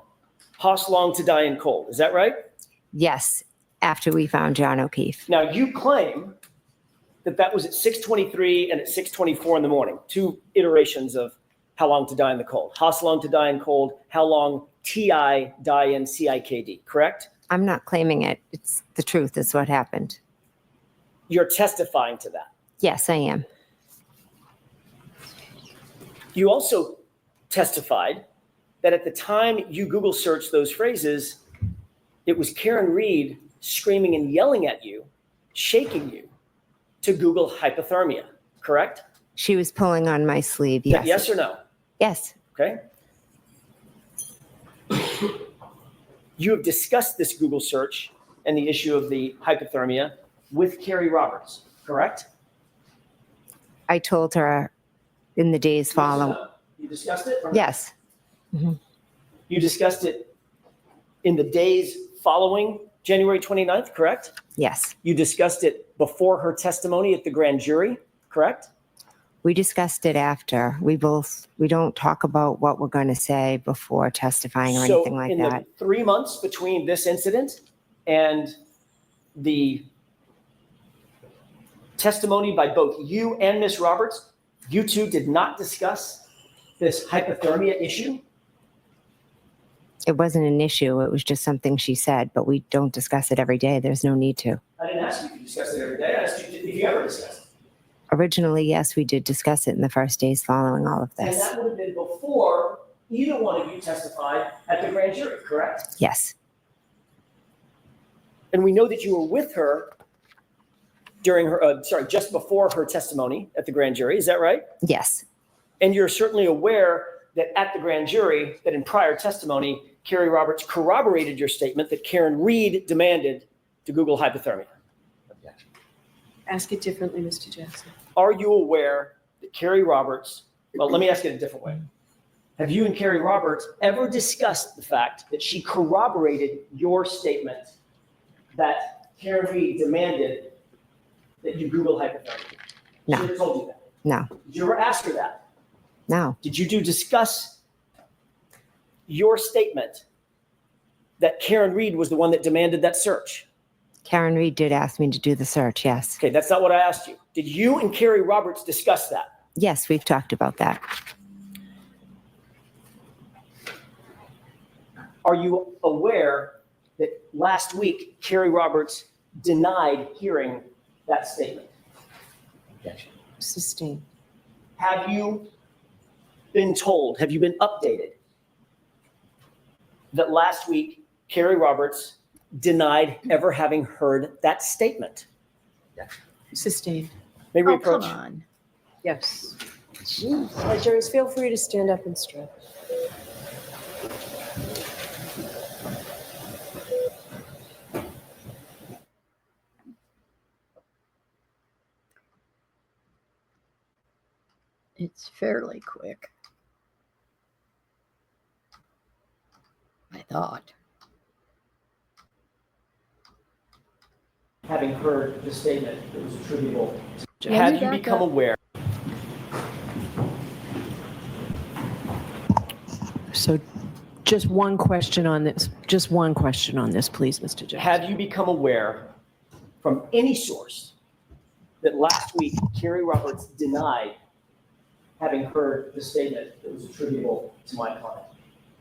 "Hustlong to die in cold." Is that right? Yes. After we found John O'Keefe. Now, you claim that that was at 6:23 and at 6:24 in the morning, two iterations of "How long to die in the cold." "Hustlong to die in cold," "How long TI die in CIKD," correct? I'm not claiming it. It's the truth. It's what happened. You're testifying to that. Yes, I am. You also testified that at the time you Google searched those phrases, it was Karen Reed screaming and yelling at you, shaking you to Google hypothermia, correct? She was pulling on my sleeve. Yes. Yes or no? Yes. Okay. You have discussed this Google search and the issue of the hypothermia with Carrie Roberts, correct? I told her in the days following. You discussed it? Yes. You discussed it in the days following January 29th, correct? Yes. You discussed it before her testimony at the grand jury, correct? We discussed it after. We don't talk about what we're going to say before testifying or anything like in that. the 3 months between this incident and the testimony by both you and Ms. Roberts, you two did not discuss this hypothermia issue? It wasn't an issue. It was just something she said, but we don't discuss it every day. There's no need to. I didn't ask you if you discussed it every day. I asked you if you ever discussed it. Originally, yes, we did discuss it in the first days following all of And this. that would have been before either one of you testified at the grand jury, correct? Yes. And we know that you were with her during her, just before her testimony at the grand jury. Is that right? Yes. And you're certainly aware that at the grand jury, that in prior testimony, Carrie Roberts corroborated your statement that Karen Reed demanded to Google hypothermia. Ask it differently, Mr. Jackson. Are you aware that Carrie Roberts, well, let me ask it a different way. Have you and Carrie Roberts ever discussed the fact that she corroborated your statement that Karen Reed demanded that you Google hypothermia? No. She never told you that. No. Did you ever ask her that? No. Did you discuss your statement that Karen Reed was the one that demanded that search? Karen Reed did ask me to do the search. Yes. Okay, that's not what I asked you. Did you and Carrie Roberts discuss that? Yes, we've talked about that. Are you aware that last week Carrie Roberts denied hearing that statement? Sustained. Have you been told, have you been updated that last week Carrie Roberts denied ever having heard that statement? Sustained. May we Oh, come approach? on. Yes. Jeez. All right, jurors, feel free to stand up and stretch. It's fairly quick. I thought. Having heard the statement that was attributable. Yeah, Have you you back become up. aware? So just one question on this. Just one question on this, please, Mr. Jackson. Have you become aware from any source that last week Carrie Roberts denied having heard the statement that was attributable to my client?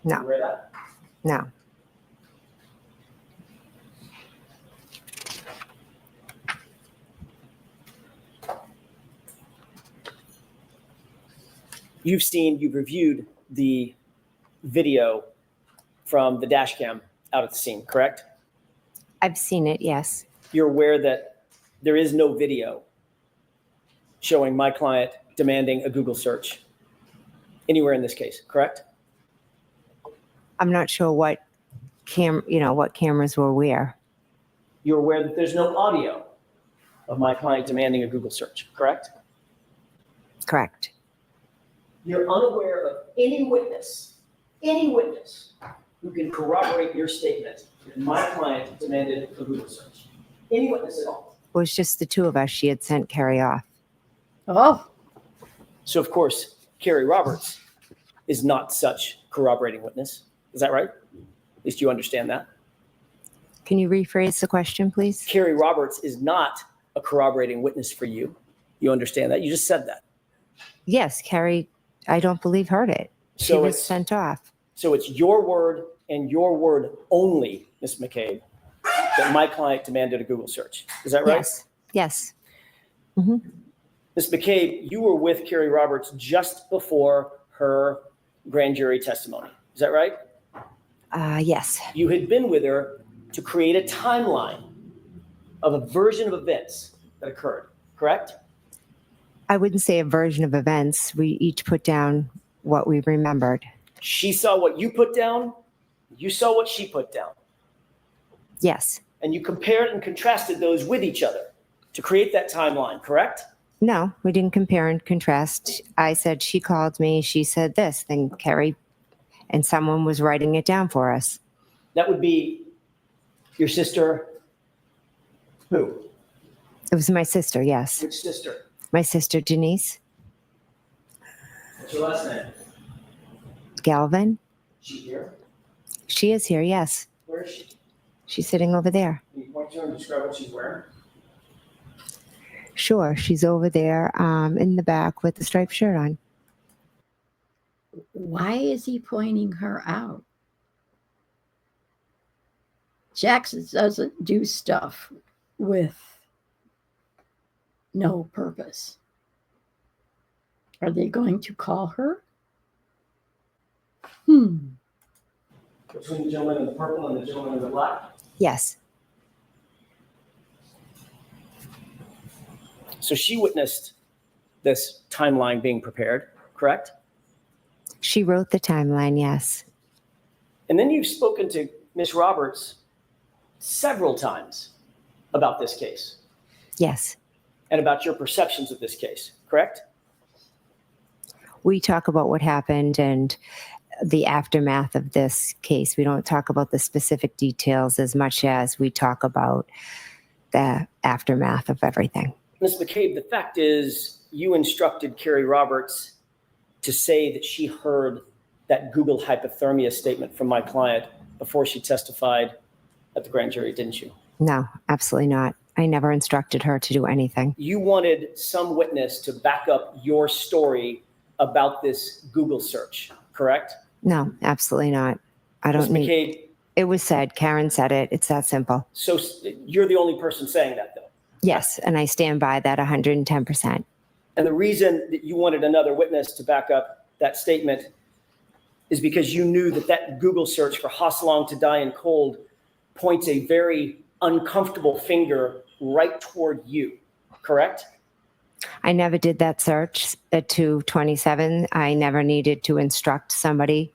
No. You aware of that? No. You've reviewed the video from the dash cam out at the scene, correct? I've seen it. Yes. You're aware that there is no video showing my client demanding a Google search anywhere in this case, correct? I'm not sure what what cameras were where. You're aware that there's no audio of my client demanding a Google search, correct? Correct. You're unaware of any witness who can corroborate your statement that my client demanded a Google search. Any witness at all. It was just the two of us. She had sent Carrie off. Oh, So of course, Carrie Roberts is not such corroborating witness. Is that right? At least you understand that. Can you rephrase the question, please? Carrie Roberts is not a corroborating witness for you. You understand that? You just said that. Yes, Carrie, I don't believe heard it. She So was it's- sent off. So it's your word and your word only, Ms. McCabe, that my client demanded a Google search. Is that right? Yes. Yes. Ms. McCabe, you were with Carrie Roberts just before her grand jury testimony. Is that right? Yes. You had been with her to create a timeline of a version of events that occurred, correct? I wouldn't say a version of events. We each put down what we remembered. She saw what you put down, you saw what she put down, Yes. and you compared and contrasted those with each other to create that timeline, correct? No, we didn't compare and contrast. I said she called me. She said this. Then Carrie and someone was writing it down for us. That would be your sister. Who? It was my sister. Yes. Which sister? My sister, Denise What's your last name? Galvin. She here? She is here. Yes. Where is she? She's sitting over there. Can you point to her and describe what she's wearing? Sure. She's over there in the back with the striped shirt on. why is he pointing her out? Jackson doesn't do stuff with no purpose. Are they going to call her? Between the gentleman in the purple and the gentleman in the black? Yes. So she witnessed this timeline being prepared, correct? She wrote the timeline. Yes. And then you've spoken to Ms. Roberts several times about this case Yes. and about your perceptions of this case, correct? We talk about what happened and the aftermath of this case. We don't talk about the specific details as much as we talk about the aftermath of everything. Ms. McCabe, the fact is you instructed Carrie Roberts to say that she heard that Google hypothermia statement from my client before she testified at the grand jury, didn't you? No, absolutely not. I never instructed her to do anything. You wanted some witness to back up your story about this Google search, correct? No, absolutely not. I Ms. don't need. McCabe, It was said. Karen said it. It's that simple. so you're the only person saying that, though. Yes, and I stand by that 110%. And the reason that you wanted another witness to back up that statement is because you knew that that Google search for Hosselong to die in cold points a very uncomfortable finger right toward you, correct? I never did that search at 227. I never needed to instruct somebody.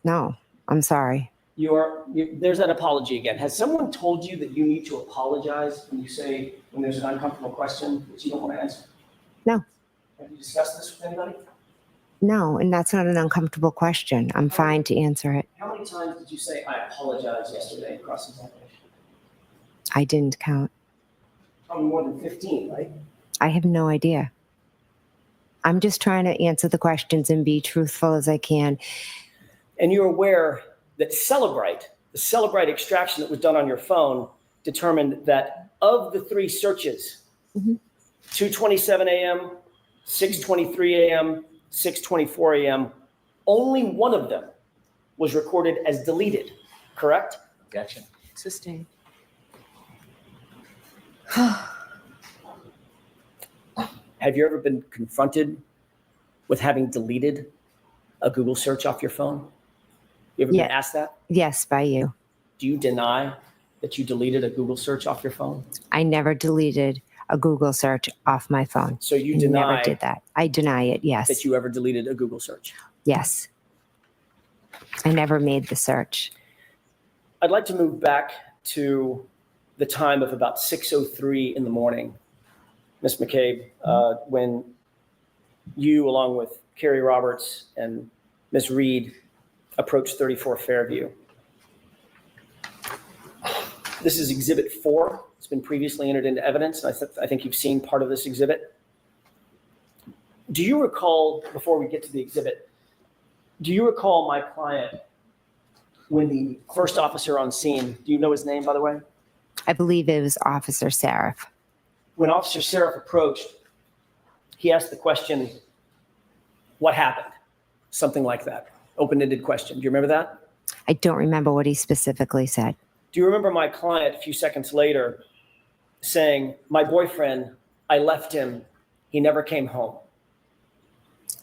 No, I'm sorry. There's that apology again. Has someone told you that you need to apologize when there's an uncomfortable question that you don't want to answer? No. Have you discussed this with anybody? No, and that's not an uncomfortable question. I'm fine to answer it. How many times did you say, I apologize yesterday in cross-examination? I didn't count. Probably more than 15, right? I have no idea. I'm just trying to answer the questions and be truthful as I can. And you're aware that the Celebrite extraction that was done on your phone determined that of the three searches, 2:27 a.m., 6:23 a.m., 6:24 a.m., only one of them was recorded as deleted, correct? Gotcha. Sustained. Have you ever been confronted with having deleted a Google search off your phone? You ever Yeah. been asked that? Yes, by you. Do you deny that you deleted a Google search off your phone? I never deleted a Google search off my phone. So you I never deny did that. I deny it. Yes. that you ever deleted a Google search? Yes. I never made the search. I'd like to move back to the time of about 6:03 in the morning, Ms. McCabe, when you, along with Carrie Roberts and Ms. Reed, approached 34 Fairview. This is Exhibit 4. It's been previously entered into evidence, and I think you've seen part of this exhibit. Do you recall, before we get to the exhibit, do you recall my client when the first officer on scene, do you know his name, by the way? I believe it was Officer Seraph. When Officer Seraph approached, he asked the question, what happened? Something like that. Open-ended question. Do you remember that? I don't remember what he specifically said. Do you remember my client a few seconds later saying, my boyfriend, I left him, he never came home?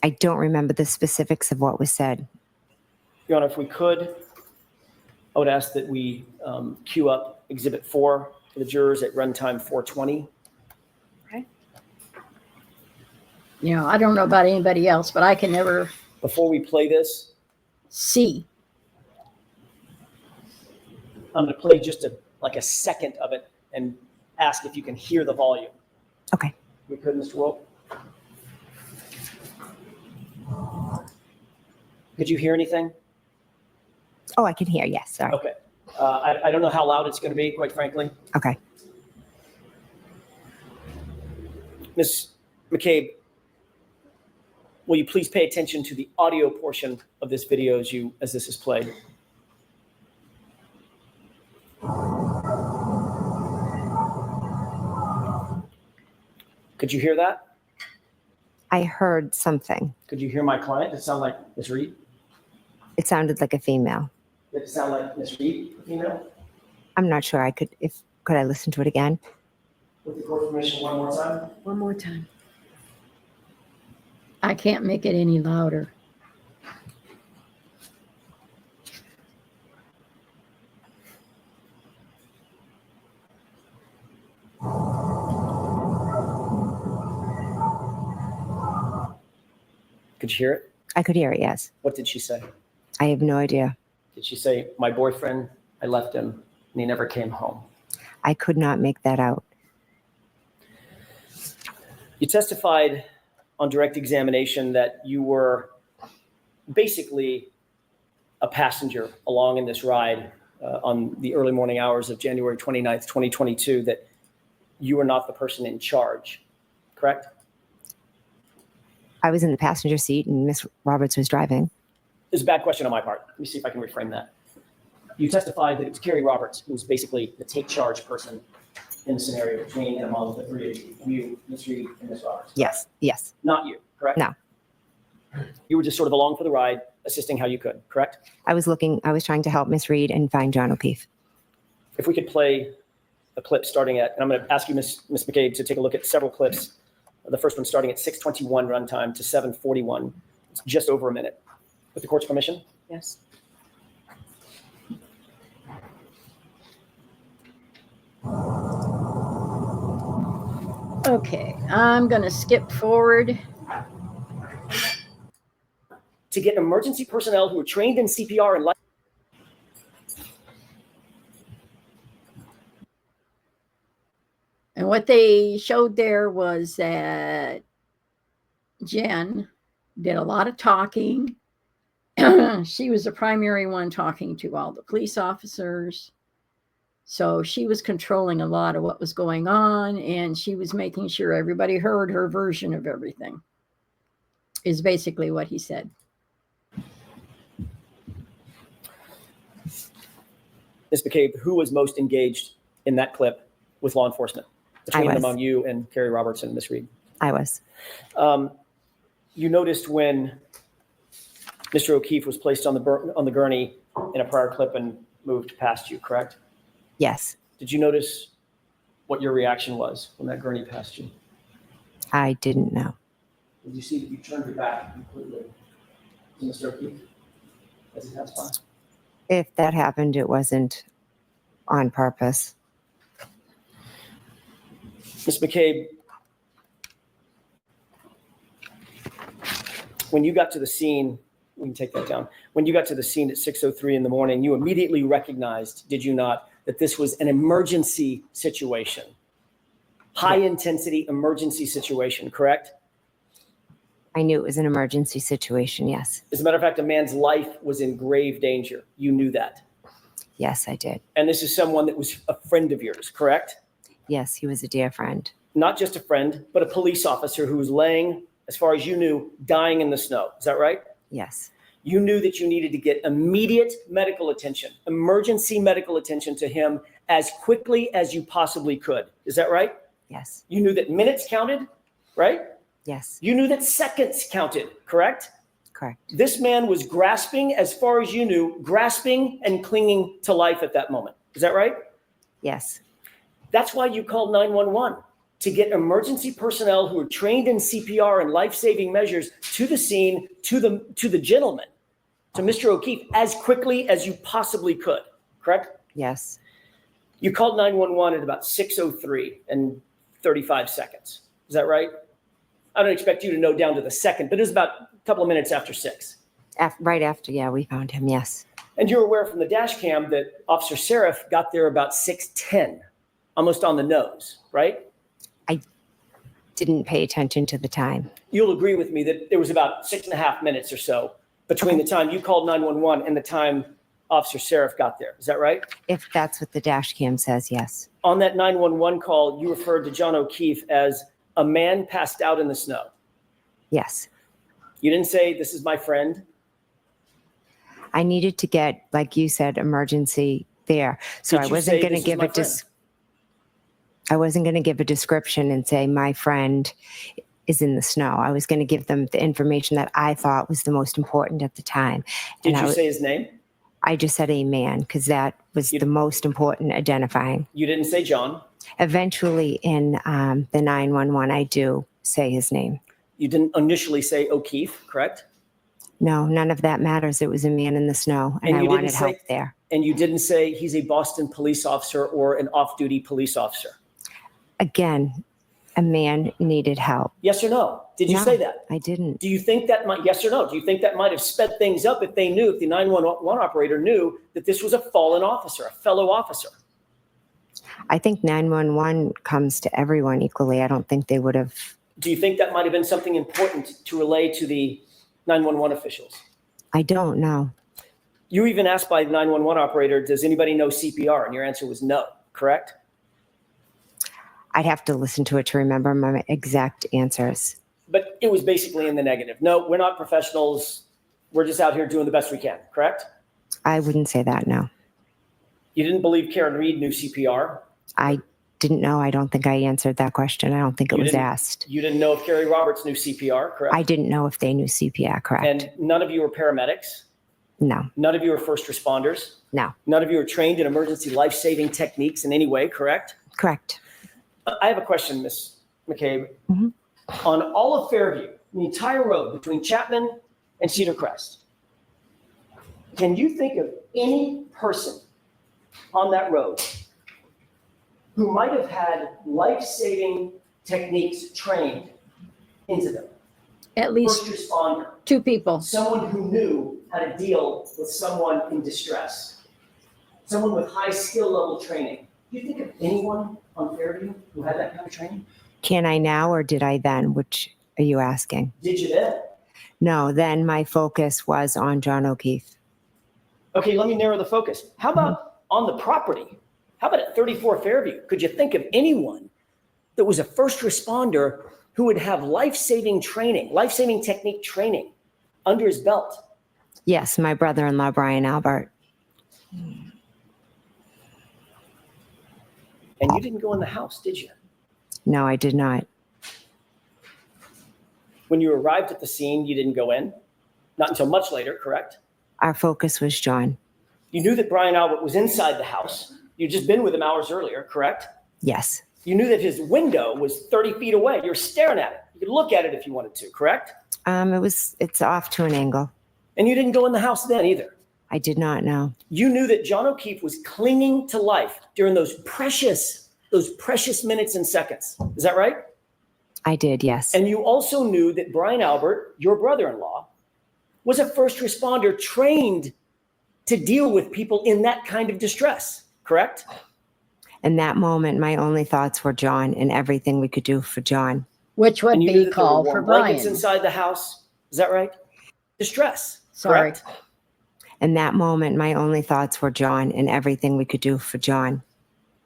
I don't remember the specifics of what was said. Your Honor, if we could, I would ask that we queue up Exhibit 4 for the jurors at runtime 420. You know, I don't know about anybody else, but I can never Before we play this, see. I'm going to play just like a second of it and ask if you can hear the volume. Okay. We could, Mr. Wolf? Could you hear anything? Oh, I can hear. Yes. Sorry. Okay. I don't know how loud it's going to be, quite frankly. Okay. Ms. McCabe, will you please pay attention to the audio portion of this video as this is played? Could you hear that? I heard something. Could you hear my client? Did it sound like Ms. Reed? It sounded like a female. Did it sound like Ms. Reed, the female? I'm not sure. Could I listen to it again? With the court permission, one more time. One more time. I can't make it any louder. Could you hear it? I could hear it. Yes. What did she say? I have no idea. Did she say, my boyfriend, I left him and he never came home? I could not make that out. You testified on direct examination that you were basically a passenger along in this ride on the early morning hours of January 29th, 2022, that you were not the person in charge, correct? I was in the passenger seat and Miss Roberts was driving. This is a bad question on my part. Let me see if I can reframe that. You testified that it was Carrie Roberts who was basically the take charge person in the scenario between and among the three of you, Ms. Reed and Ms. Roberts. Yes. Yes. Not you, correct? No. You were just sort of along for the ride, assisting how you could, correct? I was trying to help Miss Reed and find John O'Keefe. If we could play a clip starting at, and I'm going to ask you, Ms. McCabe, to take a look at several clips. The first one starting at 6:21 runtime to 7:41. It's just over a minute. With the court's permission? Yes. Okay, I'm going to skip forward. To get emergency personnel who are trained in CPR and life. And what they showed there was that Jen did a lot of talking. She was the primary one talking to all the police officers. So she was controlling a lot of what was going on, and she was making sure everybody heard her version of everything, is basically what he said. Ms. McCabe, who was most engaged in that clip with law enforcement? Between was. among you and Carrie Roberts and Ms. Reed. I was. You noticed when Mr. O'Keefe was placed on the gurney in a prior clip and moved past you, correct? Yes. Did you notice what your reaction was when that gurney passed you? I didn't know. Did you see that you turned your back completely to Mr. O'Keefe as he passed by? If that happened, it wasn't on purpose. Ms. McCabe, when you got to the scene, we can take that down. When you got to the scene at 6:03 in the morning, you immediately recognized, did you not, that this was an emergency situation? High intensity emergency situation, correct? I knew it was an emergency situation. Yes. As a matter of fact, a man's life was in grave danger. You knew that. Yes, I did. And this is someone that was a friend of yours, correct? Yes, he was a dear friend. Not just a friend, but a police officer who was laying, as far as you knew, dying in the snow. Is that right? Yes. You knew that you needed to get immediate medical attention, emergency medical attention to him as quickly as you possibly could. Is that right? Yes. You knew that minutes counted, right? Yes. You knew that seconds counted, correct? Correct. This man was grasping, as far as you knew, grasping and clinging to life at that moment. Is that right? Yes. That's why you called 911, to get emergency personnel who are trained in CPR and life-saving measures to the scene, to the gentleman, to Mr. O'Keefe, as quickly as you possibly could, correct? Yes. You called 911 at about 6:03 and 35 seconds. Is that right? I don't expect you to know down to the second, but it was about a couple of minutes after 6. Right after, yeah, we found him. Yes. And you're aware from the dash cam that Officer Seraph got there about 6:10, almost on the nose, right? Didn't pay attention to the time. You'll agree with me that there was about 6.5 minutes or so between the time you called 911 and the time Officer Seraph got there. Is that right? If that's what the dash cam says, yes. On that 911 call, you referred to John O'Keefe as a man passed out in the snow. Yes. You didn't say, "This is my friend." I needed to get, like you said, emergency there. So Did I you wasn't say, going to "This is give my a I wasn't going to give a description and say my friend is in the snow. I was going to give them the information that I thought was the most important at the time. Did And you say his name? I just said a man because that was the most important identifying. You didn't say John. Eventually in the 911, I do say his name. You didn't initially say O'Keefe, correct? No, none of that matters. It was a man in the snow and And I you didn't wanted help say- there. And you didn't say he's a Boston police officer or an off-duty police officer. Again, a man needed help. Yes or no? Did you No. say that? I didn't. Do you think that might, yes or no? Do you think that might have sped things up if they knew, if the 911 operator knew that this was a fallen officer, a fellow officer? I think 911 comes to everyone equally. I don't think they would have. Do you think that might have been something important to relay to the 911 officials? I don't know. You were even asked by the 911 operator, does anybody know CPR? And your answer was no, correct? I'd have to listen to it to remember my exact answers. But it was basically in the negative. No, we're not professionals. We're just out here doing the best we can, correct? I wouldn't say that, no. You didn't believe Karen Reed knew CPR? I didn't know. I don't think I answered that question. I don't think it You was didn't- asked. You didn't know if Carrie Roberts knew CPR, correct? I didn't know if they knew CPR, correct? And none of you were paramedics? No, None of you were first responders? no, None of you are trained in emergency life-saving techniques in any way, correct? correct. I have a question, Ms. McCabe. Mhm. On all of Fairview, the entire road between Chapman and Cedar Crest, can you think of any person on that road who might have had life-saving techniques trained into them? At least First responder, 2 people. someone who knew how to deal with someone in distress, someone with high skill level training. Do you think of anyone on Fairview who had that kind of training? Can I now or did I then? Which are you asking? Did you then? No, then my focus was on John O'Keefe. Okay, let me narrow the focus. How about on the property? How about at 34 Fairview? Could you think of anyone that was a first responder who would have life-saving training, life-saving technique training under his belt? Yes, my brother-in-law, Brian Albert. And you didn't go in the house, did you? No, I did not. When you arrived at the scene, you didn't go in? Not until much later, correct? Our focus was John. You knew that Brian Albert was inside the house. You'd just been with him hours earlier, correct? Yes, You knew that his window was 30 feet away. You were staring at it. You could look at it if you wanted to, correct? it's off to an angle. And you didn't go in the house then either. I did not know. You knew that John O'Keefe was clinging to life during those precious minutes and seconds. Is that right? I did, yes. And you also knew that Brian Albert, your brother-in-law, was a first responder trained to deal with people in that kind of distress, correct? In that moment, my only thoughts were John and everything we could do for John. Which would And you knew be that there were called warm for blankets Brian. inside the house. Is that right? Distress. Sorry. Correct? In that moment, my only thoughts were John and everything we could do for John.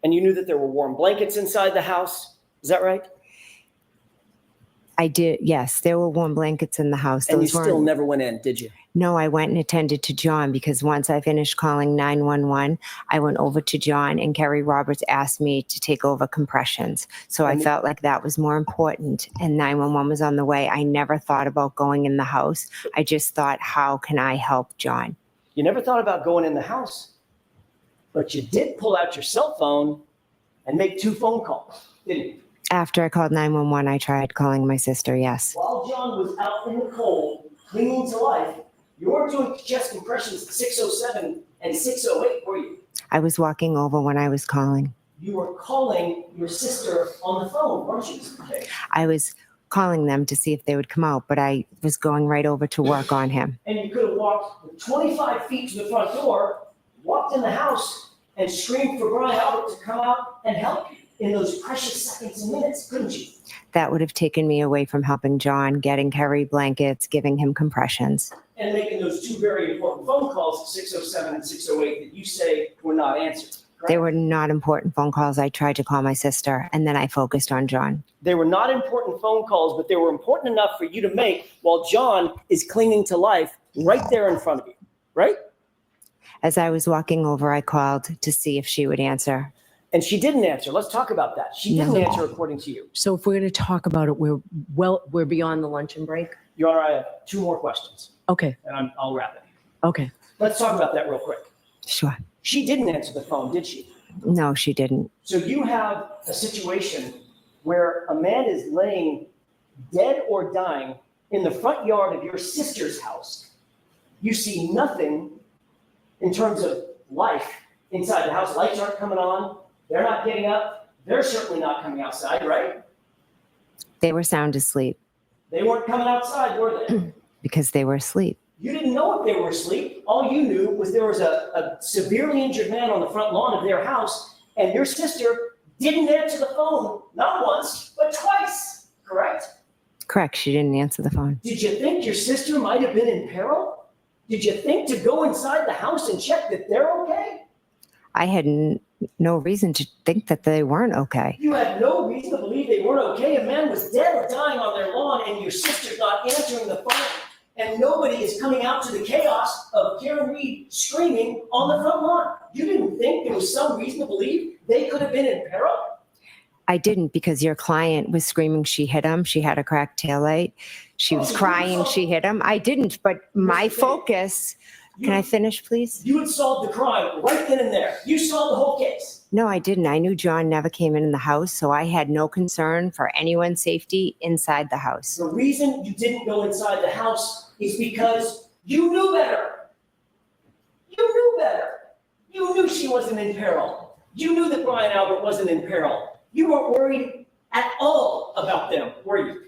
And you knew that there were warm blankets inside the house. Is that right? I did, yes. There were warm blankets in the house. And you Those still weren't. never went in, did you? No, I went and attended to John because once I finished calling 911, I went over to John and Kerry Roberts asked me to take over compressions. So I And- felt like that was more important and 911 was on the way. I never thought about going in the house. I just thought, how can I help John? You never thought about going in the house, but you did pull out your cell phone and make 2 phone calls, didn't you? After I called 911, I tried calling my sister, yes. While John was out in the cold, clinging to life, you weren't doing chest compressions at 6:07 and 6:08, were you? I was walking over when I was calling. You were calling your sister on the phone, weren't you, Mr. King? I was calling them to see if they would come out, but I was going right over to work on him. And you could have walked 25 feet to the front door, walked in the house, and screamed for Brian Albert to come out and help you in those precious seconds and minutes, couldn't you? That would have taken me away from helping John, getting Kerry blankets, giving him compressions. And making those 2 very important phone calls at 6:07 and 6:08 that you say were not answered. correct? They were not important phone calls. I tried to call my sister and then I focused on John. They were not important phone calls, but they were important enough for you to make while John is clinging to life right there in front of you, right? As I was walking over, I called to see if she would answer. And she didn't answer. Let's talk about that. She didn't No. answer according to you. So if we're going to talk about it, we're beyond the luncheon break. Your Honor, I have 2 more questions, Okay, and I'll wrap it. okay. Let's talk about that real quick. Sure. She didn't answer the phone, did she? No, she didn't. So you have a situation where a man is laying dead or dying in the front yard of your sister's house. You see nothing in terms of life inside the house. Lights aren't coming on. They're not getting up. They're certainly not coming outside, right? They were sound asleep They weren't coming outside, were they? because they were asleep. You didn't know if they were asleep. All you knew was there was a severely injured man on the front lawn of their house, and your sister didn't answer the phone, not once, but twice, correct? Correct. She didn't answer the phone. Did you think your sister might have been in peril? Did you think to go inside the house and check that they're okay? I had no reason to think that they weren't okay. You had no reason to believe they weren't okay. A man was dead or dying on their lawn, and your sister's not answering the phone. And nobody is coming out to the chaos of Karen Reed screaming on the front lawn. You didn't think there was some reason to believe they could have been in peril? I didn't because your client was screaming she hit him. She had a cracked taillight. She was crying she hit him. I didn't, but my focus, can I finish, please? You had solved the crime right then and there. You solved the whole case. No, I didn't. I knew John never came in the house, so I had no concern for anyone's safety inside the house. The reason you didn't go inside the house is because you knew better. You knew better. You knew she wasn't in peril. You knew that Brian Albert wasn't in peril. You weren't worried at all about them, were you?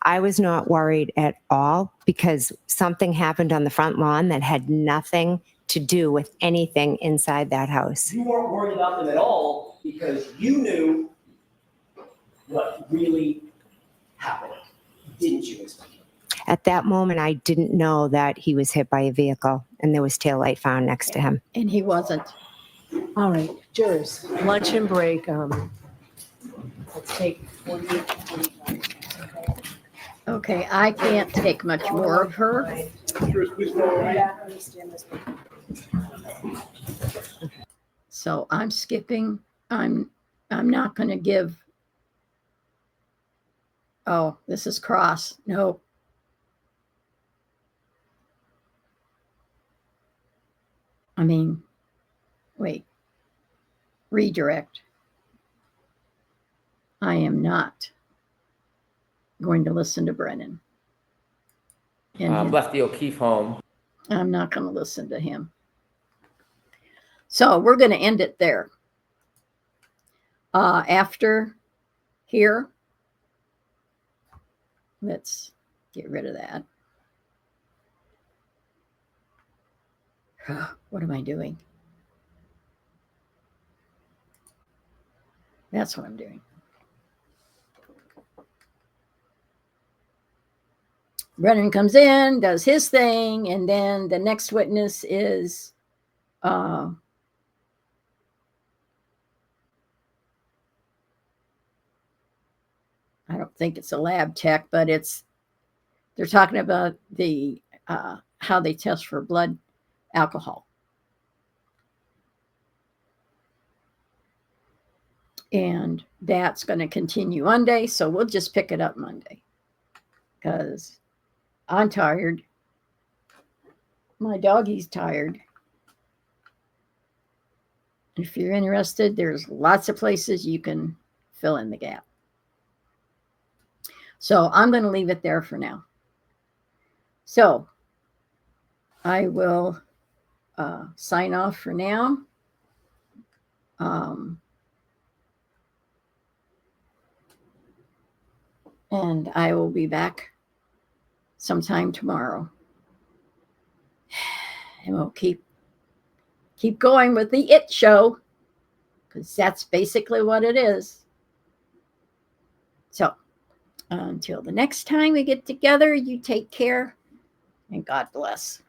I was not worried at all because something happened on the front lawn that had nothing to do with anything inside that house. You weren't worried about them at all because you knew what really happened, didn't you, Ms. McKee? At that moment, I didn't know that he was hit by a vehicle and there was taillight found next to him. And he wasn't. All right, jurors, luncheon break. Let's take 48 to 45. Okay, I can't take much more of her. Yeah, I understand this. So I'm skipping. I'm not going to give. Oh, this is cross. No. I mean, wait. Redirect. I am not going to listen to Brennan. And his- Left the O'Keefe home I'm not going to listen to him. So we're going to end it there. After here, let's get rid of that. What am I doing? That's what I'm doing. Brennan comes in, does his thing, and then the next witness is I don't think it's a lab tech, but they're talking about the how they test for blood alcohol. And that's going to continue Monday, so we'll just pick it up Monday because I'm tired. My doggy's tired. If you're interested, there's lots of places you can fill in the gap. So I'm going to leave it there for now. So I will sign off for now. And I will be back sometime tomorrow. And we'll keep going with the It Show, because that's basically what it is. So until the next time we get together, you take care and God bless.